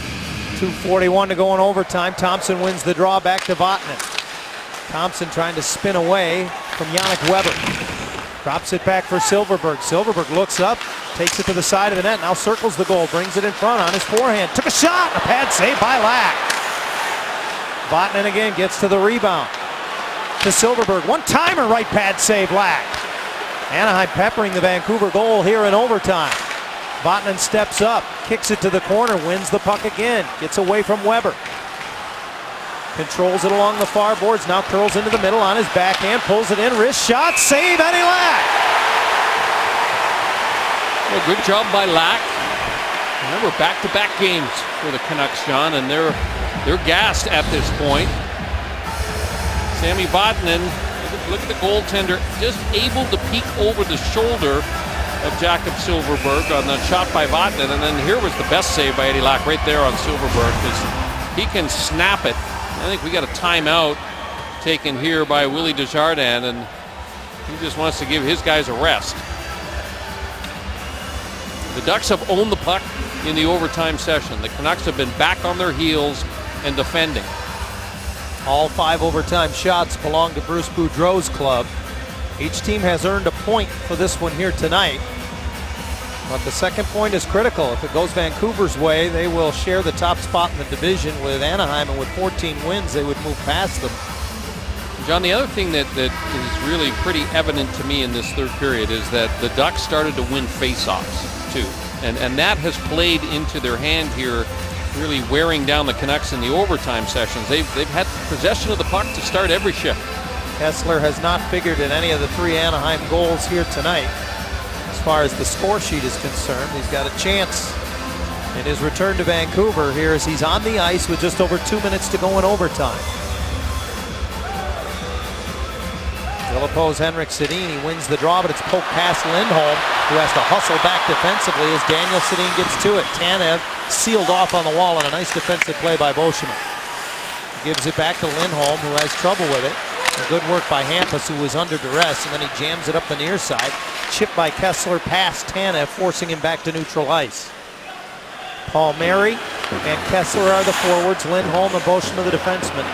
2:41 to go in overtime. Thompson wins the draw back to Vatanen. Thompson trying to spin away from Yannick Weber. Drops it back for Silverberg. Silverberg looks up, takes it to the side of the net, now circles the goal, brings it in front on his forehand. Took a shot, a pad save by Lack. Vatanen again gets to the rebound. To Silverberg, one-timer, right pad save, Lack. Anaheim peppering the Vancouver goal here in overtime. Vatanen steps up, kicks it to the corner, wins the puck again, gets away from Weber. Controls it along the far boards, now curls into the middle on his backhand, pulls it in, wrist shot, save, Eddie Lack. Well, good job by Lack. Remember, back-to-back games for the Canucks, John, and they're gassed at this point. Sami Vatanen, look at the goaltender, just able to peek over the shoulder of Jakob Silverberg on the shot by Vatanen, and then here was the best save by Eddie Lack right there on Silverberg, because he can snap it. I think we got a timeout taken here by Willie Desjardins, and he just wants to give his guys a rest. The Ducks have owned the puck in the overtime session. The Canucks have been back on their heels and defending. All 5 overtime shots belong to Bruce Boudreau's club. Each team has earned a point for this one here tonight. But the second point is critical. If it goes Vancouver's way, they will share the top spot in the division with Anaheim, and with 14 wins, they would move past them. John, the other thing that is really pretty evident to me in this third period is that the Ducks started to win face-offs, too. And that has played into their hand here, really wearing down the Canucks in the overtime sessions. They've had possession of the puck to start every shift. Kessler has not figured in any of the 3 Anaheim goals here tonight. As far as the score sheet is concerned, he's got a chance in his return to Vancouver here as he's on the ice with just over 2 minutes to go in overtime. Filippo's Henrik Sedin, he wins the draw, but it's poked past Lindholm, who has to hustle back defensively as Daniel Sedin gets to it. Tanev sealed off on the wall, and a nice defensive play by Beauchemin. Gives it back to Lindholm, who has trouble with it. A good work by Hampus, who was under duress, and then he jams it up the near side. Chipped by Kessler past Tanev, forcing him back to neutral ice. Palmieri and Kessler are the forwards. Lindholm and Beauchemin the defensemen.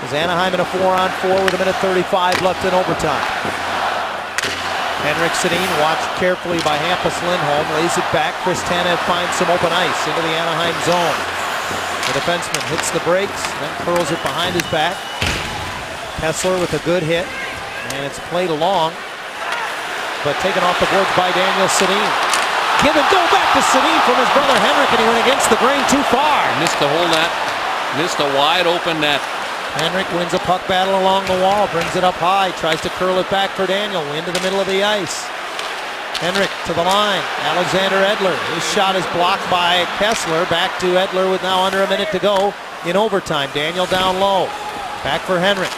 As Anaheim in a 4-on-4 with 1:35 left in overtime. Henrik Sedin watched carefully by Hampus Lindholm, lays it back. Chris Tanev finds some open ice into the Anaheim zone. The defenseman hits the brakes, then curls it behind his back. Kessler with a good hit, and it's played along, but taken off the boards by Daniel Sedin. Give it, go back to Sedin from his brother Henrik, and he went against the grain too far. Missed the whole net, missed a wide open net. Henrik wins a puck battle along the wall, brings it up high, tries to curl it back for Daniel, into the middle of the ice. Henrik to the line, Alexander Edler. His shot is blocked by Kessler, back to Edler with now under a minute to go in overtime. Daniel down low, back for Henrik.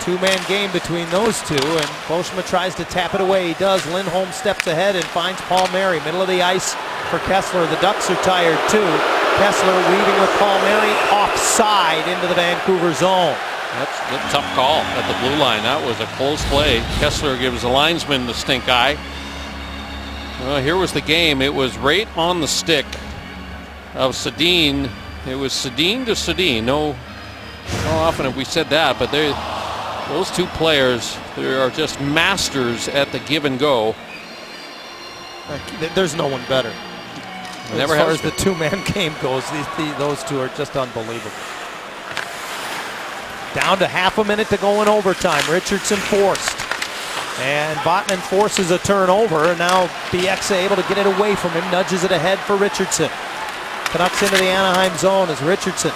2-man game between those two, and Beauchemin tries to tap it away. He does. Lindholm steps ahead and finds Palmieri, middle of the ice for Kessler. The Ducks are tired too. Kessler weaving with Palmieri offside into the Vancouver zone. That's a tough call at the blue line. That was a close play. Kessler gives the linesman the stink eye. Well, here was the game. It was right on the stick of Sedin. It was Sedin to Sedin. No, how often have we said that? But those two players, they are just masters at the give and go. There's no one better. Never as far has as the two-man game goes, those two are just unbelievable. Down to half a minute to go in overtime. Richardson forced. And Vatanen forces a turnover. And now BX able to get it away from him. Nudges it ahead for Richardson. Canucks into the Anaheim zone as Richardson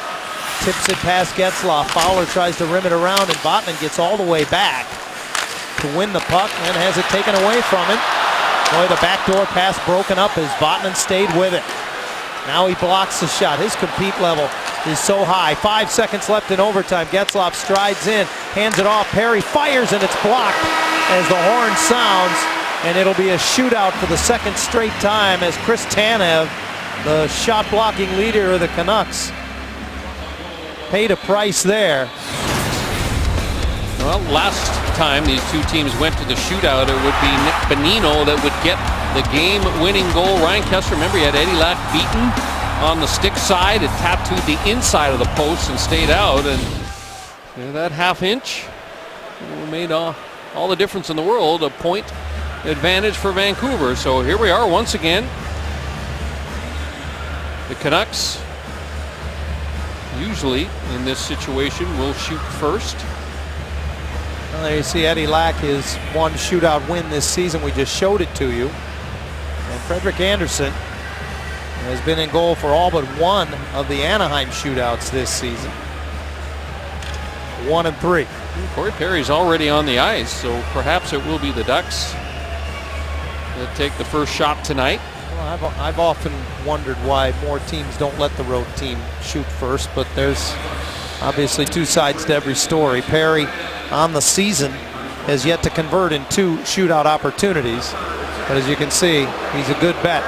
tips it past Getzlaf. Fowler tries to rim it around, and Vatanen gets all the way back to win the puck and has it taken away from him. Boy, the backdoor pass broken up as Vatanen stayed with it. Now he blocks the shot. His compete level is so high. 5 seconds left in overtime. Getzlaf strides in, hands it off. Perry fires, and it's blocked as the horn sounds, and it'll be a shootout for the second straight time as Chris Tanev, the shot blocking leader of the Canucks, paid a price there. Well, last time these two teams went to the shootout, it would be Nick Bonino that would get the game-winning goal. Ryan Kessler, remember, he had Eddie Lack beaten on the stick side. It tattooed the inside of the post and stayed out. And that half inch made all the difference in the world. A point advantage for Vancouver. So here we are once again. The Canucks, usually in this situation, will shoot first. Well, there you see Eddie Lack, his one shootout win this season. We just showed it to you. And Frederik Andersen has been in goal for all but one of the Anaheim shootouts this season. 1 and 3. Corey Perry's already on the ice, so perhaps it will be the Ducks that take the first shot tonight. Well, I've often wondered why more teams don't let the road team shoot first, but there's obviously two sides to every story. Perry on the season has yet to convert in 2 shootout opportunities, but as you can see, he's a good bet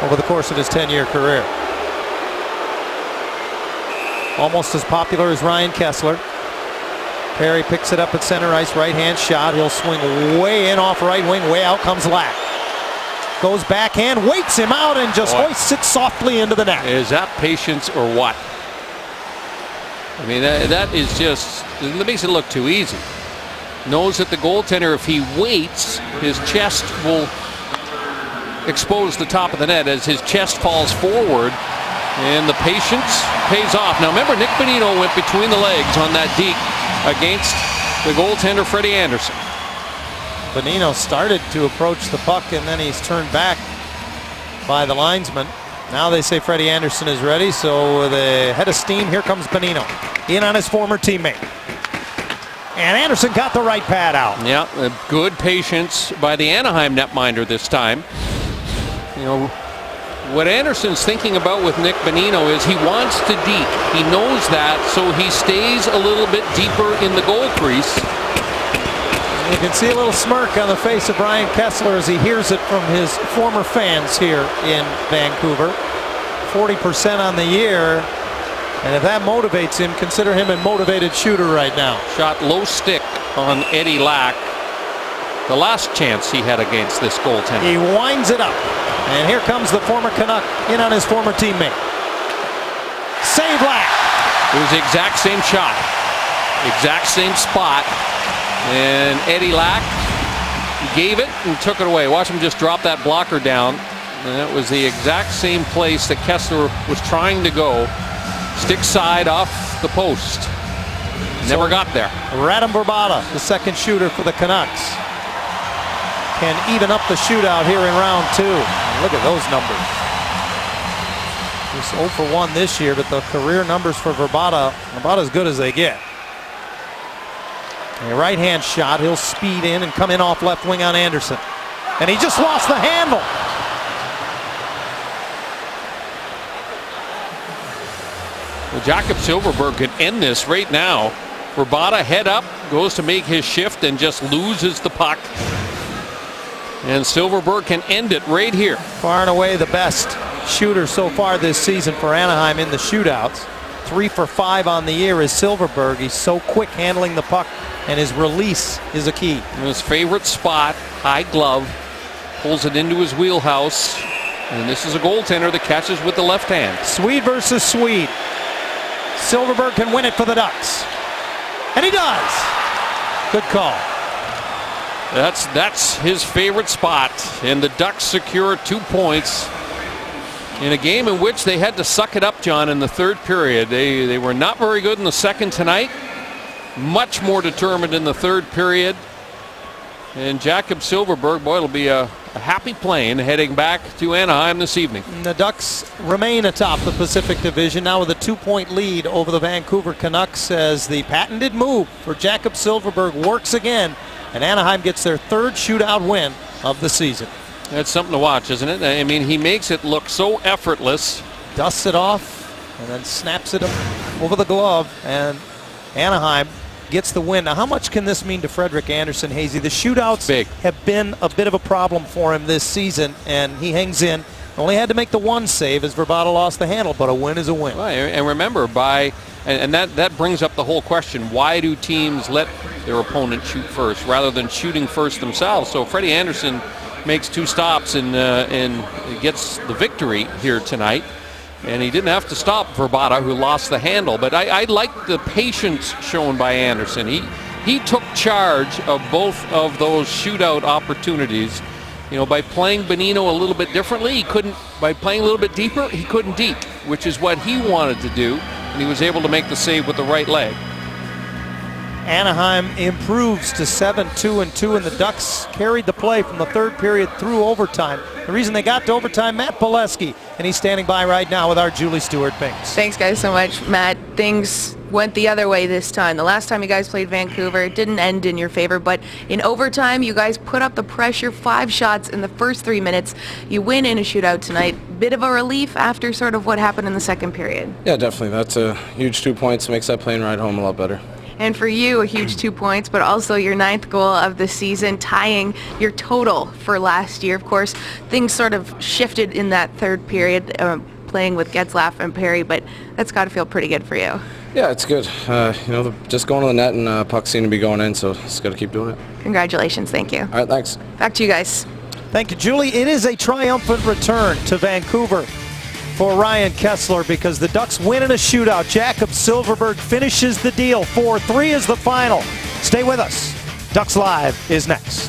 over the course of his 10-year career. Almost as popular as Ryan Kessler. Perry picks it up at center ice, right-hand shot. He'll swing way in off right wing, way out comes Lack. Goes backhand, waits him out, and just hoists it softly into the net. Is that patience or what? I mean, that is just, it makes it look too easy. Knows that the goaltender, if he waits, his chest will expose the top of the net as his chest falls forward, and the patience pays off. Now remember, Nick Bonino went between the legs on that deke against the goaltender Freddie Andersen. Bonino started to approach the puck, and then he's turned back by the linesman. Now they say Freddie Andersen is ready, so with a head of steam, here comes Bonino in on his former teammate. And Andersen got the right pad out. Yeah, good patience by the Anaheim netminder this time. You know, what Andersen's thinking about with Nick Bonino is he wants to deke. He knows that, so he stays a little bit deeper in the goal crease. You can see a little smirk on the face of Brian Kessler as he hears it from his former fans here in Vancouver. 40% on the year, and if that motivates him, consider him a motivated shooter right now. Shot low stick on Eddie Lack. The last chance he had against this goaltender. He winds it up, and here comes the former Canuck in on his former teammate. Save Lack. It was the exact same shot, exact same spot. And Eddie Lack gave it and took it away. Watch him just drop that blocker down. And that was the exact same place that Kessler was trying to go. Stick side off the post. Never got there. Radim Vrbata, the second shooter for the Canucks, can even up the shootout here in round 2. And look at those numbers. Just 0 for 1 this year, but the career numbers for Vrbata about as good as they get. A right-hand shot, he'll speed in and come in off left wing on Andersen. And he just lost the handle. Well, Jakob Silfverberg could end this right now. Vrbata head up, goes to make his shift and just loses the puck. And Silfverberg can end it right here. Far and away the best shooter so far this season for Anaheim in the shootouts. 3 for 5 on the year is Silverberg. He's so quick handling the puck, and his release is a key. His favorite spot, high glove, pulls it into his wheelhouse. And this is a goaltender that catches with the left hand. Swede versus Swede. Silverberg can win it for the Ducks. And he does. Good call. That's his favorite spot. And the Ducks secure 2 points in a game in which they had to suck it up, John, in the third period. They were not very good in the second tonight. Much more determined in the third period. And Jakob Silverberg, boy, it'll be a happy plane heading back to Anaheim this evening. And the Ducks remain atop the Pacific Division now with a 2-point lead over the Vancouver Canucks as the patented move for Jakob Silverberg works again, and Anaheim gets their 3rd shootout win of the season. That's something to watch, isn't it? I mean, he makes it look so effortless. Dusts it off and then snaps it over the glove, and Anaheim gets the win. Now, how much can this mean to Frederik Andersen, Hazy? The shootouts have been a bit of a problem for him this season, and he hangs in. Only had to make the one save as Vrbata lost the handle, but a win is a win. Well, and remember, that brings up the whole question: why do teams let their opponent shoot first rather than shooting first themselves? So Freddie Andersen makes 2 stops and gets the victory here tonight. And he didn't have to stop Vrbata, who lost the handle. But I like the patience shown by Andersen. He took charge of both of those shootout opportunities. You know, by playing Bonino a little bit differently, he couldn't. By playing a little bit deeper, he couldn't deep, which is what he wanted to do. And he was able to make the save with the right leg. Anaheim improves to 7-2-2, and the Ducks carried the play from the third period through overtime. The reason they got to overtime, Matt Pileski, and he's standing by right now with our Julie Stewart-Binks. Thanks, guys, so much. Matt, things went the other way this time. The last time you guys played Vancouver, it didn't end in your favor, but in overtime, you guys put up the pressure, 5 shots in the first 3 minutes. You win in a shootout tonight. Bit of a relief after sort of what happened in the second period. Yeah, definitely. That's a huge 2 points. Makes that plane ride home a lot better. And for you, a huge 2 points, but also your 9th goal of the season, tying your total for last year. Of course, things sort of shifted in that third period, playing with Getzlaf and Perry, but that's got to feel pretty good for you. Yeah, it's good. Just going to the net and pucks seem to be going in, so just got to keep doing it. Congratulations. Thank you. All right, thanks. Back to you guys. Thank you, Julie. It is a triumphant return to Vancouver for Ryan Kesler because the Ducks win in a shootout. Jakob Silverberg finishes the deal. 4-3 is the final. Stay with us. Ducks Live is next.